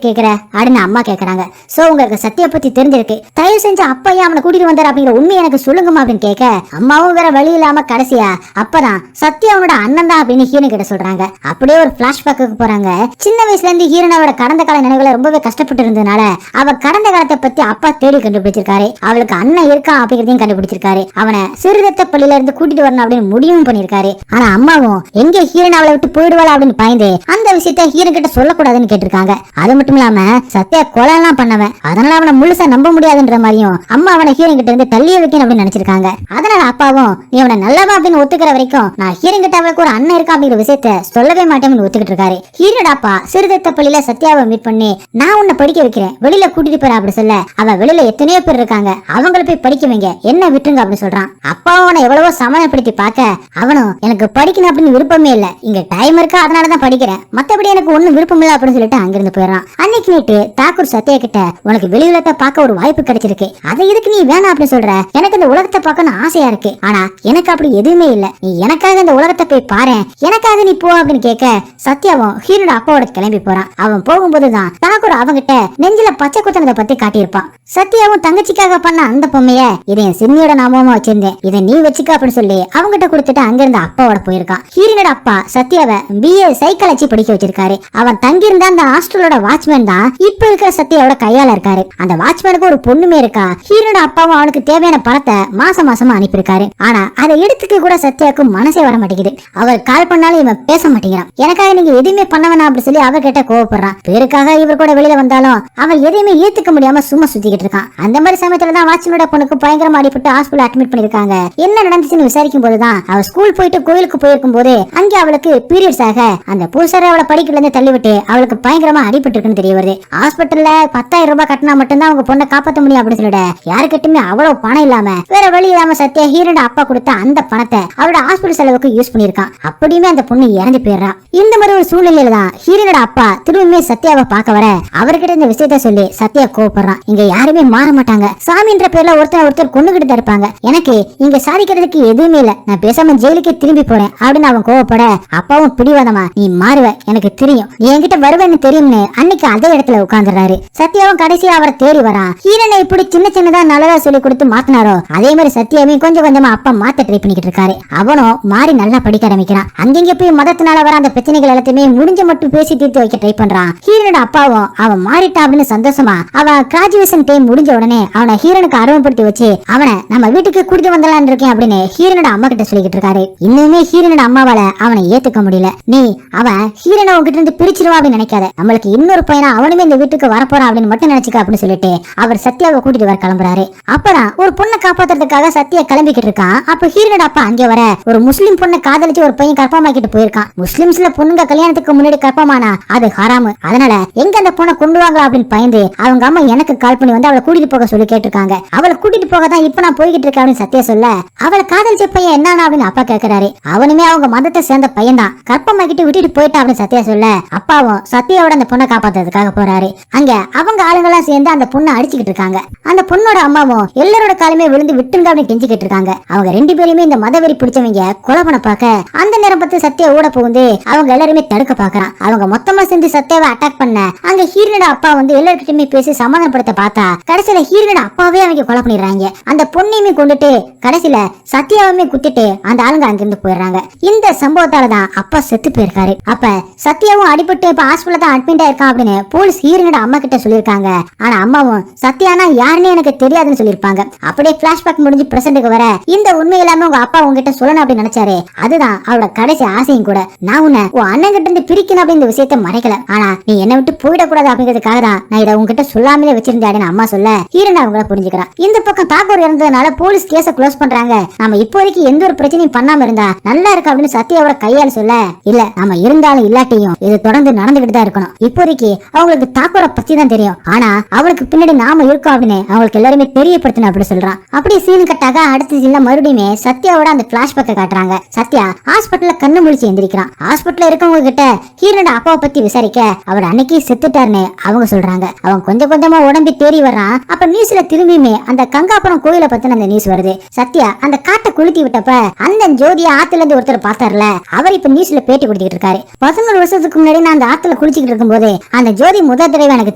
கேக்குற அப்படின்னு அம்மா கேக்குறாங்க. சோ உங்களுக்கு சத்யா பத்தி தெரிஞ்சிருக்கு, தயவு செஞ்சு அப்பா ஏன் அவனை கூட்டிட்டு வந்தாரு அப்படிங்கிற உண்மை எனக்கு சொல்லுங்கம்மா அப்படின்னு கேட்க அம்மாவும் வேற வழி இல்லாம கடைசியா அப்பதான் சத்யா அவனோட அண்ணன் தான் அப்படின்னு ஹீரோன் கிட்ட சொல்றாங்க. அப்படியே ஒரு பிளாஷ்பேக்கு போறாங்க. சின்ன வயசுல இருந்து ஹீரோனோட கடந்த கால நினைவுல ரொம்பவே கஷ்டப்பட்டு இருந்ததுனால அவ கடந்த காலத்தை பத்தி அப்பா தேடி கண்டுபிடிச்சிருக்காரு. அவளுக்கு அண்ணன் இருக்கான் அப்படிங்கறதையும் கண்டுபிடிச்சிருக்காரு. அவனை சீர்திருத்த பள்ளியில இருந்து கூட்டிட்டு வரணும் அப்படின்னு முடிவும் பண்ணிருக்காரு. ஆனா அம்மாவும் எங்க ஹீரோன் அவளை விட்டு போயிடுவாள் அப்படின்னு பயந்து அந்த விஷயத்த ஹீரோன் கிட்ட சொல்லக்கூடாதுன்னு கேட்டிருக்காங்க. அது மட்டும் இல்லாம சத்யா கொலை எல்லாம் பண்ணவன், அதனால அவனை முழுசா நம்ப முடியாதுன்ற மாதிரியும் அம்மா அவனை ஹீரோன் கிட்ட இருந்து தள்ளிய வைக்கணும் அப்படின்னு நினைச்சிருக்காங்க. அதனால அப்பாவும் நீ அவனை நல்லவா அப்படின்னு ஒத்துக்கிற வரைக்கும் நான் ஹீரோன் கிட்ட அவளுக்கு ஒரு அண்ணன் இருக்கா அப்படிங்கிற விஷயத்த சொல்லவே மாட்டேன்னு ஒத்துக்கிட்டு இருக்காரு. ஹீரோட அப்பா சீர்திருத்த பள்ளியில சத்யாவை மீட் பண்ணி நான் உன்னை படிக்க வைக்கிறேன், வெளியில கூட்டிட்டு போற அப்படி சொல்ல அவ வெளியில எத்தனையோ பேர் இருக்காங்க, அவங்கள போய் படிக்க வைங்க, என்ன விட்டுருங்க அப்படின்னு சொல்றான். அப்பாவும் அவனை எவ்வளவோ சமாளப்படுத்தி பார்க்க அவனும் எனக்கு படிக்கணும் அப்படின்னு விருப்பமே இல்ல, இங்க டைம் இருக்கா அதனாலதான் படிக்கிறேன், மத்தபடி எனக்கு ஒண்ணும் விருப்பம் இல்ல அப்படின்னு சொல்லிட்டு அங்கிருந்து போயிடறான். அன்னைக்கு நைட்டு தாக்கூர் சத்யா கிட்ட உனக்கு வெளி உலகத்தை பார்க்க ஒரு வாய்ப்பு கிடைச்சிருக்கு, அதை இதுக்கு நீ வேணாம் அப்படின்னு சொல்ற, எனக்கு இந்த உலகத்தை பார்க்கணும் ஆசையா இருக்கு, ஆனா எனக்கு அப்படி எதுவுமே இல்ல, நீ எனக்காக இந்த உலகத்தை போய் பாரு, எனக்காக நீ போ அப்படின்னு கேட்க சத்யாவும் ஹீரோட அப்பாவோட கிளம்பி போறான். அவன் போகும்போதுதான் தாக்கூர் அவங்கிட்ட நெஞ்சில பச்சை குத்தனதை பத்தி காட்டியிருப்பான். சத்யாவும் தங்கச்சிக்காக பண்ண அந்த பொம்மைய இதை என் சின்னியோட நாமமா வச்சிருந்தேன், இதை நீ வச்சுக்க அப்படின்னு சொல்லி அவங்கிட்ட கொடுத்துட்டு அங்கிருந்து அப்பாவோட போயிருக்கான். ஹீரோனோட அப்பா சத்யாவை BA சைக்காலஜி படிக்க வச்சிருக்காரு. அவன் தங்கியிருந்த அந்த ஹாஸ்டலோட வாட்ச்மேன் தான் இப்ப இருக்கிற சத்யாவோட கையால இருக்காரு. அந்த வாட்ச்மேனுக்கு ஒரு பொண்ணுமே இருக்கா. ஹீரோனோட அப்பாவும் அவனுக்கு தேவையான பணத்தை மாசம் மாசமா அனுப்பியிருக்காரு. ஆனா அதை எடுத்துக்க கூட சத்யாவுக்கு மனசே வர மாட்டேங்குது. அவர் கால் பண்ணாலும் இவன் பேச மாட்டேங்கிறான். எனக்காக நீங்க எதுவுமே பண்ண வேணாம் அப்படி சொல்லி அவர் கிட்ட கோவப்படுறான். பேருக்காக இவர் கூட வெளியில வந்தாலும் அவன் எதையுமே ஏத்துக்க முடியாம சும்மா சுத்திக்கிட்டு இருக்கான். அந்த மாதிரி சமயத்துல தான் வாட்ச்மேனோட பொண்ணுக்கு பயங்கரமா அடிபட்டு ஹாஸ்பிடல் அட்மிட் பண்ணிருக்காங்க. என்ன நடந்துச்சுன்னு விசாரிக்கும் போதுதான் அவ ஸ்கூல் போயிட்டு கோயிலுக்கு போயிருக்கும் போது அங்கே அவளுக்கு பீரியட்ஸ் ஆக அந்த பூசாரி அவளை படிக்கல இருந்து தள்ளிவிட்டு அவளுக்கு பயங்கரமா அடிபட்டு இருக்குன்னு தெரிய வருது. ஹாஸ்பிட்டல்ல 10,000 ரூபாய் கட்டினா மட்டும்தான் அவங்க பொண்ணை காப்பாற்ற முடியும் அப்படின்னு சொல்லிட யாருக்கிட்டுமே அவ்வளவு பணம் இல்லாம வேற வழி இல்லாம சத்யா ஹீரோட அப்பா கொடுத்த அந்த பணத்தை அவளோட ஹாஸ்பிட்டல் செலவுக்கு யூஸ் பண்ணிருக்கான். அப்படியுமே அந்த பொண்ணு இறந்து போயிடுறான். இந்த மாதிரி ஒரு சூழ்நிலையில தான் ஹீரோட அப்பா திரும்பியுமே சத்யாவை பார்க்க வர அவர்கிட்ட இந்த விஷயத்த சொல்லி சத்யா கோவப்படுறான். இங்க யாருமே மாற மாட்டாங்க, சாமின்ற பேர்ல ஒருத்தர் கொண்டுகிட்டு தான் இருப்பாங்க, எனக்கு இங்க சாதிக்கிறதுக்கு எதுவுமே இல்ல, நான் பேசாம ஜெயிலுக்கு திரும்பி போறேன் அப்படின்னு அவன் கோவப்பட அப்பாவும் பிடிவாதமா நீ மாறுவ எனக்கு தெரியும், நீ என்கிட்ட வருவேன்னு தெரியும்னு அன்னைக்கு அதே இடத்துல உட்கார்ந்துறாரு. சத்யாவும் கடைசியா அவரை தேடி வரான். ஹீரோனை இப்படி சின்ன சின்னதா நல்லதா சொல்லி கொடுத்து மாத்தினாரோ அதே மாதிரி சத்யாவையும் கொஞ்சம் கொஞ்சமா அப்பா மாத்த ட்ரை பண்ணிக்கிட்டு இருக்காரு. அவனும் மாறி நல்லா படிக்க ஆரம்பிக்கிறான். அங்கங்க போய் மதத்தினால வர அந்த பிரச்சனைகள் எல்லாத்தையுமே முடிஞ்ச மட்டும் பேசி தீர்த்து வைக்க ட்ரை பண்றான். ஹீரோனோட அப்பாவும் அவன் மாறிட்டான் அப்படின்னு சந்தோஷமா அவன் கிராஜுவேஷன் டைம் முடிஞ்ச உடனே அவனை ஹீரோனுக்கு அறிமுகப்படுத்தி வச்சு அவனை நம்ம வீட்டுக்கு கூட்டிட்டு வந்தலான்னு இருக்கேன் அப்படின்னு ஹீரோனோட அம்மா கிட்ட சொல்லிக்கிட்டு இருக்காரு. இன்னுமே ஹீரோனோட அம்மாவால அவனை ஏத்துக்க முடியல. நீ அவன் ஹீரோனை உங்ககிட்ட இருந்து பிரிச்சிருவா அப்படின்னு நினைக்காத, நம்மளுக்கு இன்னொரு பையனா அவனுமே இந்த வீட்டுக்கு வரப்போறான் அப்படின்னு மட்டும் நினைச்சுக்க அப்படின்னு சொல்லிட்டு அவர் சத்யாவை கூட்டிட்டு வர கிளம்புறாரு. அப்பதான் ஒரு பொண்ணை காப்பாத்துறதுக்காக சத்யா கிளம்பிக்கிட்டு இருக்கான். அப்ப ஹீரோனோட அப்பா அங்கே வர ஒரு முஸ்லிம் பொண்ணை காதலிச்சு ஒரு பையன் கற்பமாக்கிட்டு போயிருக்கான். முஸ்லிம்ஸ்ல பொண்ணுங்க கல்யாணத்துக்கு முன்னாடி கற்பமானா அது ஹராமு, அதனால எங்க அந்த பொண்ணை கொண்டு வாங்க அப்படின்னு பயந்து அவங்க அம்மா எனக்கு கால் பண்ணி வந்து அவளை கூட்டிட்டு போக சொல்லி கேட்டிருக்காங்க. அவளை கூட்டிட்டு போக தான் இப்ப நான் போய்கிட்டு இருக்கேன் அப்படின்னு சத்யா சொல்ல அவளை காதலிச்ச பையன் என்ன அப்படின்னு அப்பா கேட்கிறாரு. அவனுமே அவங்க மதத்தை சேர்ந்த பையன் தான், கற்பமாக்கிட்டு விட்டுட்டு போயிட்டா அப்படின்னு சத்யா சொல்ல அப்பாவும் சத்யாவோட அந்த பொண்ணை காப்பாத்துறதுக்காக போறாரு. அங்க அவங்க ஆளுங்கெல்லாம் சேர்ந்து அந்த பொண்ணை அடிச்சுக்கிட்டு இருக்காங்க. அந்த பொண்ணோட அம்மாவும் எல்லாரோட காலுமே விழுந்து விட்டுங்க அப்படின்னு கெஞ்சிக்கிட்டு இருக்காங்க. அவங்க ரெண்டு பேருமே இந்த மதவெறி பிடிச்சவங்க கொலை பண்ண பாக்க அந்த நேரம் பார்த்து சத்யா ஓட போகுது. அவங்க எல்லாருமே தடுக்க பாக்குறான். அவங்க மொத்தமா சேர்ந்து சத்யாவை அட்டாக் பண்ண அங்க ஹீரோனோட அப்பா எல்லார்கிட்டயுமே பேசி சமாதானப்படுத்த பார்த்தா கடைசியில ஹீரோனோட அப்பாவே அவங்க கொலை பண்ணிடுறாங்க. அந்த பொண்ணையுமே கொண்டுட்டு கடைசியில சத்யாவுமே குத்திட்டு அந்த ஆளுங்க அங்கிருந்து போயிடுறாங்க. இந்த சம்பவத்தால தான் அப்பா செத்து போயிருக்காரு. அப்ப சத்யாவும் அடிபட்டு இப்ப ஹாஸ்பிட்டல் தான் அட்மிட் ஆயிருக்கான் அப்படின்னு போலீஸ் ஹீரோனோட அம்மா கிட்ட சொல்லிருக்காங்க. ஆனா அம்மாவும் சத்யானா யாருன்னு எனக்கு தெரியாதுன்னு சொல்லிருப்பாங்க. அப்படியே பிளாஷ்பேக் முடிஞ்சு பிரசன்ட்க்கு வர இந்த உண்மை இல்லாம உங்க அப்பா உங்ககிட்ட சொல்லணும் அப்படின்னு நினைச்சாரு. அதுதான் அவரோட கடைசி ஆசையும் கூட. நான் உன்னை உன் அண்ணன் கிட்ட இருந்து பிரிக்கணும் அப்படின்னு இந்த விஷயத்தை மறைக்கல. ஆனா நீ என்னை விட்டு போயிடக்கூடாது அப்படிங்கிறதுக்காக தான் நான் இதை உங்ககிட்ட சொல்லாமலே வச்சிருந்தேன் அம்மா சொல்ல ஹீரோன் அவங்கள புரிஞ்சுக்கிறான். இந்த பக்கம் தாக்கூர் இறந்ததுனால போலீஸ் கேஸ க்ளோஸ் பண்றாங்க. நம்ம இப்போதைக்கு எந்த ஒரு பிரச்சனையும் பண்ணாம இருந்தா நல்லா இருக்கு அப்படின்னு சத்யாவோட கையால் சொல்ல இல்ல நம்ம இருந்தாலும் இல்லாட்டியும் இது தொடர்ந்து நடந்துகிட்டு தான் இருக்கணும். இப்போதைக்கு அவங்களுக்கு தாக்கூரை பத்தி தான் தெரியும். ஆனா அவளுக்கு பின்னாடி நாம இருக்கோம் அப்படின்னு அவங்களுக்கு எல்லாருமே தெரியப்படுத்தணும் அப்படி சொல்றான். அப்படி சீன் கட்டாக அடுத்த சீன்ல மறுபடியுமே சத்யாவோட அந்த பிளாஷ்பேக்கை காட்டுறாங்க. சத்யா ஹாஸ்பிட்டல்ல கண்ணு முழிச்சு எந்திரிக்கிறான். ஹாஸ்பிட்டல்ல இருக்கவங்க கிட்ட ஹீரோனோட அப்பாவை பத்தி விசாரிக்க அவர் அன்னைக்கு செத்துட்டாருன்னு அவங்க சொல்றாங்க. அவன் கொஞ்சம் கொஞ்சமா உடம்பி தேறி வர்றான். அப்ப நியூஸ்ல திரும்பியுமே அந்த கங்காபுரம் கோயிலை பத்தின அந்த நியூஸ் வருது. சத்யா அந்த காட்டை குளித்தி விட்டப்ப அந்த ஜோதியை ஆத்துல இருந்து ஒருத்தர் பார்த்தாருல அவர் இப்ப நியூஸ்ல பேட்டி கொடுத்துட்டு இருக்காரு. 11 வருஷத்துக்கு முன்னாடி நான் அந்த ஆத்துல குளிச்சுக்கிட்டு இருக்கும் போது அந்த ஜோதி முதல் தடவை எனக்கு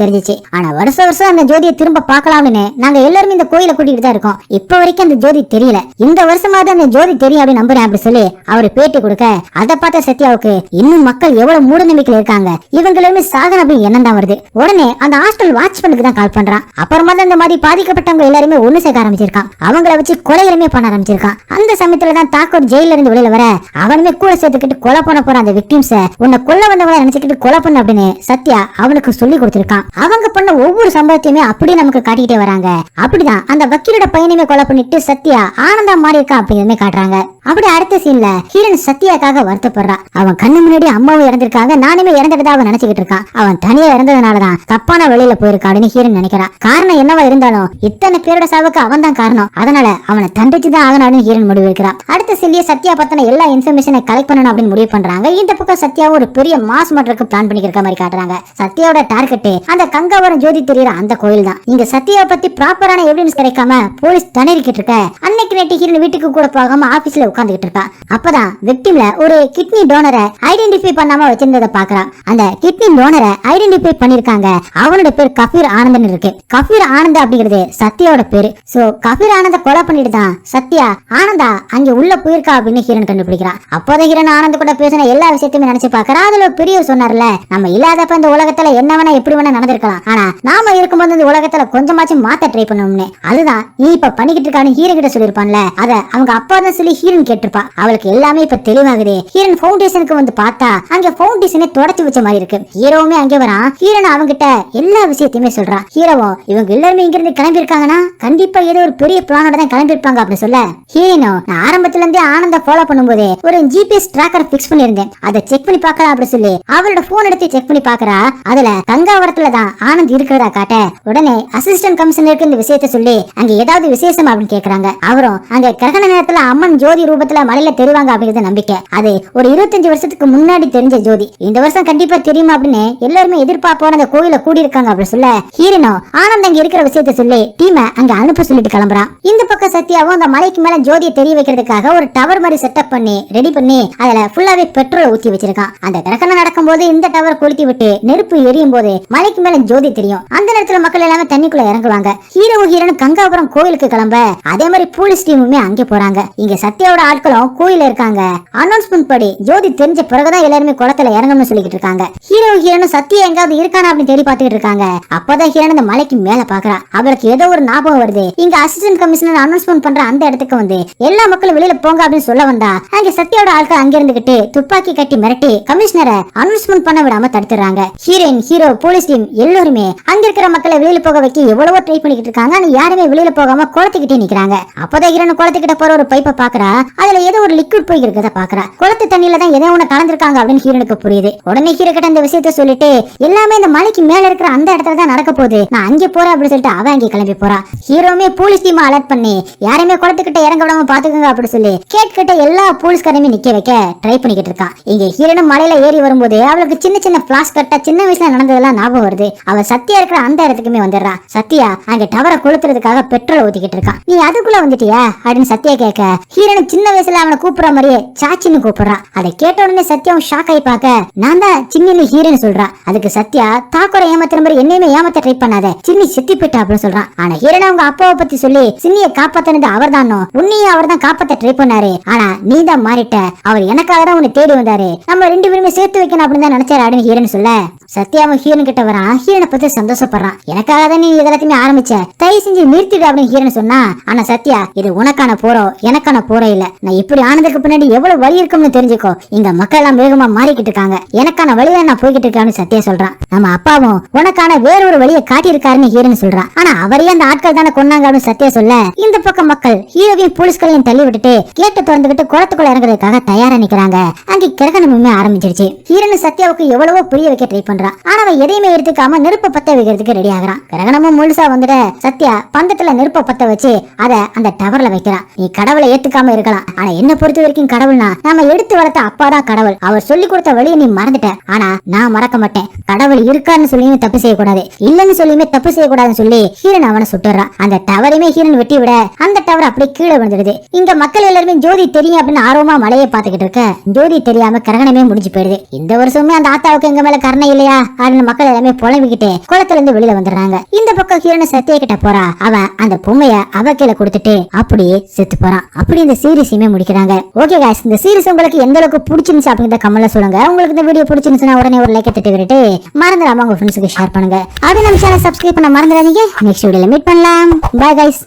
தெரிஞ்சிச்சு. ஆனா வருஷம் அந்த ஜோதியை திரும்ப பார்க்கலாம்னு நாங்க எல்லாருமே இந்த கோயிலை கூட்டிட்டு தான் இருக்கோம். இப்ப வரைக்கும் அந்த ஜோதி தெரியல. இந்த வருஷமாவது அந்த ஜோதி தெரியும் அப்படின்னு நம்புறேன் அப்படி சொல்லி அவர் பேட்டி கொடுக்க அதை பார்த்த சத்யாவுக்கு இன்னும் மக்கள் எவ்வளவு மூட நம்பிக்கையில இருக்காங்க, இவங்களுமே சாதனை அப்படின்னு எண்ணம் தான் வருது. உடனே அந்த ஹாஸ்டல் வாட்ச்மேனுக்கு தான் கால் பண்றான். அப்புறமா தான் இந்த மாதிரி பாதிக்கப்பட்டவங்க எல்லாருமே ஒண்ணு சேர்க்க ஆரம்பிச்சிருக்கான். அவங்கள வச்சு கொலைகளுமே பண்ண ஆரம்பிச்சிருக்கான். அந்த சமயத்துல தான் தாக்கூர் ஜெயில இருந்து வெளியில வர அவனுமே கூட சேர்த்துக்கிட்டு கொலை பண்ண போற அந்த விக்டிம்ஸ உன்னை கொல்ல வந்தவங்கள நினைச்சுக்கிட்டு கொலை பண்ண அப்படின்னு சத்யா அவனுக்கு சொல்லி கொடுத்திருக்கான். அவங்க பண்ண ஒவ்வொரு சம்பவத்தையுமே அப்படியே நமக்கு காட்டிக்கிட்டே வராங்க. அப்படிதான் அந்த வக்கீலோட பையனையுமே கொலை பண்ணிட்டு சத்யா ஆனந்தா மாறி இருக்கா அப்படின்னு காட்டுறாங்க. அப்படி அடுத்த சீன்ல ஹீரன் சத்யாக்காக வருத்தப்படுறான். அவன் கண்ணு முன்னாடி அம்மாவும் இறந்திருக்காங்க, நானுமே இறந்துட்டதா அவன் நினைச்சுக்கிட்டு இருக்கான். அவன் தனியா இறந்ததுனாலதான் தப்பான வழியில போயிருக்கா அப்படின்னு ஹீரன் நினைக்கிறான். காரணம் என்னவா இருந்தாலும் இத்தனை பேரோட சாவுக்கு அவன் தான் காரணம். அதனால அவனை தண்டிச்சுதான் ஆகணும் அப்படின்னு ஹீரன் முடிவு இருக்கிறான். அடுத்த சீன்லயே சத்யா பத்தின எல்லா இன்ஃபர்மேஷனை கலெக்ட் பண்ணணும் அப்படின்னு முடிவு பண்றாங்க. இந்த பக்கம் சத்யாவும் ஒரு பெரிய மாஸ் மட்டருக்கு பிளான் பண்ணிக்கிற மாதிரி காட்டுறாங்க. சத்யாவோட டார்கெட் அந்த கங்காவரம் ஜோதி தெரியுற அந்த கோயில் தான். இங்க சத்யாவை பத்தி ப்ராப்பரான எவிடன்ஸ் கிடைக்காம போலீஸ் திணறிக்கிட்டு இருக்க அன்னைக்கு நைட்டு ஹீரன் வீட்டுக்கு கூட போகாம ஆபீஸ்ல உட்கார்ந்துகிட்டு இருக்கா. அப்பதான் விக்டிம்ல ஒரு கிட்னி டோனரை ஐடென்டிஃபை பண்ணாம வச்சிருந்ததை பாக்குறான். அந்த கிட்னி டோனரை ஐடென்டிஃபை பண்ணிருக்காங்க. அவனோட பேர் கபீர் ஆனந்தன் இருக்கு. கபீர் ஆனந்த் அப்படிங்கிறது சத்யாவோட பேரு. சோ கபீர் ஆனந்த கொலை பண்ணிட்டு தான் சத்யா ஆனந்தா அங்க உள்ள போயிருக்கா அப்படின்னு ஹீரன் கண்டுபிடிக்கிறான். அப்போதான் ஹீரன் ஆனந்த் கூட பேசின எல்லா விஷயத்தையுமே நினைச்சு பாக்குறா. அதுல பெரியவர் சொன்னார்ல, நம்ம இல்லாதப்ப இந்த உலகத்துல என்ன வேணா எப்படி வேணா நடந்திருக்கலாம், ஆனா நாம இருக்கும்போது இந்த உலகத்துல கொஞ்சமாச்சும் மாத்த ட்ரை பண்ணணும்னு. அதுதான் நீ இப்ப பண்ணிக்கிட்டு இருக்கான்னு ஹீரன் கிட்ட சொல்லிருப்பான்ல, அத அவங்க அப்பா தான் சொல்லி ஹீரன் கேட்டிருப்பா. அவளுக்கு எல்லாமே இப்ப தெளிவாகுது. ஹீரன் ஃபவுண்டேஷனுக்கு வந்து பார்த்தா அங்க ஃபவுண்டேஷனை தொடச்சு வச்ச மாதிரி இருக்கு. ஹீரோவுமே அங்கே வரான். ஹீரன் அவங்கிட்ட எல்லா விஷயத்தையுமே சொல்றான். ஹீரோவும் இவங்க எல்லாருமே இங்க இருந்து கிளம்பி இருக்காங்கன்னா கண்டிப்பா ஏதோ ஒரு பெரிய பிளானோட தான் கிளம்பி இருப்பாங்க அப்படின்னு சொல்ல, ஹீரோனும் நான் ஆரம்பத்துல இருந்தே ஆனந்த ஃபாலோ பண்ணும்போது ஒரு ஜிபிஎஸ் டிராக்கர் பிக்ஸ் பண்ணிருந்தேன், அதை செக் பண்ணி பார்க்கலாம் அப்படி சொல்லி அவளோட போன் எடுத்து செக் பண்ணி பாக்குறா. அதுல கங்காவரத்துல தான் ஆனந்த் இருக்கிறதா காட்ட உடனே அசிஸ்டன்ட் கமிஷனருக்கு இந்த விஷயத்தை சொல்லி அங்க ஏதாவது விசேஷம் அப்படின்னு கேக்குறாங்க. அவரும் அங்க கிரகண நேரத்துல அம்மன் ஜோதி ரூபத்துல மலையில தெரிவாங்க அப்படிங்கிறது நம்பிக்கை. அது ஒரு 25 வருஷத்துக்கு முன்னாடி தெரிஞ்ச ஜோதி இந்த வருஷம் கண்டிப்பா தெரியுமா அப்படின்னு எல்லாருமே எதிர்பார்ப்போம் அந்த கோயில கூடி இருக்காங்க அப்படி சொல்ல, ஹீரோனோ ஆனந்த் அங்க இருக்கிற விஷயத்தை சொல்லி டீமை அங்க அனுப்ப சொல்லிட்டு கிளம்புறான். இந்த பக்கம் சத்யாவும் அந்த மலைக்கு மேல ஜோதியை தெரிய வைக்கிறதுக்காக ஒரு டவர் மாதிரி செட்டப் பண்ணி ரெடி பண்ணி அதுல ஃபுல்லாவே பெட்ரோல் ஊத்தி வச்சிருக்கான். அந்த கிரகணம் நடக்கும் போது இந்த டவர் கொளுத்தி விட்டு நெருப்பு எரியும் போது மலைக்கு மேல ஜோதி தெரியும். அந்த நேரத்துல மக்கள் எல்லாமே தண்ணிக்குள்ள இறங்குவாங்க. ஹீரோவும் ஹீரோனும் கங்காபுரம் கோயிலுக்கு கிளம்ப அதே மாதிரி போலீஸ் டீமுமே அங்கே போறாங்க. இங்க சத்யாவோட ஆட்களும் கோயில இருக்காங்க. அனௌன்ஸ்மெண்ட் படி ஜோதி தெரிஞ்ச பிறகுதான் எல்லாருமே குளத்துல இறங்கணும்னு சொல்லிட்டு இருக்காங்க. ஹீரோவும் ஹீரோனும் சத்யா எங்காவது இருக்கானா அப்படின்னு தேடி பார்த்துட்டு இருக்காங்க. அப்பதான் ஹீரோன் அந்த மலைக்கு மேல பாக்குறா. அவளுக்கு ஏதோ ஒரு ஞாபகம் வருது. இங்க அசிஸ்டன்ட் கமிஷனர் அனௌன்ஸ்மெண்ட் பண்ற அந்த இடத்துக்கு வந்து எல்லா மக்களும் வெளியில போங்க அப்படின்னு சொல்ல வந்தா அங்க சத்யாவோட ஆட்கள் அங்க இருந்துகிட்டு துப்பாக்கி கட்டி மிரட்டி கமிஷனரை அனௌன்ஸ்மெண்ட் பண்ண விடாம தடுத்துறாங்க. ஹீரோயின் ஹீரோ போலீஸ் டீம் எல்லாருமே அங்க இருக்கிற மக்களை வெளியில போக வைக்க எவ்வளவோ ட்ரை பண்ணிக்கிட்டு இருக்காங்க. ஆனா யாருமே வெளியில போகாம குளத்துக்கிட்டே நிக்கிறாங்க. அப்பதான் ஹீரோன் குளத்துக்கிட்ட போற ஒரு பைப்பை பாக்குறா. அதுல ஏதோ ஒரு லிக்விட் போய் இருக்கிறத பாக்குறா. குளத்து தண்ணியில தான் ஏதோ ஒண்ணு கலந்துருக்காங்க அப்படின்னு ஹீரோனுக்கு புரியுது. உடனே ஹீரோ கிட்ட இந்த விஷயத்த சொல்லிட்டு எல்லாமே இந்த மலைக்கு மேல இருக்கிற அந்த இடத்துல தான் நடக்க போகுது, நான் அங்கே போறேன் அப்படின்னு சொல்லிட்டு அவன் அங்கே கிளம்பி போறா. ஹீரோமே போலீஸ் டீம் அலர்ட் பண்ணி யாருமே குளத்துக்கிட்ட இறங்க விடாம பாத்துக்கோங்க அப்படின்னு சொல்லி கேட்கிட்ட எல்லா போலீஸ்காரையுமே நிக்க வைக்க ட்ரை பண்ணிக்கிட்டு இருக்கான். இங்க ஹீரோனும் மலையில ஏறி வரும்போது அவளுக்கு சின்ன சின்ன பிளாஷ் கட்டா சின்ன வயசுல நடந்ததெல்லாம் ஞாபகம் வருது. அவ சத்யா இருக்கிற அந்த இடத்துக்குமே வந்துடுறா. சத்யா அங்க டவரை கொளுத்துறதுக்காக பெட்ரோல் ஊத்திக்கிட்டு இருக்கான். நீ அதுக்குள்ள வந்துட்டியா அப்படின்னு சத்யா கேட்க ஹீரோனும் சின்ன வயசுல முதல்ல அவனை கூப்பிடுற மாதிரியே சாச்சின்னு கூப்பிடுறான். அதை கேட்ட உடனே சத்யாவும் ஷாக் ஆகி பார்க்க நான் தான் சின்னின்னு ஹீரோன்னு சொல்றான். அதுக்கு சத்யா தாக்கூரை ஏமாத்துற மாதிரி என்னையுமே ஏமாத்த ட்ரை பண்ணாத, சின்னி செத்தி போயிட்டா அப்படின்னு சொல்றான். ஆனா ஹீரன் அவங்க அப்பாவை பத்தி சொல்லி சின்னியை காப்பாத்தினது அவர் தான், உன்னையும் அவர் தான் காப்பாத்த ட்ரை பண்ணாரு, ஆனா நீ தான் மாறிட்ட, அவர் எனக்காக தான் உன்னை தேடி வந்தாரு, நம்ம ரெண்டு பேருமே சேர்த்து வைக்கணும் அப்படின்னு தான் நினைச்சாரு அப்படின்னு ஹீரன் சொல்ல சத்யாவும் ஹீரன் கிட்ட வரான். ஹீரனை பத்தி சந்தோஷப்படுறான். எனக்காக தான் நீ இதெல்லாத்தையுமே ஆரம்பிச்ச, தயவு செஞ்சு நிறுத்திடு அப்படின்னு ஹீரன் சொன்னா. ஆனா சத்யா இது உனக்கான போறோம், எனக்கான போறோம் இல்ல, நான் இப்படி ஆனதுக்கு பின்னாடி எவ்வளவு வழி இருக்கும்னு தெரிஞ்சுக்கோ, இங்க மக்கள் எல்லாம் வேகமா மாறிக்கிட்டு இருக்காங்க, எனக்கான வழியில நான் போய்கிட்டு இருக்கான்னு சத்யா சொல்றான். நம்ம அப்பாவும் உனக்கான வேற ஒரு வழியை காட்டியிருக்காருன்னு ஹீரோன்னு சொல்றான். ஆனா அவரே அந்த ஆட்கள் தானே கொன்னாங்க அப்படின்னு சத்யா சொல்ல இந்த பக்கம் மக்கள் ஹீரோவையும் போலீஸ்களையும் தள்ளி விட்டுட்டு கேட்டு திறந்துகிட்டு குளத்துக்குள்ள இறங்குறதுக்காக தயாரா நிக்கிறாங்க. அங்கே கிரகணமுமே ஆரம்பிச்சிருச்சு. ஹீரோன்னு சத்யாவுக்கு எவ்வளவோ புரிய வைக்க ட்ரை பண்றான். ஆனா அவன் எதையுமே எடுத்துக்காம நெருப்ப பத்த வைக்கிறதுக்கு ரெடி ஆகுறான். கிரகணமும் முழுசா வந்துட சத்யா பந்தத்துல நெருப்ப பத்த வச்சு அத அந்த டவர்ல வைக்கிறான். நீ கடவுளை ஏத்துக்காம இருக்கலாம், ஆனா என்ன பொறுத்த வரைக்கும் கடவுள்னா நம்ம எடுத்து வளர்த்த அப்பாதான் கடவுள், அவர் சொல்லி கொடுத்த வழியை நீ மறந்துட்ட, ஆனா நான் மறக்க மாட்டேன், கடவுள் இருக்கான்னு சொல்லியுமே தப்பு செய்யக்கூடாது, இல்லன்னு சொல்லியுமே தப்பு செய்யக்கூடாதுன்னு சொல்லி ஹீரன் அவனை சுட்டுறான். அந்த டவரையுமே ஹீரன் வெட்டி விட அந்த டவர் அப்படியே கீழே விழுந்துடுது. இங்க மக்கள் எல்லாருமே ஜோதி தெரியும் அப்படின்னு ஆர்வமா மலையை பாத்துக்கிட்டு இருக்க ஜோதி தெரியாம கிரகணமே முடிஞ்சு போயிடுது. இந்த வருஷமே அந்த ஆத்தாவுக்கு எங்க மேல கருணை இல்லையா அப்படின்னு மக்கள் எல்லாமே புலம்பிக்கிட்டு குளத்துல இருந்து வெளியில வந்துடுறாங்க. இந்த பக்கம் ஹீரன் சத்யா கிட்ட போறா. அவன் அந்த பொம்மைய அவ கீழே கொடுத்துட்டு அப்படியே செத்து போறான். அப்படி இந்த சீரிஸையுமே முடிக்கிறாங்க. ஓகே गाइस, இந்த சீரிஸ் உங்களுக்கு எந்த அளவுக்கு பிடிச்சிருந்துச்சு அப்படிங்கறத கமெண்ட்ல சொல்லுங்க. உங்களுக்கு இந்த வீடியோ பிடிச்சிருந்துச்சுன்னா உடனே ஒரு லைக் தட்டி விட்டுட்டு மறந்துடாம உங்க ஃப்ரெண்ட்ஸ்க்கு ஷேர் பண்ணுங்க. அப்படியே நம்ம சேனலை சப்ஸ்கிரைப் பண்ண மறந்துடாதீங்க. நெக்ஸ்ட் வீடியோல மீட் பண்ணலாம். By guys.